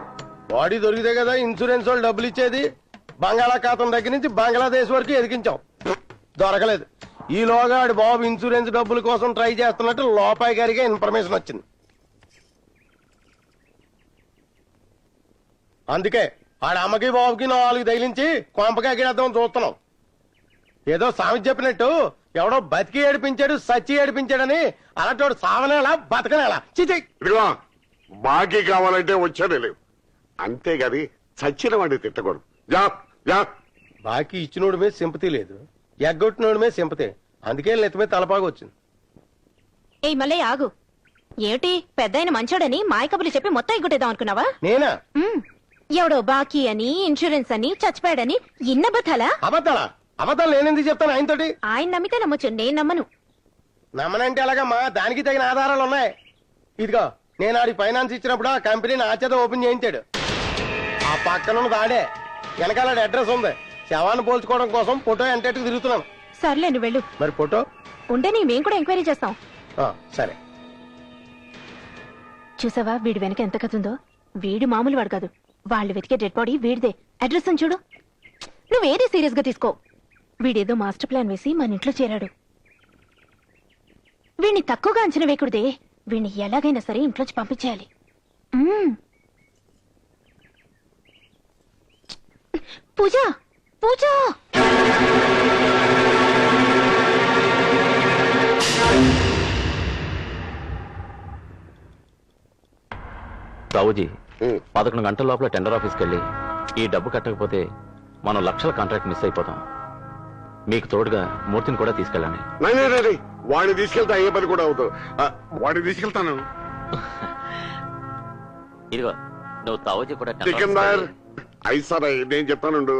బాడీ దొరికితే కదా ఇన్సూరెన్స్ వాళ్ళు డబ్బులు ఇచ్చేది. బంగాళాఖాతం దగ్గర నుంచి బంగ్లాదేశ్ వరకు ఎదిగించాం, దొరకలేదు. ఈలోగా ఆడి బాబు ఇన్సూరెన్స్ డబ్బుల కోసం ట్రై చేస్తున్నట్టు లోపాయి గారికి ఇన్ఫర్మేషన్ వచ్చింది. అందుకే ఆడ అమ్మకి బాబుకి 4 తగిలించి కొంపకి ఎగిరేద్దాం చూస్తున్నాం. ఏదో సామెత చెప్పినట్టు ఎవడో బతికి ఏడిపించాడు సచ్చి ఏడిపించాడని అలాంటి సావనేలా బతకనేలా చిచి. ఇదిగో బాకీ కావాలంటే వచ్చానే లేవు, అంతేగాని చచ్చిన వాడిని తిట్టకూడదు. జా జా. బాకీ ఇచ్చినోడి మీద సింపతి లేదు, ఎగ్గొట్టినోడి మీద సింపతి. అందుకే నెత్తి మీద తలపాగా వచ్చింది. ఏ మళ్ళీ ఆగు. ఏమిటి పెద్ద ఆయన మంచోడని మాయకబులు చెప్పి మొత్తం ఎగ్గొట్టేద్దాం అనుకున్నావా? నేనా? ఎవడో బాకీ అని ఇన్సూరెన్స్ అని చచ్చిపోయాడని ఇన్న బతాలా? అబద్ధాలా? అబద్ధాలు నేనెందుకు చెప్తాను ఆయనతోటి? ఆయన నమ్మితే నమ్మొచ్చు, నేను నమ్మను. నమ్మనంటే ఎలాగమ్మా? దానికి తగిన ఆధారాలు ఉన్నాయి. ఇదిగో నేను ఆడి ఫైనాన్స్ ఇచ్చినప్పుడు ఆ కంపెనీని ఆచేత ఓపెన్ చేయించాడు. ఆ పక్కనున్నది ఆడే, వెనకాల అడ్రస్ ఉంది. శవాన్ని పోల్చుకోవడం కోసం ఫోటో ఎంటెట్కి తిరుగుతున్నాను. సర్లే నువ్వు వెళ్ళు. మరి ఫోటో ఉంటే మేము కూడా ఎంక్వైరీ చేస్తాం. సరే. చూసావా వీడి వెనక ఎంత కథ ఉందో? వీడు మామూలు వాడు కాదు, వాళ్ళు వెతికే డెడ్ బాడీ వీడిదే. అడ్రస్ అని చూడు. నువ్వేది సీరియస్ గా తీసుకో. వీడేదో మాస్టర్ ప్లాన్ వేసి మన ఇంట్లో చేరాడు. వీడిని తక్కువగా అంచనా వేయకూడదే. వీడిని ఎలాగైనా సరే ఇంట్లోంచి పంపించేయాలి. పూజ పూజ రావుజీ 11 గంటల లోపల టెండర్ ఆఫీస్కి వెళ్ళి ఈ డబ్బు కట్టకపోతే మనం లక్షల కాంట్రాక్ట్ మిస్ అయిపోతాం. మీకు తోడుగా మూర్తిని కూడా తీసుకెళ్ళండి. వాడిని తీసుకెళ్తా అయ్యే పని కూడా అవుతావు. వాడిని తీసుకెళ్తాను. ఇదిగో నువ్వు తావుజీ కూడా సికిందర్ అయిసారా నేను చెప్తానుండు.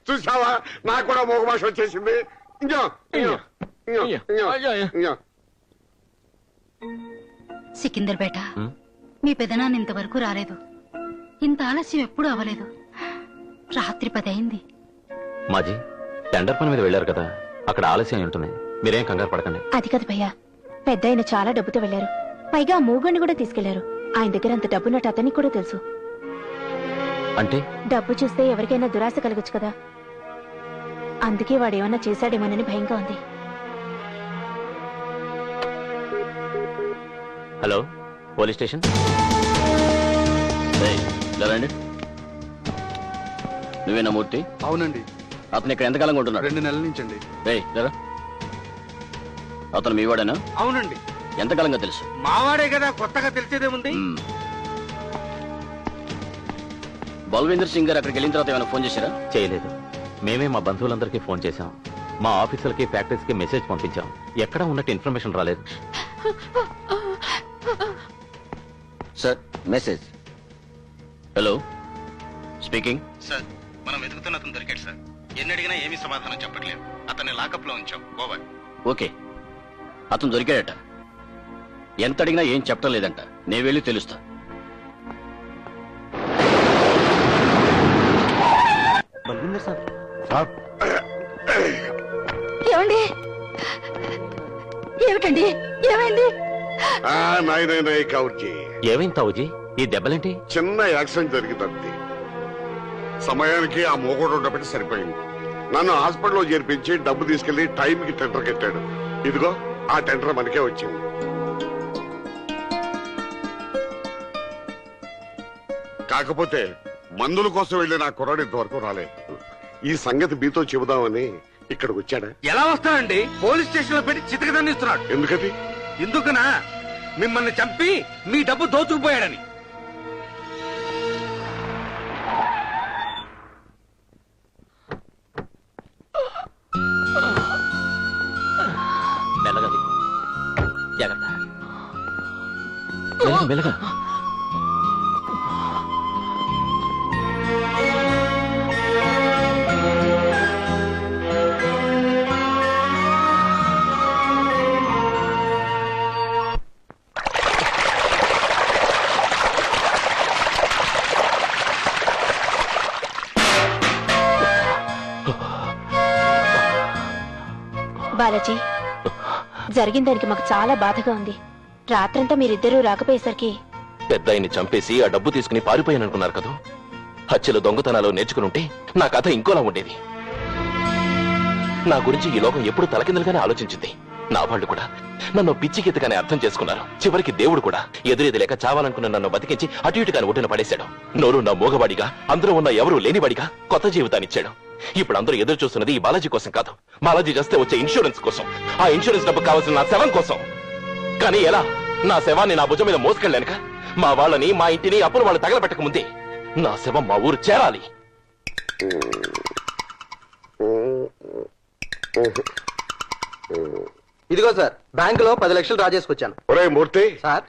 చూసావా నాకు కూడా మోగ భాష వచ్చేసింది. సికిందర్ బేట, మీ పెదనాన్న ఇంతవరకు రాలేదు. ఇంత ఆలస్యం ఎప్పుడూ అవ్వలేదు. రాత్రి 10 అయింది. మాజీ టెండర్ పని మీద వెళ్ళారు కదా, అక్కడ ఆలస్యం ఉంటుంది. మీరేం కంగారు పడకండి. అది కాదు భయ్యా, పెద్ద ఆయన చాలా డబ్బుతో వెళ్లారు. పైగా మూగణ్ణి కూడా తీసుకెళ్లారు. ఆయన దగ్గర అంత డబ్బున్నట్టు అతనికి కూడా తెలుసు. అంటే డబ్బు చూస్తే ఎవరికైనా దురాశ కలగచ్చు కదా, అందుకే వాడేమన్నా చేశాడేమోనని భయంగా ఉంది. Hello police station. నువ్వేనా మూర్తి? అవునండి. అతను ఇక్కడ ఎంతకాలంగా ఉంటున్నాడు? 2 నెలల నుంచి అండి. అతను మీవాడేనా? అవునండి. ఎంతకాలంగా తెలుసు? మావాడే కదా, కొత్తగా తెలిసేదేముంది. బల్వీందర్ సింగ్ గారు అక్కడికి వెళ్ళిన తర్వాత ఏమైనా ఫోన్ చేశారా? చేయలేదు. మేమే మా బంధువులందరికీ ఫోన్ చేశాం, మా ఆఫీసులకి ఫ్యాక్టరీస్ కి మెసేజ్ పంపించాం. ఎక్కడా ఉన్నట్టు ఇన్ఫర్మేషన్ రాలేదు. Sir message. Hello speaking. Sir మనం వెతుకుతున్న అతను దొరికాడు సార్. ఎన్ని అడిగినా ఏమీ సమాధానం చెప్పట్లేదు. అతన్ని లాకప్ లో ఉంచాం. ఓవర్. ఓకే, అతను దొరికాడట. ఎంత అడిగినా ఏం చెప్పడం లేదంట. నేను వెళ్ళి తెలుస్తా. ఏమండి? ఏమిటండి ఏమైంది? కౌర్జీ ఏమైంది తావుజీ? ఈ దెబ్బలేంటి? చిన్న యాక్సిడెంట్ జరిగిందంతే. సమయానికి ఆ మోగోడు ఉండబట్టి సరిపోయింది. నన్ను హాస్పిటల్లో చేర్పించి డబ్బు తీసుకెళ్లి టైంకి టెండర్ కట్టాడు. ఇదిగో ఆ టెండర్ మనకే వచ్చింది. కాకపోతే మందుల కోసం వెళ్ళి నా కుర్రాడు ఇంతవరకు రాలేదు. ఈ సంగతి మీతో చెబుదామని ఇక్కడికి వచ్చాడా? ఎలా వస్తాడండి? పోలీస్ స్టేషన్ లో పెట్టి చితకదన్నిస్తున్నాడు. ఎందుకది? ఎందుకనా? మిమ్మల్ని చంపి మీ డబ్బు దోచుకుపోయాడని. మెల్లగా జాగ్రత్త. మెల్లగా. బాలాజీ జరిగిన దానికి మాకు చాలా బాధగా ఉంది. రాత్రంతా మీరిద్దరూ రాకపోయేసరికి పెద్దాయిని చంపేసి ఆ డబ్బు తీసుకుని పారిపోయాననుకున్నారు కదా. హత్యలు దొంగతనాలు నేర్చుకునుంటే నా కథ ఇంకోలా ఉండేది. నా గురించి ఈ లోకం ఎప్పుడు తలకిందలుగానే ఆలోచించింది. నా వాళ్ళు కూడా నన్ను పిచ్చికెత్తగానే అర్థం చేసుకున్నారు. చివరికి దేవుడు కూడా ఎదురేది లేక చావాలనుకున్న నన్ను బతికించి అటు ఇటుగాని ఒడ్డున పడేశాడు. నోరు నా మూగవాడిగా, అందరూ ఉన్న ఎవరూ లేనివాడిగా కొత్త జీవితాన్ని ఇచ్చాడు. ఇప్పుడు అందరూ ఎదురు చూస్తున్నది ఈ బాలాజీ కోసం కాదు, బాలాజీ చేస్తే వచ్చే ఇన్సూరెన్స్ కోసం. ఆ ఇన్సూరెన్స్ డబ్బు కావాల్సిన నా శవం కోసం. కానీ ఎలా? నా శవాన్ని నా భుజం మీద మోసుకెళ్ళానుక మా వాళ్ళని, మా ఇంటిని అప్పులు వాళ్ళు తగలబెట్టక ముందే నా శవం మా ఊరు చేరాలి. ఇదిగో సార్, బ్యాంకులో 10 లక్షలు డ్రా చేసుకొచ్చాను. ఒరే మూర్తి, సార్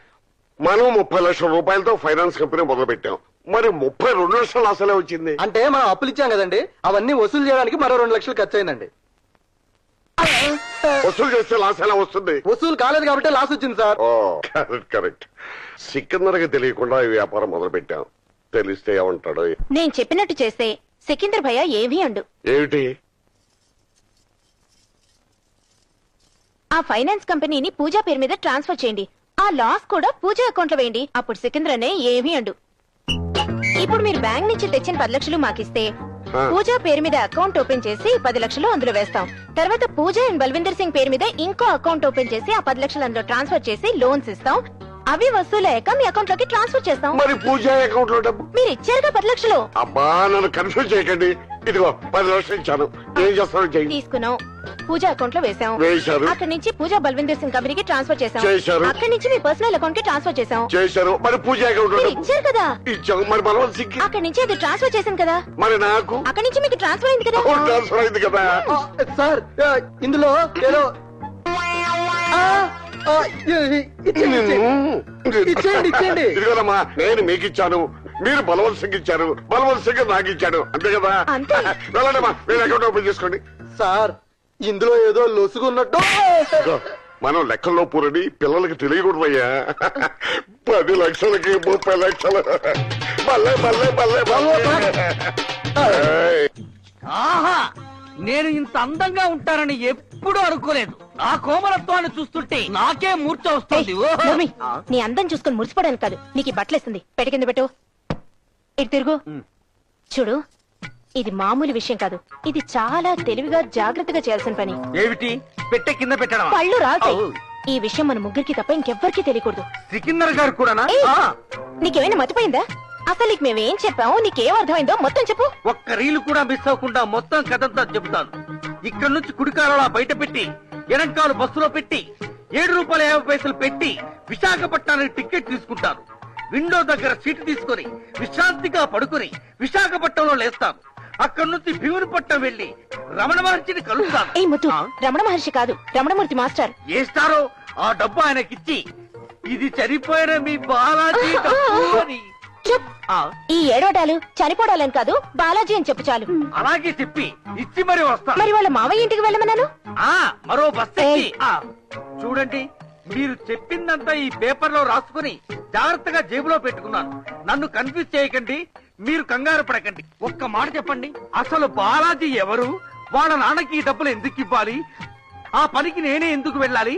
మనం 30 లక్షల రూపాయలతో ఫైనాన్స్ కంపెనీ మొదలు పెట్టాం. మరి 32 లక్షలు అసలే వచ్చింది. అంటే మనం అప్పులు ఇచ్చాం కదండి, అవన్నీ వసూలు చేయడానికి మరో 2 లక్షలు ఖర్చు అయిందండి. వసూలు చేస్తే లాస్ ఎలా వస్తుంది? వసూలు కాలేదు కాబట్టి లాస్ వచ్చింది సార్. ఓ కరెక్ట్ కరెక్ట్. సికిందర్కి తెలియకుండా ఈ వ్యాపారం మొదలు పెట్టాం. తెలిస్తే ఏమంటాడు? నేను చెప్పినట్టు చేస్తే సికిందర్ భయ్య ఏమీ అండు. ఏమిటి? ఆ ఫైనాన్స్ కంపెనీని పూజా పేరు మీద ట్రాన్స్ఫర్ చేయండి. ఆ లాస్ కూడా పూజా అకౌంట్ లో వేయండి. అప్పుడు సికిందర్ అనే ఏమీ అండు. ఇప్పుడు మీరు బ్యాంక్ నుంచి తెచ్చిన 10 లక్షలు మాకిస్తే పూజా పేరు మీద అకౌంట్ ఓపెన్ చేసి 10 లక్షలు అందులో వేస్తాం. తర్వాత పూజా అండ్ బల్విందర్ సింగ్ పేరు మీద ఇంకో అకౌంట్ ఓపెన్ చేసి ఆ 10 లక్షలు అందులో ట్రాన్స్ఫర్ చేసి లోన్స్ ఇస్తాం. అవి వసూలయ్యాక మీ అకౌంట్ లోకి ట్రాన్స్ఫర్ చేస్తాం. మరి పూజా అకౌంట్ లో డబ్బు మీరు ఇచ్చారుగా 10 లక్షలు. అబ్బా నన్ను కన్ఫ్యూజ్ చేయకండి. ఇదిగో 10 లక్షలు ఇచ్చాను. ఏం చేస్తాను? తీసుకున్నాం, పూజా అకౌంట్ లో వేసాం. వేశారు. అక్కడి నుంచి పూజా బల్విందర్ సింగ్ కంపెనీకి ట్రాన్స్ఫర్ చేసాం. చేశారు. అక్కడి నుంచి మీ పర్సనల్ అకౌంట్ కి ట్రాన్స్ఫర్ చేసాం. చేశారు. మరి పూజా అకౌంట్ లో మీరు డబ్బు ఇచ్చారు కదా. ఇచ్చాము. మరి బలవంత్ సింగ్ అక్కడి నుంచి అది ట్రాన్స్ఫర్ చేశాను కదా. మరి నాకు అక్కడి నుంచి మీకు ట్రాన్స్ఫర్ అయింది కదా. ట్రాన్స్ఫర్ అయింది కదా. సార్ ఇందులో ఏదో ఇచ్చేయండి. ఇదిగోనమ్మా, నేను మీకు ఇచ్చాను, మీరు బలవంత్ సింగ్ ఇచ్చారు, బలవంత్ సింగ్ నాకు ఇచ్చాడు. అంతే కదా? వెళ్ళండమ్మా, మీరు అకౌంట్ ఓపెన్ చేసుకోండి. సార్ ఇందులో ఏదో లొసుగున్నట్టు. ఇదిగో, మనం లెక్కల్లో పూరని పిల్లలకి తెలియకూడదయ్యా. 10 లక్షలకి 30 లక్షలు. బల్లే బల్లే బల్లే బల్లే. ఆహా, నేను ఇంత అందంగా ఉంటానని ఎప్పుడూ అనుకోలేదు. నా కోమలత్వాన్ని చూస్తుంటే నాకే మూర్ఛ వస్తుంది. మమ్మీ, నీ అందం చూసుకొని మురిసిపోవడానికి కాదు, నీకు ఈ బట్టలేస్తుంది. పెట్టి కింద పెట్టు. ఇటు తిరుగు. చూడు, ఇది మామూలు విషయం కాదు. ఇది చాలా తెలివిగా జాగ్రత్తగా చేయాల్సిన పని. ఏమిటి? పెట్టే కింద పెట్టడం? పళ్ళు రాల్తాయి. ఈ విషయం మన ముగ్గురికి తప్ప ఇంకెవ్వరికి తెలియకూడదు. సికిందర్ గారు కూడానా? నీకేమైనా మతిపోయిందా? అసలు నీకు మేమేం చెప్పాము, నీకేం అర్థమైందో మొత్తం చెప్పు. ఒక్క రీలు కూడా మిస్ అవ్వకుండా మొత్తం కథంతా చెబుతాను. ఇక్కడ నుంచి కుడికారలా బయట పెట్టి, ఎడంకాలు బస్సులో పెట్టి, ₹7.50 పెట్టి విశాఖపట్నానికి టికెట్ తీసుకుంటాను. విండో దగ్గర సీటు తీసుకొని విశ్రాంతిగా పడుకొని విశాఖపట్నంలో లేస్తాను. అక్కడి నుంచి భీమునిపట్నం వెళ్లి రమణ మహర్షిని కలుస్తాను. ఏ ముత్తు, రమణ మహర్షి కాదు, రమణమూర్తి మాస్టర్. ఏస్తారో ఆ డబ్బు ఆయనకిచ్చి, ఇది చనిపోయిన మీ బాలాజీ డబ్బు అని. ఈ ఏడోడాలు చనిపోవడాలని కాదు, బాలాజీ అని చెప్పు చాలు. అలాగే చెప్పి ఇచ్చి మరి వస్తా. మరి వాళ్ళ మావయ్య ఇంటికి వెళ్ళమన్నాను. మరో బస్ ఎక్కి చూడండి, మీరు చెప్పిందంతా ఈ పేపర్ లో రాసుకుని జాగ్రత్తగా జేబులో పెట్టుకున్నాను. నన్ను కన్ఫ్యూజ్ చేయకండి, మీరు కంగారు పడకండి. ఒక్క మాట చెప్పండి, అసలు బాలాజీ ఎవరు? వాళ్ళ నాన్నకి ఈ డబ్బులు ఎందుకు ఇవ్వాలి? ఆ పనికి నేనే ఎందుకు వెళ్ళాలి?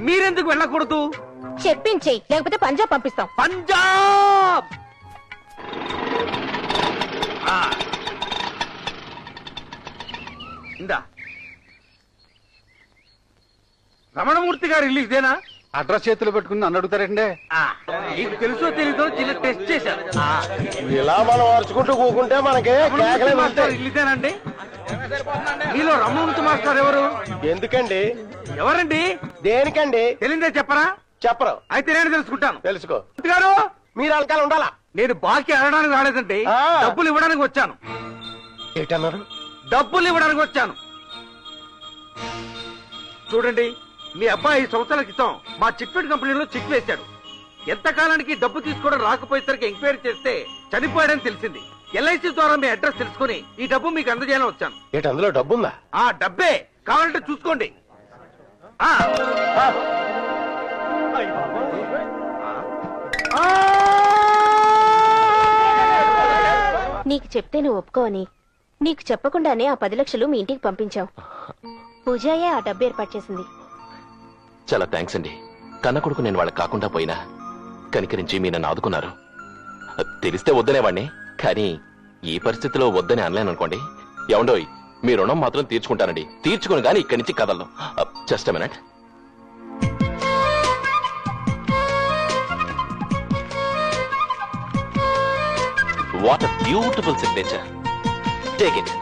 మీరెందుకు వెళ్ళకూడదు? చెప్పించేయి, లేకపోతే పంజాబ్ పంపిస్తాం. పంజాబ్! ఇందా, రమణమూర్తి గారు ఇల్లు ఇదేనా? అడ్రస్ చేతిలో పెట్టుకుని నన్ను అడుగుతారండి. నీకు తెలుసో తెలీదో చిన్న టెస్ట్ చేశారు. ఇలా మనం అరుచుకుంటూ కూకుంటే మనకి ఇల్లు ఇదేనండి? మీలో రమణమూర్తి మాస్టర్ ఎవరు? ఎందుకండి? ఎవరండి? దేనికండి? తెలియదే చెప్పరా? చెప్పరు. అయితే నేను తెలుసుకుంటాను. తెలుసుకో గారు. మీరు అలకాలు ఉండాలా? నేను బాకీ అడగడానికి రాలేదండి, డబ్బులు ఇవ్వడానికి వచ్చాను. ఏంటన్నారు? డబ్బులు ఇవ్వడానికి వచ్చాను. చూడండి, మీ అబ్బాయి 5 సంవత్సరాల క్రితం మా చిట్ఫండ్ కంపెనీలో చెక్ వేశాడు. ఎంతకాలానికి డబ్బు తీసుకోవడం రాకపోయేసరికి ఎంక్వైరీ చేస్తే చనిపోయాడని తెలిసింది. LIC ద్వారా మీ అడ్రస్ తెలుసుకుని ఈ డబ్బు మీకు అందజేయాలని వచ్చాను. ఏంటి అందులో డబ్బుందా? ఆ డబ్బే కావాలంటే చూసుకోండి. నీకు చెప్తే నువ్వు ఒప్పుకోని నీకు చెప్పకుండానే ఆ 10 లక్షలు మీ ఇంటికి పంపించావు. పూజాయే ఆ డబ్బు ఏర్పాటు చేసింది. చాలా థ్యాంక్స్ అండి. కన్న కొడుకు నేను వాళ్ళకి కాకుండా పోయినా కనికరించి మీ నన్ను ఆదుకున్నారు. తెలిస్తే వద్దనేవాడిని, కానీ ఈ పరిస్థితిలో వద్దని అనలేను అనుకోండి. ఏమండోయ్, మీ రుణం మాత్రం తీర్చుకుంటానండి. తీర్చుకుని గానీ ఇక్కడి నుంచి కదలను. Just minute. What a beautiful signature. Take it.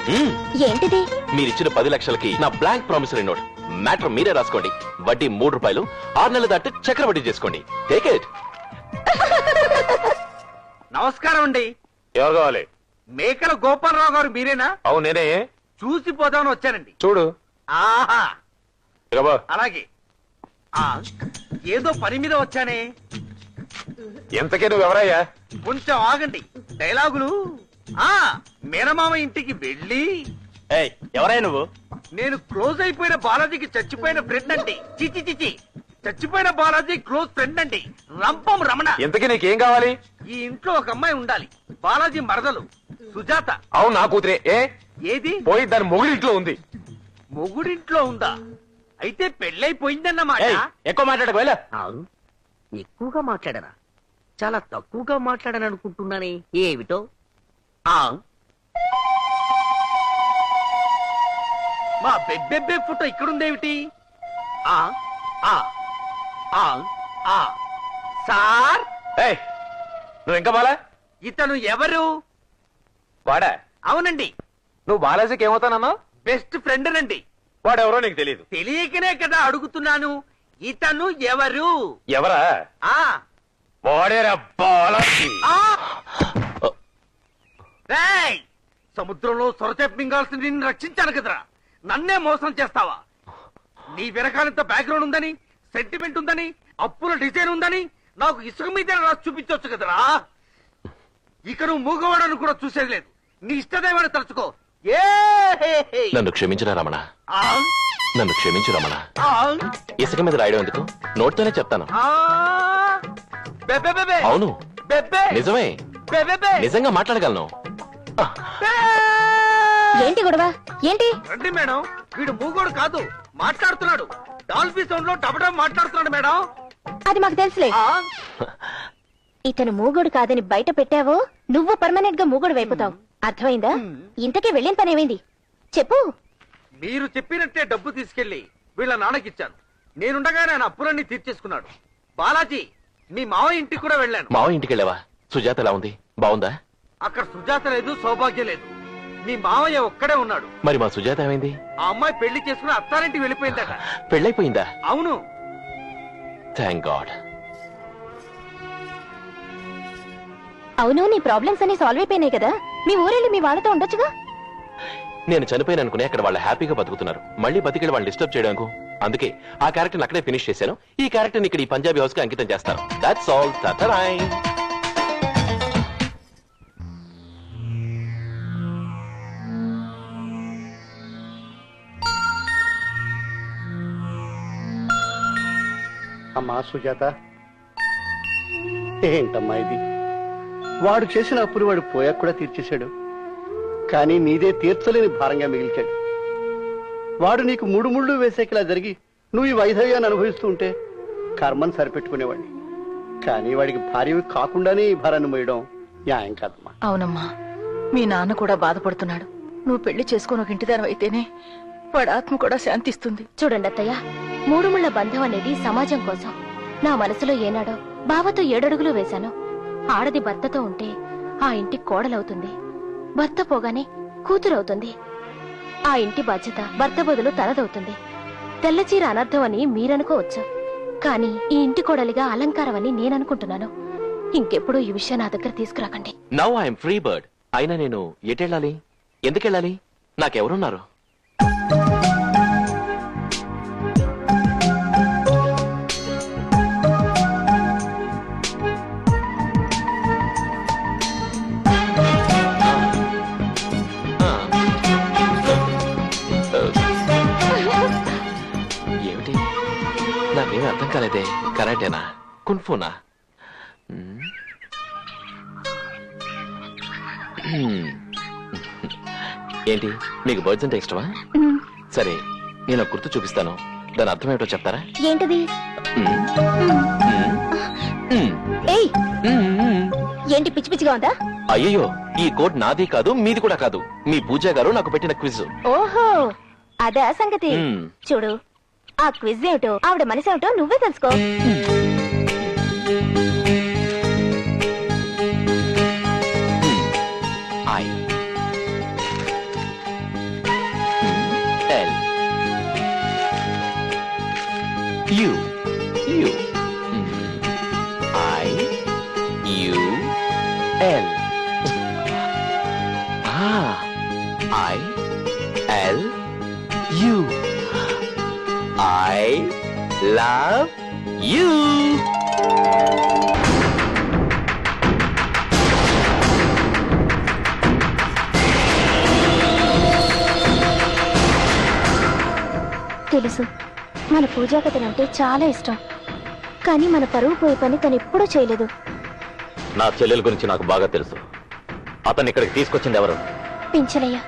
ఏంటిది? మీరిచ్చిన 10 లక్షలకి నా బ్లాంక్ ప్రామిసరీ నోట్. మ్యాటర్ మీరే రాసుకోండి. వడ్డీ 3 రూపాయలు. 6 నెలలు దాటి చక్రవడ్డీ చేసుకోండి. Take it. నమస్కారం అండి. ఎవరు కావాలి? మేకల గోపాలరావు గారు మీరేనా? అవును నేనే. చూసిపోదామని వచ్చానండి. చూడు. ఆహా, అలాగే. ఏదో పని మీద వచ్చానే. ఎంతకే నువ్వు ఎవరయ్యా? కొంచెం ఆగండి. డైలాగులు. మేనమామ ఇంటికి వెళ్ళి. ఎవరయ్యా నువ్వు? నేను క్లోజ్ అయిపోయిన బాలాజీకి చచ్చిపోయిన ఫ్రెండ్ అండి. చిచి చిచి, చచ్చిపోయిన బాలాజీ క్లోజ్ ఫ్రెండ్ అండి. రంపం రమణ. ఎంతకీ నీకేం కావాలి? ఈ ఇంట్లో ఒక అమ్మాయి ఉండాలి. బాలాజీ మరదలు సుజాత. అవును, నా కూతురే. ఏది? పోయి దాని మొగుడింట్లో ఉంది. మొగుడింట్లో ఉందా? అయితే పెళ్ళైపోయిందన్నమాట. ఎక్కువ మాట్లాడకు వెళ్ళ. ఎక్కువగా మాట్లాడరా? చాలా తక్కువగా మాట్లాడని అనుకుంటున్నానే. ఏమిటో? మా బెబ్బెబ్బే ఫోటో ఇక్కడుందేమిటి? సార్, నువ్వు ఇంకా బాలా? ఇతను ఎవరు? వాడా? అవునండి. నువ్వు బాలాజీకి ఏమవుతానన్నా? బెస్ట్ ఫ్రెండ్ నండి. వాడెవరో నీకు తెలియదు. తెలియకనే కదా అడుగుతున్నాను. ఇతను ఎవరు? ఎవరా? వాడేరా బాలాజీ. రేయ్, సముద్రంలో సొరచేప మింగాల్సిన నిన్ను రక్షించాను కదరా, నన్నే మోసం చేస్తావా? నీ వెనకాలంత బ్యాక్గ్రౌండ్ ఉందని, సెంటిమెంట్ ఉందని, అప్పుల డిజైన్ ఉందని నాకు ఇసుక మీద రాసి చూపించవచ్చు కదరా. ఇక నువ్వు మూగవాడని కూడా చూసేది లేదు. నీ ఇష్టదేవాన్ని తలుచుకో. నన్ను క్షమించరా రమణ. నన్ను క్షమించు రమణ. ఇసుక మీద రాయడం ఎందుకు? నోట్తోనే చెప్తాను. అవును, నిజమే. నిజంగా మాట్లాడగలను. ఏంటి గొడవ? ఏంటి? రండి మేడం, వీడు మూగోడు కాదు, మాట్లాడుతున్నాడు. డాల్ఫీ సౌండ్ లో టబటం మాట్లాడుతున్నాడు మేడం. అది మాకు తెలుసులే. ఇతను మూగోడు కాదని బయట పెట్టావో నువ్వు పర్మనెంట్ గా మూగోడు వైపుతావు. అర్థమైందా? ఇంతకీ వెళ్ళిన పని ఏమైంది చెప్పు. మీరు చెప్పినట్టే డబ్బు తీసుకెళ్లి వీళ్ళ నాన్నకిచ్చాను. నేనుండగానే ఆయన అప్పులన్నీ తీర్చేసుకున్నాడు. బాలాజీ, మీ మావ ఇంటికి కూడా వెళ్ళాను. మావ ఇంటికి వెళ్ళావా? సుజాత ఎలా ఉంది? బాగుందా? అక్కడ సుజాత లేదు, సౌభాగ్యం లేదు. మీ మావయ్య ఒక్కడే ఉన్నాడు. మరి మా సుజాత ఏమైంది? ఆ అమ్మాయి పెళ్లి చేసుకుని అత్తారింటికి వెళ్ళిపోయిందట. పెళ్ళైపోయిందా? అవును. Thank God. అవును, నీ ప్రాబ్లమ్స్ అన్ని సాల్వ్ అయిపోయినాయి కదా. మీ ఊరెళ్ళి మీ వాళ్ళతో ఉండొచ్చుగా. నేను చనిపోయిన అనుకునే అక్కడ వాళ్ళు హ్యాపీగా బతుకుతున్నారు. మళ్ళీ బతికెళ్ళి వాళ్ళు డిస్టర్బ్ చేయడానికి. అందుకే ఆ క్యారెక్టర్ అక్కడే ఫినిష్ చేశాను. ఈ క్యారెక్టర్ ఇక్కడ ఈ పంజాబీ హౌస్ కి అంకితం చేస్తాను. That's all. తతరాయ్. అమ్మా సుజాత, ఏంటమ్మా ఇది? వాడు చేసిన అప్పులు వాడు పోయాక కూడా తీర్చేశాడు, కానీ నీదే తీర్చలేని భారంగా మిగిల్చాడు. వాడు నీకు 3 ముళ్ళు వేసేకిలా జరిగి నువ్వు ఈ వైధవ్యాన్ని అనుభవిస్తూ ఉంటే కర్మను సరిపెట్టుకునేవాడిని. కానీ వాడికి భార్యవి కాకుండానే ఈ భారాన్ని మోయడం న్యాయం కాదమ్మా. అవునమ్మా, మీ నాన్న కూడా బాధపడుతున్నాడు. నువ్వు పెళ్లి చేసుకుని ఒక ఇంటిదాని అయితేనే వాడి ఆత్మ కూడా శాంతిస్తుంది. చూడండి అత్తయ్య, 3 ముళ్ళ బంధం అనేది సమాజం కోసం. నా మనసులో ఏనాడో బావతో 7 అడుగులు వేశాను. ఆడది భర్తతో ఉంటే ఆ ఇంటి కోడలవుతుంది, భర్త పోగానే కూతురవుతుంది. ఆ ఇంటి బాధ్యత భర్త బదులు తనదవుతుంది. తెల్లచీర అనర్థం అని మీరనుకోవచ్చు, కానీ ఈ ఇంటి కోడలిగా అలంకారం అని నేననుకుంటున్నాను. ఇంకెప్పుడు ఈ విషయం నా దగ్గర తీసుకురాకండి. Now I'm free bird. అయినా నేను ఎటెళ్ళాలి? ఎందుకెళ్ళాలి? నాకెవరున్నారు? ఏమిటి? నాకేమీ అర్థం కాలేదే. కరాటేనా? కున్ఫూనా? ఏంటి, మీకు బర్డ్స్ అంటే ఇష్టమా? సరే, నేను గుర్తు చూపిస్తాను. దాని అర్థం ఏమిటో చెప్తారా? ఏంటది? ఏయ్, ఏంటి పిచ్చి పిచ్చిగా ఉందా? అయ్యో, ఈ కోడ్ నాది కాదు, మీది కూడా కాదు. మీ పూజా గారు నాకు పెట్టిన క్విజ్. ఓహో, అదే సంగతి. చూడు, ఆ క్విజ్ ఏమిటో, ఆవిడ మనసు ఏమిటో నువ్వే తెలుసుకో. I L U U I U L I L U I love you. తెలుసు, మన పూజాకతనంటే చాలా ఇష్టం. కానీ మన పరువు పోయే పని తను ఎప్పుడూ చేయలేదు. నా చెల్లెల గురించి నాకు బాగా తెలుసు. అతన్ని ఇక్కడికి తీసుకొచ్చింది ఎవరు? పెంచలయ్య.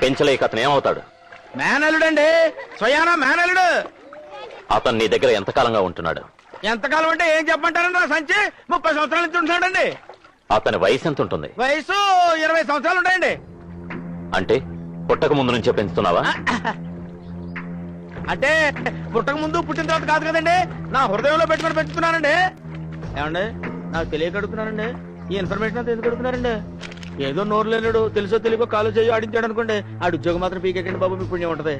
పెంచలేక అతను ఏమవుతాడు? మేనలుడండి, స్వయానా మేనలుడు. అతను నీ దగ్గర ఎంతకాలంగా ఉంటున్నాడు? ఎంతకాలం అంటే ఏం చెప్పమంటారండి? నా సంచి 30 సంవత్సరాల నుంచి ఉంటున్నాడండి. అతని వయసు ఎంత ఉంటుంది? వయసు 20 సంవత్సరాలు ఉంటాయండి. అంటే పుట్టక ముందు నుంచే పెంచుతున్నావా? అంటే పుట్టక ముందు పుట్టిన తర్వాత కాదు కదండి, నా హృదయంలో పెట్టుకుని పెంచుతున్నానండి. ఏమండి, నాకు తెలియక అడుగుతున్నానండి. ఈ ఇన్ఫర్మేషన్ అంతా ఎందుకు అడుగుతున్నారండి? ఏదో నోరు లేనాడు, తెలుసో తెలియకో కాలు చేయో ఆడించాడు అనుకోండి, ఆడు ఉద్యోగం మాత్రం పీకెక్కండి బాబు, మీ పుణ్యం ఉంటది.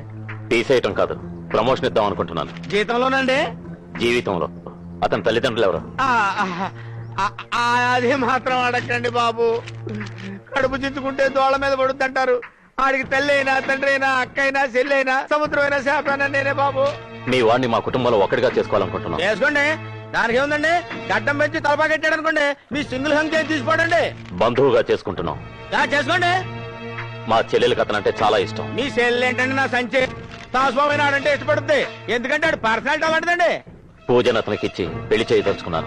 తీసేయటం కాదు, ప్రమోషన్ ఇద్దాం అనుకుంటున్నాను. జీతంలోనండి? జీవితంలో. అతని తల్లిదండ్రులు ఎవరు? అది మాత్రం అడగండి బాబు, కడుపు చించుకుంటే దోళ్ళ మీద పడుతుంటారు. ఆడికి తల్లి అయినా, తండ్రి అయినా, అక్క అయినా, చెల్లి అయినా, సముద్రం అయినా, శాపైనా నేనే బాబు. మీ వాడిని మా కుటుంబంలో ఒక్కడిగా చేసుకోవాలనుకుంటున్నాను. చేసుకోండి, దానికి ఏముందండి? గడ్డం పెంచి తలపాకెట్టాడు అనుకోండి, మీ సింగిల్ హంక్ ఏం తీసుకోండి. బంధువుగా చేసుకుంటున్నాం. చేసుకోండి. మా చెల్లెలకి అతనంటే చాలా ఇష్టం. మీ చెల్లి ఏంటండి? నా సంచి తాస్వామి నాడంటే ఇష్టపడుతుంది. ఎందుకంటే ఆడు పర్సనాలిటీ అలాంటిదండి. పూజను అతనికి ఇచ్చి పెళ్లి చేయదలుచుకున్నాను.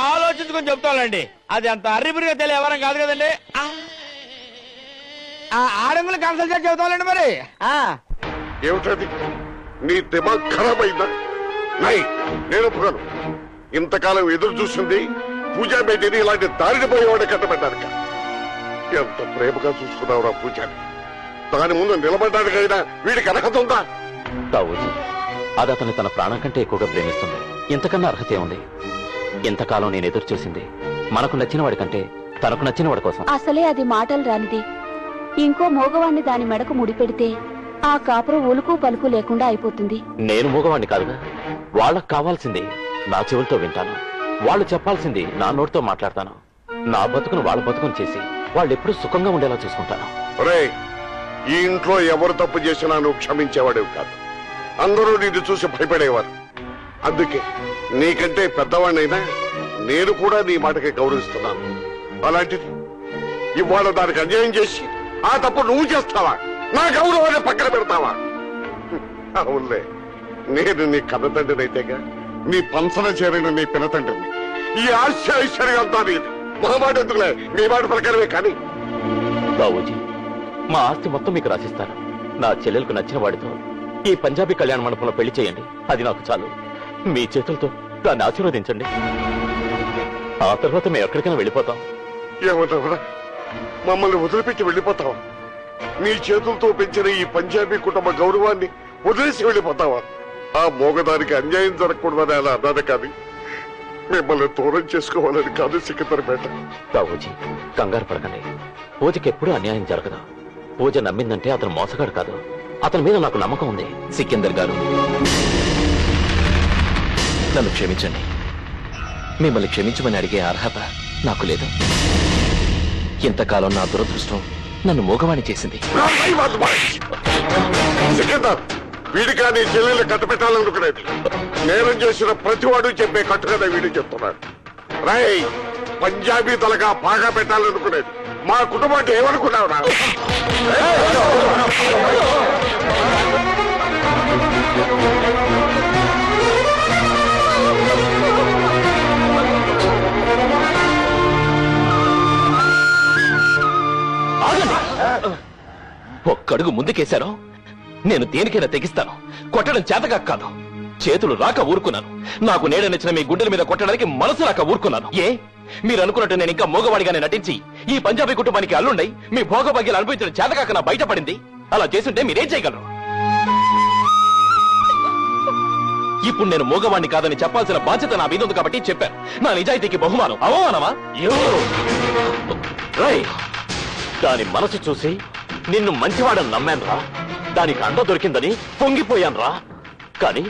ఆలోచించుకొని చెప్తానండి, అది అంత అర్రిపురిగా తెలియ ఎవరం కాదు కదండి. ఆడంగులు కన్సల్ట్ చెబుతానండి. మరి ఏమిటది? నీ దిమాగ్ ఖరాబ్ అయిందా? నై, నేను ఒప్పుకోను. ఇంతకాలం ఎదురు చూసింది పూజా బేటీని ఇలాంటి దారిని పోయేవాడు కట్టబెట్టారు. ఎంత ప్రేమగా చూసుకున్నావురా పూజాని. దాని ముందు నిలబడ్డానికైనా వీడికి అర్హత ఉందా? తావూజీ, అది అతను తన ప్రాణం కంటే ఎక్కువగా ప్రేమిస్తుంది. ఇంతకన్నా అర్హత ఉంది? ఇంతకాలం నేను ఎదురు చూసింది మనకు నచ్చిన వాడి కంటే తనకు నచ్చిన వాడి కోసం. అసలే అది మాటలు రానిది. ఇంకో మోగవాణ్ణి దాని మెడకు ముడిపెడితే ఆ కాపురం ఉలుకు పలుకు లేకుండా అయిపోతుంది. నేను మూగవాణ్ణి కాదుగా. వాళ్ళకు కావాల్సింది నా చెవులతో వింటాను, వాళ్ళు చెప్పాల్సింది నా నోటితో మాట్లాడతాను. నా బతుకును వాళ్ళ బతుకును చేసి వాళ్ళు ఎప్పుడు సుఖంగా ఉండేలా చూసుకుంటాను. ఈ ఇంట్లో ఎవరు తప్పు చేసినా నువ్వు క్షమించేవాడేవి కాదు. అందరూ నిన్ను చూసి భయపడేవారు. అందుకే నీకంటే పెద్దవాడినైనా నేను కూడా నీ మాటకి గౌరవిస్తున్నాను. అలాంటిది ఇవాళ దానికి అన్యాయం చేసి ఆ తప్పు నువ్వు చేస్తావా? నా గౌరవాన్ని పక్కన పెడతావా? అవునులే, నేను నీ కన్న తండ్రినైతేగా, నీ పంచన చేరిన నీ పినతండ్రిని. ఈ ఐశ్వర్యంతా నీది. మహామాట ఎందుకులే, నీ మాట ప్రకారమే. కానీ బాబూజీ, మా ఆస్తి మొత్తం మీకు రాసిస్తాను. నా చెల్లెలకు నచ్చిన వాడితో ఈ పంజాబీ కళ్యాణ మండపంలో పెళ్లి చేయండి. అది నాకు చాలు. మీ చేతులతో దాన్ని ఆశీర్వదించండి. ఆ తర్వాత మేము ఎక్కడికైనా వెళ్ళిపోతాం. ఏమన్నావురా? మమ్మల్ని వదిలిపెట్టి వెళ్ళిపోతావా? నీ చేతులతో పెంచిన ఈ పంజాబీ కుటుంబ గౌరవాన్ని వదిలేసి వెళ్ళిపోతావా? ఆ మోగదానికి అన్యాయం జరగకూడదని అలా అన్నది. కానీ మిమ్మల్ని దూరం చేసుకోవాలని కాదు సికిందర్పేట. బాబూజీ, కంగారు పడకండి. పూజకి ఎప్పుడూ అన్యాయం జరగదు. పూజ నమ్మిందంటే అతను మోసగాడు కాదు. అతని మీద నాకు నమ్మకం ఉంది. సికిందర్ గారు, నన్ను క్షమించండి. మిమ్మల్ని క్షమించమని అడిగే అర్హత నాకు లేదు. ఇంతకాలం నా దురదృష్టం నన్ను మూగవాణి చేసింది. సికిందర్, వీడికా నీ చెల్లెలు కట్టపెట్టాలనుకునేది. నేరం చేసిన ప్రతివాడు చెప్పే కట్టుకదా వీడు చెప్తున్నాడు. రై, పంజాబీ తలగా బాగా పెట్టాలనుకునేది మా కుటుంబాన్ని ఏమనుకున్నావురా? ఒక్కడుగు ముందుకేశారో నేను దేనికైనా తెగిస్తాను. కొట్టడం చేతగా కాదు, చేతులు రాక ఊరుకున్నాను. నాకు నేడనిచ్చిన మీ గుండెల మీద కొట్టడానికి మనసు రాక ఊరుకున్నాను. ఏ మీరు అనుకున్నట్టు నేను ఇంకా మూగవాడిగానే నటించి ఈ పంజాబీ కుటుంబానికి అల్లుండై మీ భోగభాగ్యాలు అనుభవించడం చేతకాక నా బయటపడింది. అలా చేస్తుంటే మీరేం చేయగలరు? ఇప్పుడు నేను మూగవాణ్ణి కాదని చెప్పాల్సిన బాధ్యత నా మీద ఉంది కాబట్టి చెప్పాను. నా నిజాయితీకి బహుమానం అవమానమా? దాని మనసు చూసి నిన్ను మంచివాడని నమ్మానురా, దానికి అండ దొరికిందని పొంగిపోయానురా. కానీ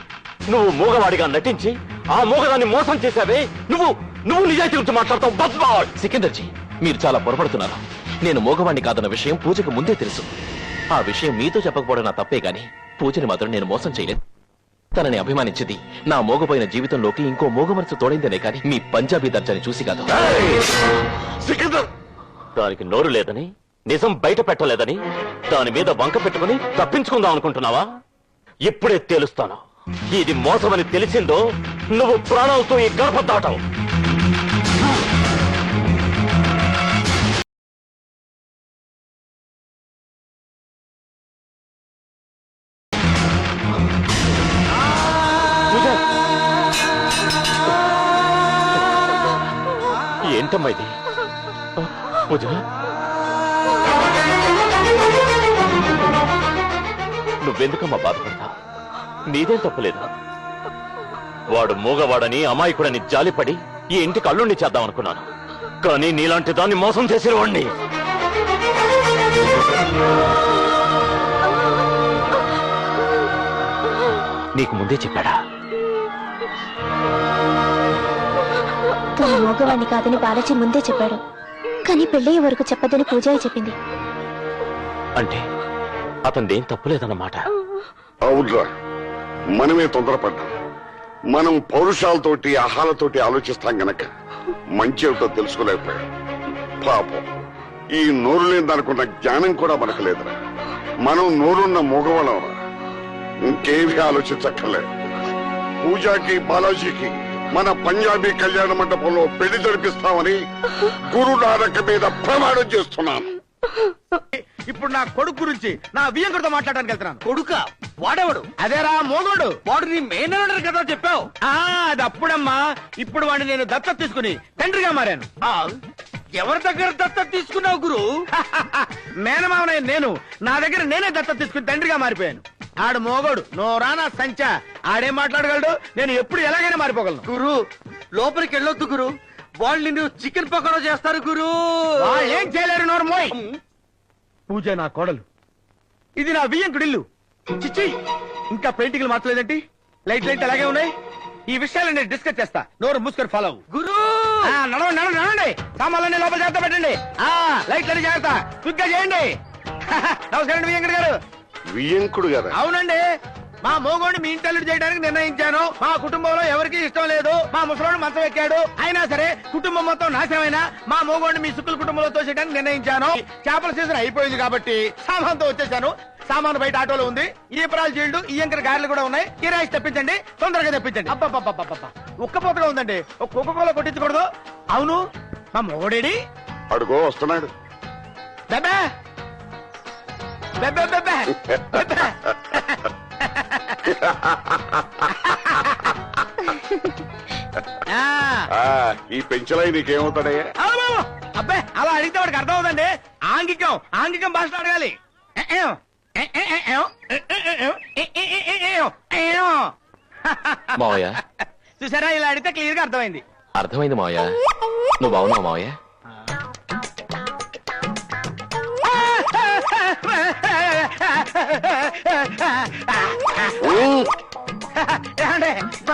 నువ్వు మూగవాడిగా నటించి ఆ మూగదాన్ని మోసం చేశావే. నువ్వు నిజాయితీ గురించి మాట్లాడతావు. బద్మాష్! సికిందర్జీ, మీరు చాలా పొరపడుతున్నారు. నేను మూగవాణ్ణి కాదన్న విషయం పూజకు ముందే తెలుసు. ఆ విషయం మీతో చెప్పకపోవడం నా తప్పే గాని పూజని మాత్రం నేను మోసం చేయలేదు. తనని అభిమానించింది నా మోగపోయిన జీవితంలోకి ఇంకో మోగ మనసు తోడైందనే కాని మీ పంజాబీ దర్జాని చూసి కాదు. దానికి నోరు లేదని, నిజం బయట పెట్టలేదని దాని మీద వంక పెట్టుకుని తప్పించుకుందాం అనుకుంటున్నావా? ఇప్పుడే తేలుస్తాను. ఇది మోసమని తెలిసిందో నువ్వు ప్రాణాలతో ఈ గడప దాటావు. ఏంటమ్మా ఇది? పూజ, నువ్వెందుకమ్మా బాధపడతా? నీదేం తప్పలేదు. వాడు మూగవాడని అమాయకుడని జాలిపడి ఈ ఇంటికి అల్లుణ్ణి చేద్దాం అనుకున్నాను. కానీ నీలాంటి దాన్ని మోసం చేసిన వాణ్ణి. నీకు ముందే చెప్పాడా? తన మోగవాణ్ణి కాదని బాలాజీ ముందే చెప్పాడు. కానీ పెళ్ళయ్యే వరకు చెప్పదని పూజారి చెప్పింది. అంటే అతనిదేం తప్పులేదన్నమాట. అవునరా, మనమే తొందరపడ్డాం. మనం పౌరుషాలతోటి ఆహాలతోటి ఆలోచిస్తాం గనక మంచి ఏమిటో తెలుసుకోలేకపోయాం. పాపం, ఈ నోరు లేదనుకున్న జ్ఞానం కూడా మనకు లేదురా. మనం నోరున్న మూగవాళ్ళంరా. ఇంకేమీ ఆలోచించక్కర్లేదు. పూజాకి బాలాజీకి మన పంజాబీ కళ్యాణ మండపంలో పెళ్లి జరిపిస్తామని గురునానక్ మీద ప్రమాణం చేస్తున్నాను. ఇప్పుడు నా కొడుకు గురించి నా వియ్యంకుడితో మాట్లాడడానికి వెళ్తున్నాను. కొడుక వాడెవడు? అదేరా మోగోడు. వాడు నీ మేనల్లుడు కదా చెప్పావు. అది అప్పుడమ్మా. ఇప్పుడు వాడిని నేను దత్తత తీసుకుని తండ్రిగా మారాను. ఎవరి దగ్గర దత్తత తీసుకున్నావు గురు? మేనమావనే నేను నా దగ్గర నేనే దత్తత తీసుకుని తండ్రిగా మారిపోయాను. ఆడు మోగోడు, నోరానా సంచా. ఆడేం మాట్లాడగలడు? నేను ఎప్పుడు ఎలాగైనా మారిపోగలను. గురు లోపలికి వెళ్ళొద్దు గురు, వాళ్ళు నిన్ను చికెన్ పకోడా చేస్తారు గురు. ఏం చేయలేరు, నోరు మోయ్. పూజ నా కోడలు, ఇది నా వియ్యంకుడి ఇల్లు. చిచ్చి, ఇంకా పెయింటింగ్లు మార్చలేదంటే లైట్ అలాగే ఉన్నాయి. ఈ విషయాలు నేను డిస్కస్ చేస్తా. నోరు మూసుకొని ఫాలో గురు. నడవండి. సామాన్లన్నీ లోపల జాగ్రత్త పెట్టండి. లైట్లన్నీ జాగ్రత్త, క్విక్గా చేయండి. నమస్కారం వియ్యంకుడి గారు. వియ్యంకుడు గారు? అవునండి. మా మోగోడిని మీ ఇంటి అల్లుడు చేయడానికి నిర్ణయించాను. మా కుటుంబంలో ఎవరికి ఇష్టం లేదు. మా ముసలోడు మంచం ఎక్కాడు. అయినా సరే కుటుంబం మొత్తం నాశనమైనా మా మోగోడిని మీ సుక్కుల కుటుంబంలో తోసేయడానికి నిర్ణయించాను. చేపల సీజన్ అయిపోయింది కాబట్టి సామాన్తో వచ్చేసాను. సామాను బయట ఆటోలో ఉంది. ఈపరాల జీళ్లు, ఈయంకర గారెలు కూడా ఉన్నాయి. కిరాయిస్ తెప్పించండి, తొందరగా తెప్పించండి. అబ్బా, ఉక్కపోతగా ఉందండి. ఒక కుక్కకోలో కొట్టించకూడదు. అవును, మా మోగోడేడి? అడుగో వస్తున్నాడు. బెబ్బే బెబ్బే బెబ్బే బెబ్బే. ఈ పెంచలై నీకేమవుతాడే? అబ్బే, అలా అడిగితే వాడికి అర్థం అవుతుందండి. ఆంగికం భాషలో అడగాలి. మావయ్య, చూసారా, ఇలా అడిగితే క్లియర్ గా అర్థమైంది. అర్థమైంది మావయ్య. నువ్వు బాగున్నావు మావయ్య?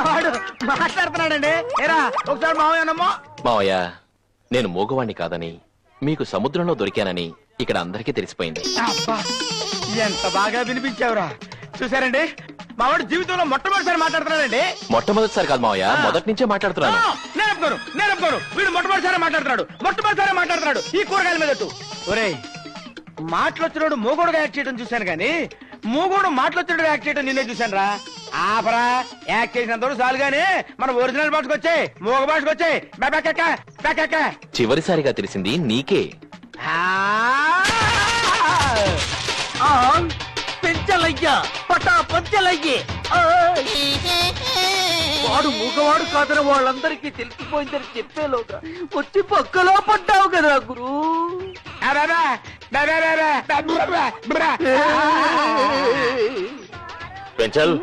వాడు మాట్లాడుతున్నాడండి. ఏరా ఒకసారి మావయ్యనమ్మో. మావయ్య, నేను మూగవాణ్ణి కాదని మీకు సముద్రంలో దొరికానని ఇక్కడ అందరికీ తెలిసిపోయింది. అబ్బా, ఎంత బాగా వినిపించావురా. చూసారండి, మావాడు జీవితంలో మొట్టమొదటిసారి మాట్లాడుతున్నాడండి. మొట్టమొదటిసారి కాదు మావయ్య, మొదటి నుంచే మాట్లాడుతున్నాను. నేను ఒప్పుకోను. వీడు మొట్టమొదటిసారి మాట్లాడుతున్నాడు. ఈ కూరగాయల మీద ఒరేయ్, మాటలొచ్చినోడు మూగోడుగా యాక్ట్ చేయడం చూశాను గానీ మూగోడు మాటలొచ్చినోడు యాక్ట్ చేయడం నిన్నే చూశాను రా. ఆపరా, యాక్ట్ చేసినంత చాలు గానీ మన ఒరిజినల్ భాషకు వచ్చాయి, మూగ భాషకు వచ్చాయి. చివరిసారిగా తెలిసింది నీకే. పెంచలయ్యా పటా పంచలయ్యే వాడు మూగవాడు కాదని వాళ్ళందరికీ తెలిసిపోయిందని చెప్పేలోగా వచ్చి పక్కలో పడ్డావు కదా గురు. పెంచల్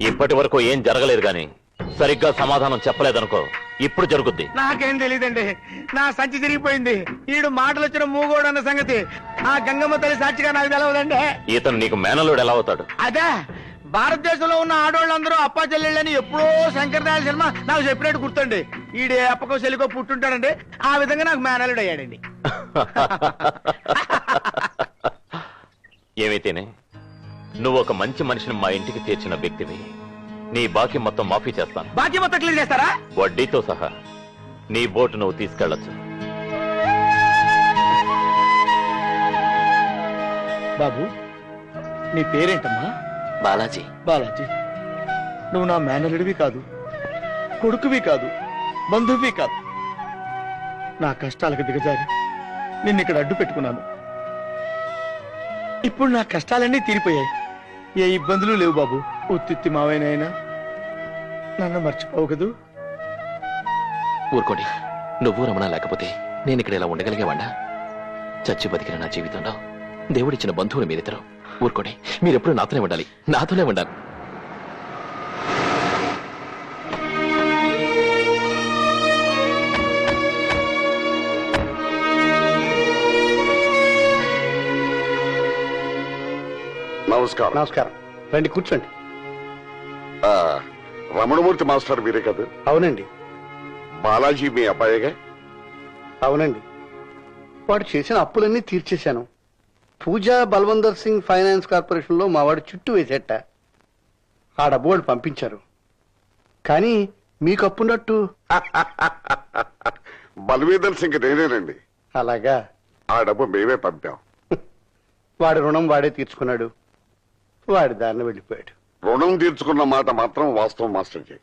ఇప్పటి వరకు ఏం జరగలేదు గాని సరిగ్గా సమాధానం చెప్పలేదనుకో ఇప్పుడు జరుగుద్ది. నాకేం తెలియదండి, నా సంచి తిరిగిపోయింది. ఈడు మాటలు వచ్చిన మూగోడు అన్న సంగతి ఆ గంగమ్మ తల్లి సాక్షిగా నాకు తెలవదండి. ఇతను నీకు మేనల్లుడు ఎలా అవుతాడు? అదే భారతదేశంలో ఉన్న ఆడవాళ్ళందరూ అప్పా చెల్లెళ్ళని ఎప్పుడో శంకరదయాళ సినిమా నాకు చెప్పినట్టు గుర్తుండి. ఈడే అప్పకో చెల్లికో పుట్టుంటాడండి, ఆ విధంగా నాకు మేనల్లుడు అయ్యాడండి. ఏమైతేనే నువ్వు ఒక మంచి మనిషిని మా ఇంటికి చేర్చిన వ్యక్తివి. నీ బాకీ మొత్తం మాఫీ చేస్తాను. బాకీ మొత్తం క్లియర్ చేస్తారా? వడ్డీతో సహా. నీ బోటు నువ్వు తీసుకెళ్లొచ్చు. బాబు నీ పేరేంటమ్మా? బాలాజీ. బాలాజీ, నువ్వు నా మేనల్లుడివి కాదు, కొడుకువి కాదు, బంధువువి కాదు. నా కష్టాలకు దిగజారి నిన్ను ఇక్కడ అడ్డు పెట్టుకున్నాను. ఇప్పుడు నా కష్టాలన్నీ తీరిపోయాయి. ఏ ఇబ్బందులు లేవు బాబు. ఉత్తిత్తి మావైనైనా నన్ను మర్చిపోవు కదూ. ఊరుకోండి, నువ్వు రమణ లేకపోతే నేను ఇక్కడ ఇలా ఉండగలిగేవాడా? చచ్చి బతికిన నా జీవితంలో దేవుడిచ్చిన బంధువులు మీరిద్దరు. ఊరుకోండి, మీరెప్పుడు నాతోనే ఉండాలి, నాతోనే ఉండాలి. నమస్కారం. నమస్కారం. రండి కూర్చోండి. రమణమూర్తి మాస్టర్ మీరే కదా? అవునండి. బాలాజీ మీ అబ్బాయిగా? అవునండి. వాడు చేసిన అప్పులన్నీ తీర్చేశాను. పూజా బల్వందర్ సింగ్ ఫైనాన్స్ కార్పొరేషన్ లో మా వాడు చుట్టూ వేసేట. ఆ డబ్బు వాళ్ళు పంపించారు. కానీ మీకు అప్పున్నట్టు బల్వీందర్ సింగ్ నేనేనండి. అలాగా? ఆ డబ్బు మేమే పంపాం. వాడి రుణం వాడే తీర్చుకున్నాడు. వాడి దారిని వెళ్ళిపోయాడు. రుణం తీర్చుకున్న మాట మాత్రం వాస్తవం మాస్టర్జీ.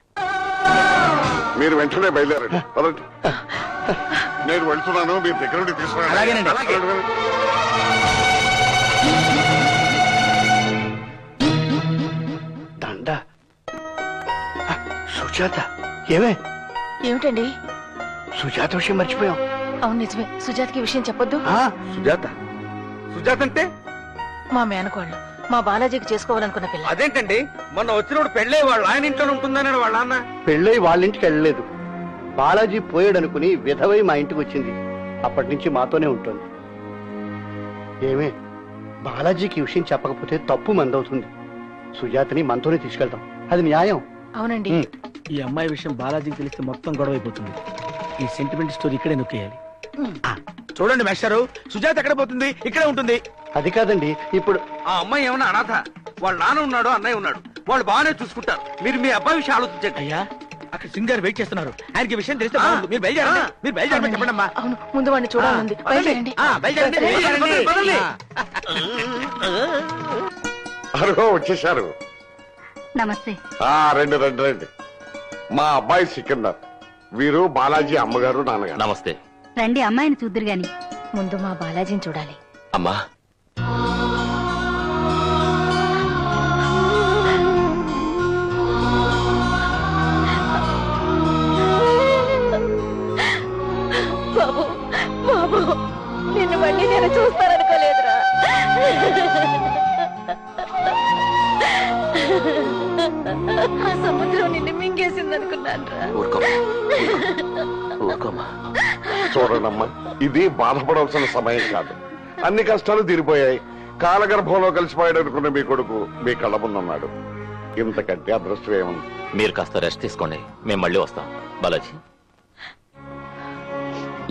మీరు వెంటనే బయలుదేరండి. పదండి. నేను వెళ్తున్నాను, మీరు దగ్గర నుండి తీసుకురండి. దండ. సుజాత. ఏమే? ఏమిటండి? సుజాత విషయం మర్చిపోయాం. అవును నిజమే, సుజాతకి విషయం చెప్పొద్దు. సుజాత? సుజాత అంటే మా మేనకోళ్ళు, మా బాలాజీకి చేసుకోవాలనుకున్న పిల్ల. అదేంటండి, మొన్న వచ్చినప్పుడు పెళ్ళే వాళ్ళు ఆయన ఇంట్లో ఉంటుందన్నాడు వాళ్ళ అన్న. పెళ్ళై వాళ్ళ ఇంటికి వెళ్ళలేదు. బాలాజీ పోయాడనుకుని విధవై మా ఇంటికి వచ్చింది. అప్పటి నుంచి మాతోనే ఉంటుంది. ఏమే, బాలాజీకి ఈ విషయం చెప్పకపోతే తప్పు మందవుతుంది. సుజాతని మనతోనే తీసుకెళ్తాం. అది న్యాయం. అవునండి. ఈ అమ్మాయి విషయం బాలాజీకి తెలిస్తే మొత్తం గొడవ అయిపోతుంది. ఈ సెంటిమెంట్ స్టోరీ ఇక్కడే నొక్కేయాలి. చూడండి మేస్టారు, సుజాత ఎక్కడ పోతుంది? ఇక్కడే ఉంటుంది. అది కాదండి, ఇప్పుడు ఆ అమ్మాయి ఏమన్నా అనాథ? వాళ్ళ నాన్న ఉన్నాడు, అన్నయ్య ఉన్నాడు, వాళ్ళు బాగానే చూసుకుంటారు. మీరు మీ అబ్బాయి విషయం ఆలోచించండి. అయ్యా, అక్కడ సింగ్ గారు వెయిట్ చేస్తున్నారు. ఆయనకి విషయం తెలిస్తే బాగుంది. మీరు బయలుదేరండి. మీరు బయలుదేరమని చెప్పండి అమ్మా. అవును, ముందు వాడిని చూడాలండి. బయలుదేరండి. బయలుదేరండి, బయలుదేరండి. అరుగో వచ్చేశారు. నమస్తే. రండి రండి రండి. మా అబ్బాయి సికిందర్. వీరు బాలాజీ అమ్మగారు, నాన్నగారు. నమస్తే. రండి, అమ్మాయిని చూద్దురు గాని. ముందు మా బాలాజీని చూడాలి. అమ్మా, బాబు, బాబు, నిన్ను మళ్ళీ నేను చూస్తాననుకోలేదురా. ఆ సముద్రం నిన్ను మింగేసింది అనుకున్నాను. ఊరుకోమా. చూడండమ్మా, ఇది బాధపడవలసిన సమయం కాదు. అన్ని కష్టాలు తీరిపోయాయి. కాలగర్భంలో కలిసిపోయాడు అనుకున్న మీ కొడుకు మీ కళ్ళ ముందున్నాడు. ఇంతకంటే అదృష్టం ఏముంది? మీరు కాస్త రెస్ట్ తీసుకోండి, మేము మళ్ళీ వస్తాం. బాలాజీ.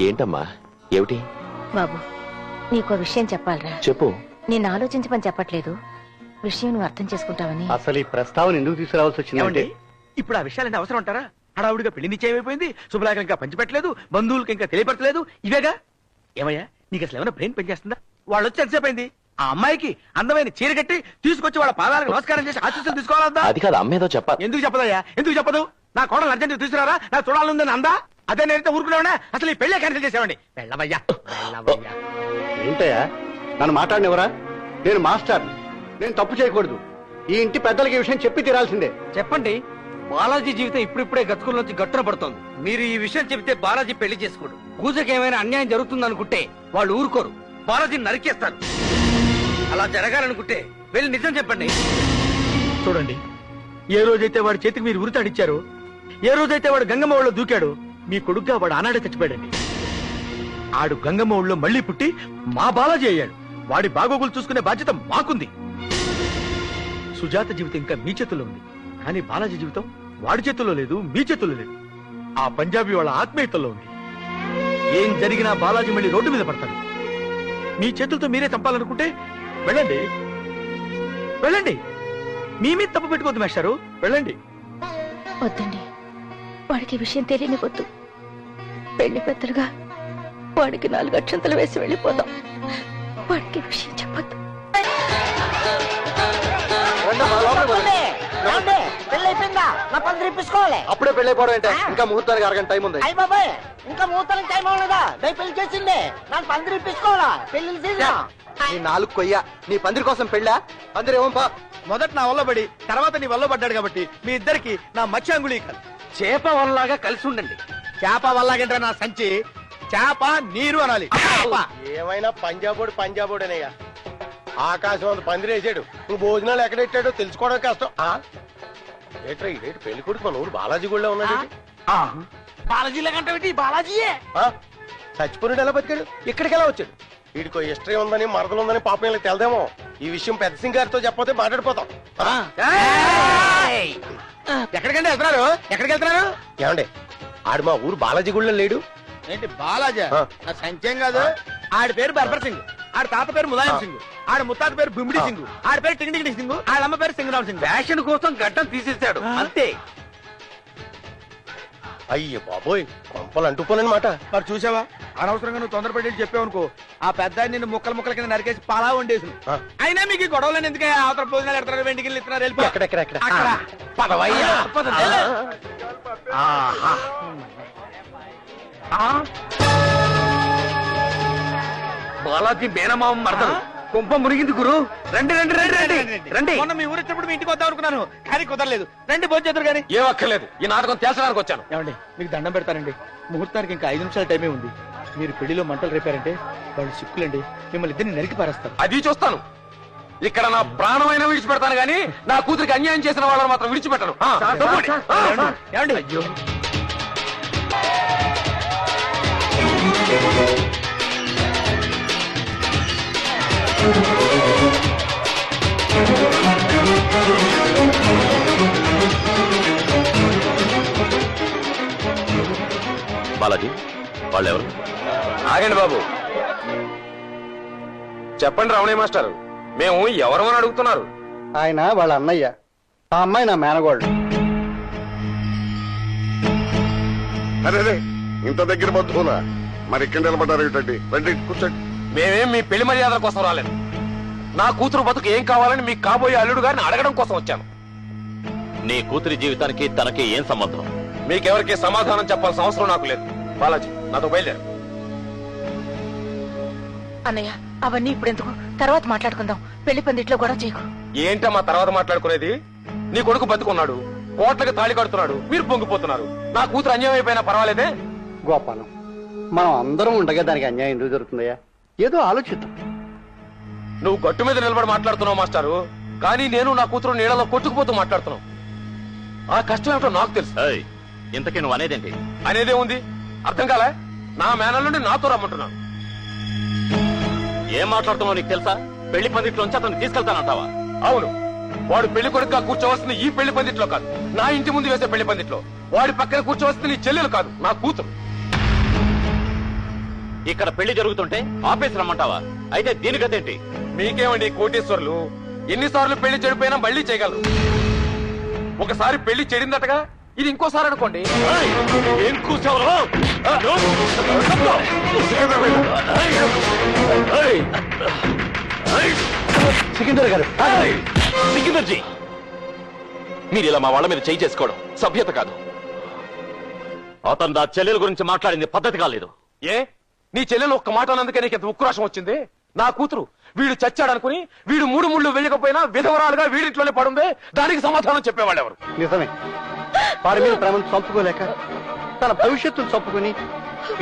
ఏంటమ్మా, ఏమిటి? బాబు, నీకో విషయం చెప్పాలరా. చెప్పు. నేను ఆలోచించమని చెప్పట్లేదు, విషయం నువ్వు అర్థం చేసుకుంటావని. అసలు ఈ ప్రస్తావన ఎందుకు తీసుకురావాల్సి వచ్చిందంటే, ఇప్పుడు ఆ విషయాలన్నీ అవసరం అంటారా? హడావుడిగా పెళ్లి నిశ్చయమైపోయింది, శుభలాగా ఇంకా పంచిపెట్టలేదు, బంధువులకి ఇంకా తెలియపరచలేదు. ఇవేగా. ఏమయ్యా, నీకు అసలు ఏమైనా బ్రెయిన్ పనిచేస్తుందా? వాళ్ళు వచ్చి ఎంతసేపు అయింది? ఆ అమ్మాయికి అందమైన చీర కట్టి తీసుకొచ్చి వాళ్ళ పాదాలకు నమస్కారం చేసి ఆశీస్సులు తీసుకోవాలందా? అది కాదు, అమ్మేదో చెప్పాలి. ఎందుకు చెప్పదయ్యా? ఎందుకు చెప్పదు? నా కోడలు అర్జెంట్ తీసుకురారా, నాకు చూడాలందని అందా? అదే నేనైతే ఊరుకున్నావునా అసలు ఈ పెళ్ళే క్యాన్సిల్ చేసేవాడిని. వెళ్ళవయ్యా వెళ్ళవయ్యా. ఏంటయ్యా నన్ను మాట్లాడినవరా? నేను మాస్టర్, నేను తప్పు చేయకూడదు. ఈ ఇంటి పెద్దలకి ఈ విషయం చెప్పి తీరాల్సిందే. చెప్పండి. బాలాజీ జీవితం ఇప్పుడిప్పుడే గతుకుల్లోంచి గట్టున పడుతోంది. మీరు ఈ విషయం చెబితే బాలాజీ పెళ్లి చేసుకోడు. పూజకి ఏమైనా అన్యాయం జరుగుతుందనుకుంటే వాళ్ళు ఊరుకోరు, బాలాజీని నరికేస్తారు. అలా జరగాలనుకుంటే వెళ్ళి నిజం చెప్పండి. చూడండి, ఏ రోజైతే వాడి చేతికి మీరు ఉరితాడిచ్చారో, ఏ రోజైతే వాడు గంగమ్మ ఒళ్ళో దూకాడో, మీ కొడుగ్గా వాడు ఆనాడే చచ్చిపోయాడండి. ఆడు గంగమ్మ ఒళ్ళో మళ్ళీ పుట్టి మా బాలాజీ అయ్యాడు. వాడి బాగోగులు చూసుకునే బాధ్యత మాకుంది. సుజాత జీవితం ఇంకా మీ చేతుల్లో ఉంది, కానీ బాలాజీ జీవితం వాడి చేతుల్లో లేదు, మీ చేతుల్లో లేదు. ఆ పంజాబీ వాళ్ళ ఆత్మీయతల్లో ఉంది. ఏం జరిగినా బాలాజీ మళ్ళీ రోడ్డు మీద పడతాడు. మీ చేతులతో మీరే చంపాలనుకుంటే వెళ్ళండి, వెళ్ళండి. మీ మీద తప్పు పెట్టుకోవద్దు మేస్టారు, వెళ్ళండి. వద్దండి, వాడికి ఈ విషయం తెలియనివద్దు. పెళ్లి పెద్దలుగా వాడికి 4 అక్షంతలు వేసి వెళ్ళిపోదాం. వాడికి ఈ విషయం చెప్పొద్దు. పెళ్ళి అయిపోయిందా? నా పని తీపించుకోవాలి. అప్పుడే పెళ్ళైపోవడం ఏంటే? ఇంకా ముహూర్తానికి అరగంట టైం ఉంది. అయ్యి బాబాయ్, ఇంకా ముహూర్తానికి టైం అవ్వలేదా? దయ పెళ్లి చేసిండే, నాకు పని తీపించుకోవాలా? పెళ్లి సీజన్. నీ 4 కొయ్య, నీ పందిరి కోసం పెళ్ళా? పందిరి ఏమో మొదట నా వల్ల పడి తర్వాత నీ వల్ల పడ్డాడు కాబట్టి మీ ఇద్దరికి నా మచ్చి అంగుళీకాలు. చేప వల్లలాగా కలిసి ఉండండి. చేప వల్లాగంటే నా సంచి, చేప నీరు అనాలి. ఏమైనా పంజాబోడేనయ్యా. ఆకాశం అంత పందిరేసాడు, నువ్వు భోజనాలు ఎక్కడెట్టాడో తెలుసుకోవడం కష్టం. ఏట్రా ఇదేంటి పెళ్లి కొడుకు మన ఊరు బాలాజీ గుళ్ళో ఉన్నాడు. బాలాజీలో కంటే బాలాజీయే. చచ్చిపోయినాడు ఎలా బతికాడు? ఇక్కడికి ఎలా వచ్చాడు? వీడికో హిస్టరీ ఉందని, మరదలు ఉందని పాపం వీళ్ళకి తెలదేమో. ఈ విషయం పెద్ద సింగ్ గారితో చెప్పకపోతే మాట్లాడిపోతాం. ఎక్కడికంటే వెళ్తున్నారు? ఎక్కడికి వెళ్తున్నారు? ఏమండి, ఆడు మా ఊరు బాలాజీ గుళ్ళో లేడు. ఏంటి బాలాజీ? నా సంఖ్యం కాదు. ఆడి పేరు బర్బర్ సింగ్, ఆడి తాత పేరు ములాయం సింగ్, ఆడి ముత్తాత పేరు బిమిడి సింగ్, ఆడి పేరు టింగి సింగ్, ఆడి అమ్మ పేరు సింగరామ్ సింగ్. ఫ్యాషన్ కోసం గడ్డం తీసేశాడు అంతే. అయ్యో బాబోయ్, కొంపలు అంటుకోనమాట. మరి చూసావా, అనవసరంగా నువ్వు తొందరపడి చెప్పావనుకో, ఆ పెద్ద నిన్ను ముక్కల కింద నరికేసి పాలా వండేసి. అయినా మీకు ఈ గొడవలను ఎందుకే? అవతల భోజనాలు ఎడతారు, వెండికి ఇస్తున్నారు. బాలాజీ మేనమామ మరదలు కుంప మునిగింది గురు. రండి రండి రండి రండి రండి. మొన్న మీ ఊరు వచ్చినప్పుడు మీ ఇంటికి వద్దాం అనుకున్నాను, కానీ కుదరలేదు. రండి భోజనం చేద్దరు కానీ. ఏం అక్కర్లేదు, ఈ నాటకం తేల్చడానికి వచ్చాను. ఏమండి, మీకు దండం పెడతానండి. ముహూర్తానికి ఇంకా 5 నిమిషాల టైమే ఉంది. మీరు పెళ్లిలో మంటలు రేపారంటే వాళ్ళు సిక్కులండి, మిమ్మల్ని ఇద్దరిని నరికి పారేస్తారు. అది చూస్తాను. ఇక్కడ నా ప్రాణమైన విడిచిపెడతాను గానీ నా కూతురికి అన్యాయం చేసిన వాళ్ళని మాత్రం విడిచిపెట్టను. ఏమండి? అయ్యో, బాలాజీ వాళ్ళెవరు? ఆగండి బాబు, చెప్పండి రమణయ్య మాస్టర్, మేము ఎవరమని అడుగుతున్నారు? ఆయన వాళ్ళ అన్నయ్య, ఆ అమ్మాయి నా మేనగోళ్ళు. అరే ఇంత దగ్గర బంధువులా? మరి ఇక్కడ నిలబడ్డారు ఏంటండి? రండి కూర్చోండి. మేమేం మీ పెళ్లి మర్యాదల కోసం రాలేదు. నా కూతురు బతుకు ఏం కావాలని మీకు కాబోయే అల్లుడు గారిని అడగడం కోసం వచ్చాను. నీ కూతురి జీవితానికి తనకి ఏం సంబంధం? మీకెవరికి సమాధానం చెప్పాల్సిన అవసరం నాకు లేదు. బాలాజీ, నాతో బయలుదేరు. అన్నయ్య, అవన్నీ ఇప్పుడెందుకు? తర్వాత మాట్లాడుకుందాం. పెళ్లి పందిట్లో గొడవ చేయకు. ఏంటమ్మా తర్వాత మాట్లాడుకునేది? నీ కొడుకు బతుకున్నాడు, కోట్లకి తాళి కడుతున్నాడు, మీరు పొంగిపోతున్నారు. నా కూతురు అన్యాయం అయిపోయినా పర్వాలేదే? గోపాలం, మనం అందరం ఉండగా దానికి అన్యాయం ఎందుకు జరుగుతుందయ్యా? ఏదో ఆలోచిద్దాం. నువ్వు గట్టు మీద నిలబడి మాట్లాడుతున్నావు మాస్టారు, కానీ నేను నా కూతురు నీళ్ళలో కొట్టుకుపోతూ మాట్లాడుతున్నావు. ఆ కష్టం ఏమిటో నాకు తెలుసు. ఇంతకీ నువ్వు అనేదేంటి? అనేదే ఉంది, అర్థం కాలే? నా మేనల్ నుండి నాతో రమ్మంటున్నాను. ఏం మాట్లాడుతున్నావు నీకు తెలుసా? పెళ్లి పందిట్లోంచి అతను తీసుకెళ్తానంటావా? అవును, వాడు పెళ్లి కొడుకుగా కూర్చోవలసింది ఈ పెళ్లి పందిట్లో కాదు, నా ఇంటి ముందు వేసే పెళ్లి పందిట్లో. వాడి పక్కన కూర్చోవలసింది నీ చెల్లెలు కాదు, నా కూతురు. ఇక్కడ పెళ్లి జరుగుతుంటే ఆపేసి రమ్మంటావా? అయితే దీని గతేంటి? మీకేమండి కోటేశ్వర్లు, ఎన్నిసార్లు పెళ్లి చెడిపోయినా మళ్ళీ చేయగలరు. ఒకసారి పెళ్లి చెడిందటగా, ఇది ఇంకోసారి అనుకోండి. ఏం కూర్చోవరా? సికిందర్ గారు, సికిందర్జీ, మీరు ఇలా మా వాళ్ళ మీద చేయి చేసుకోవడం సభ్యత కాదు. అతను నా చెల్లెల గురించి మాట్లాడింది పద్ధతి కాలేదు. ఏ నీ చెల్లెలు ఒక్క మాట అన్నందుకే నీకు ఇంత ఉక్రోషం వచ్చింది? నా కూతురు వీడు చచ్చాడనుకుని వీడు 3 ముళ్ళు వేయకపోయినా విధవరాలుగా వీడింట్లోనే పడుందే, దానికి సమాధానం చెప్పేవాళ్ళు ఎవరు? నిజమే, వాడి మీద ప్రేమను చంపుకోలేక తన భవిష్యత్తును చంపుకుని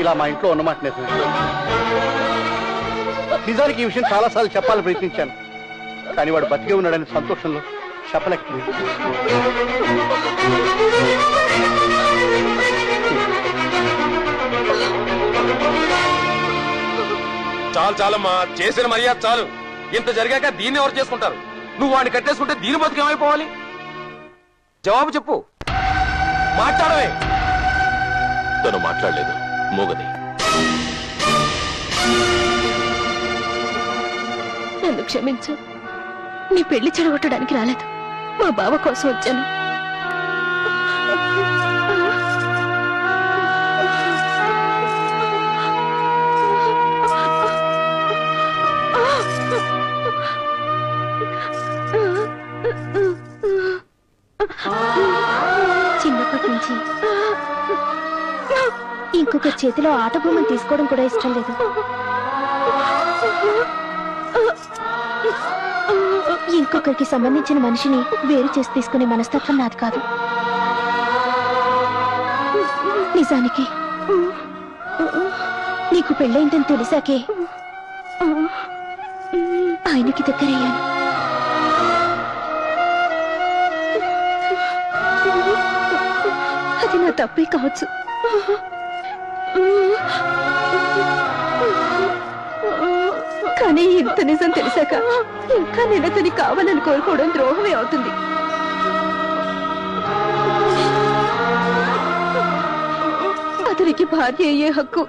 ఇలా మా ఇంట్లో ఉన్నమాట నిజమే. నిజానికి ఈ విషయం చాలాసార్లు చెప్పాలని ప్రయత్నించాను, కానీ వాడు బతికే ఉన్నాడనే సంతోషంలో చెప్పలేకపోయింది. చాలు చాలమ్మా, చేసిన మర్యాద చాలు. ఇంత జరిగాక దీన్ని ఎవరు చేసుకుంటారు? నువ్వు వాడిని కట్టేసుకుంటే దీని బతుకు ఏమైపోవాలి? జవాబు చెప్పు, మాట్లాడవే. తను మాట్లాడలేదు, మూగది. నన్ను క్షమించు, నీ పెళ్లి చెడగొట్టడానికి రాలేదు, మా బావ కోసం వచ్చాను. చిన్నప్పటి నుంచి ఇంకొక చేతిలో ఆట బొమ్మను తీసుకోవడం కూడా ఇష్టం లేదు. ఇంకొకరికి సంబంధించిన మనిషిని వేరు చేసి తీసుకునే మనస్తత్వం నాది కాదు. నిజానికి నీకు పెళ్ళైందని తెలిసాకే ఆయనకి దగ్గరయ్యాను. అది నా తప్పే కావచ్చు. కానీ ఇంత నిజం తెలిసాక ఇంకా నేను అతని కావాలని కోరుకోవడం ద్రోహమే అవుతుంది. అతనికి భార్య అయ్యే హక్కు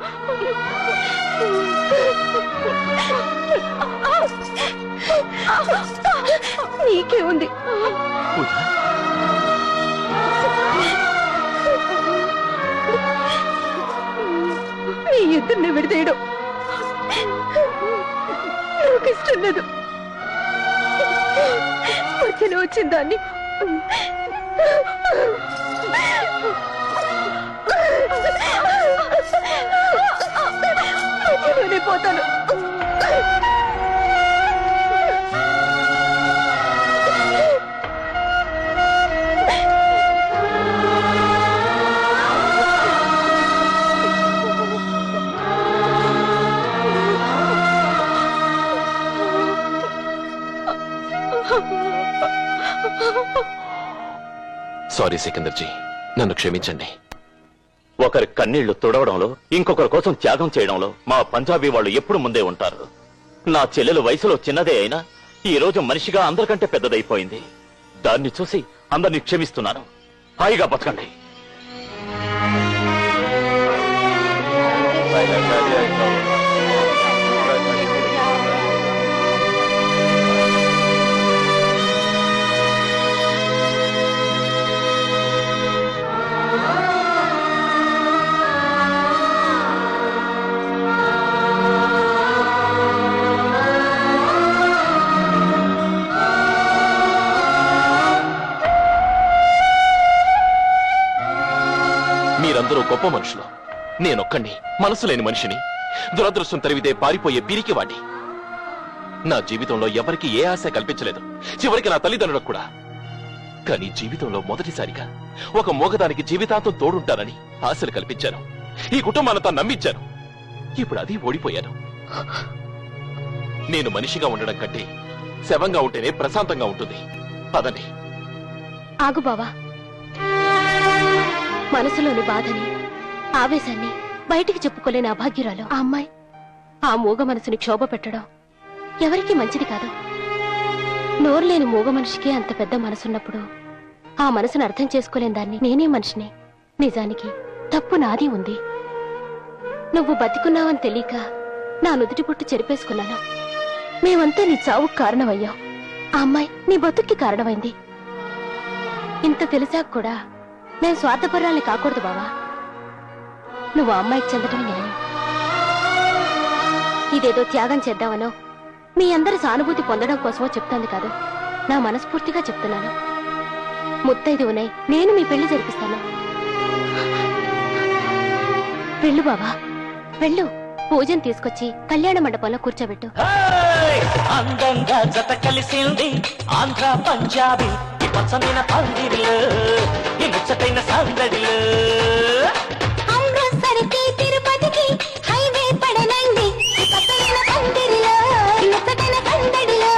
నీకే ఉంది. మీ ఇద్దరిని విడదీయడం నాకు ఇష్టం లేదు. మధ్యలో వచ్చిన దాన్ని మధ్యలోనే పోతాను. సారీ సికందర్జీ, నన్ను క్షమించండి. ఒకరి కన్నీళ్లు తుడవడంలో, ఇంకొకరి కోసం త్యాగం చేయడంలో మా పంజాబీ వాళ్ళు ఎప్పుడు ముందే ఉంటారు. నా చెల్లెలు వయసులో చిన్నదే అయినా ఈ రోజు మనిషిగా అందరికంటే పెద్దదైపోయింది. దాన్ని చూసి అందరినీ క్షమిస్తున్నాను. హాయిగా బతకండి. మీరందరూ గొప్ప మనుషులు. నేనొక్కడిని మనసు లేని మనిషిని, దురదృష్టం తరివితే పారిపోయే పిరికివాణ్ణి. నా జీవితంలో ఎవరికి ఏ ఆశ కల్పించలేదు, చివరికి నా తల్లిదండ్రులకు కూడా. కానీ జీవితంలో మొదటిసారిగా ఒక మోగదానికి జీవితాంతం తోడుంటానని ఆశలు కల్పించాను. ఈ కుటుంబానంతా నమ్మించాను. ఇప్పుడు అది ఓడిపోయాను. నేను మనిషిగా ఉండడం కంటే శవంగా ఉంటేనే ప్రశాంతంగా ఉంటుంది. పదండి. ఆగు బావా. మనసులోని బాధని, ఆవేశాన్ని బయటికి చెప్పుకోలేని అభాగ్యురాలు ఆ అమ్మాయి. ఆ మూగ మనసుని క్షోభ పెట్టడం ఎవరికీ మంచిది కాదు. నోరు లేని మూగ మనిషికి అంత పెద్ద మనసున్నప్పుడు ఆ మనసును అర్థం చేసుకోలేని దాన్ని నేనే మనిషిని. నిజానికి తప్పు నాది ఉంది. నువ్వు బతికున్నావని తెలియక నా నుదుటి పుట్టు చెరిపేసుకున్నాను. మేమంతా నీ చావుకు కారణమయ్యాం. ఆ అమ్మాయి నీ బతుక్కి కారణమైంది. ఇంత తెలిసాక కూడా నేను స్వార్థపరాల్ని కాకూడదు బావా. నువ్వు ఆ అమ్మాయికి చెందటమే న్యాయం. ఇదేదో త్యాగం చేద్దామనో మీ అందరి సానుభూతి పొందడం కోసమో చెప్తాను కాదు. నా మనస్ఫూర్తిగా చెప్తున్నాను. ముత్తైదువునై నేను మీ పెళ్లి జరిపిస్తాను. వెళ్ళు బావా వెళ్ళు పూజను తీసుకొచ్చి కళ్యాణ మండపంలో కూర్చోబెట్టు. అందంగా జత కలిసింది ఆంధ్ర పంజాబీ ఈ పచ్చమైన పందిరిలో ఈ ముచ్చటైన సందడిలో. అమృత్సర్కి తిరుపతికి హైవే పడనండి ఈ పచ్చమైన పందిరిలో ఈ ముచ్చటైన సందడిలో.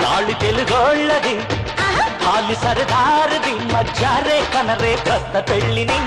గాలి తెలుగోళ్ళది హాలి సరదారది మధ్యారే కనరే కొత్త పెళ్లిని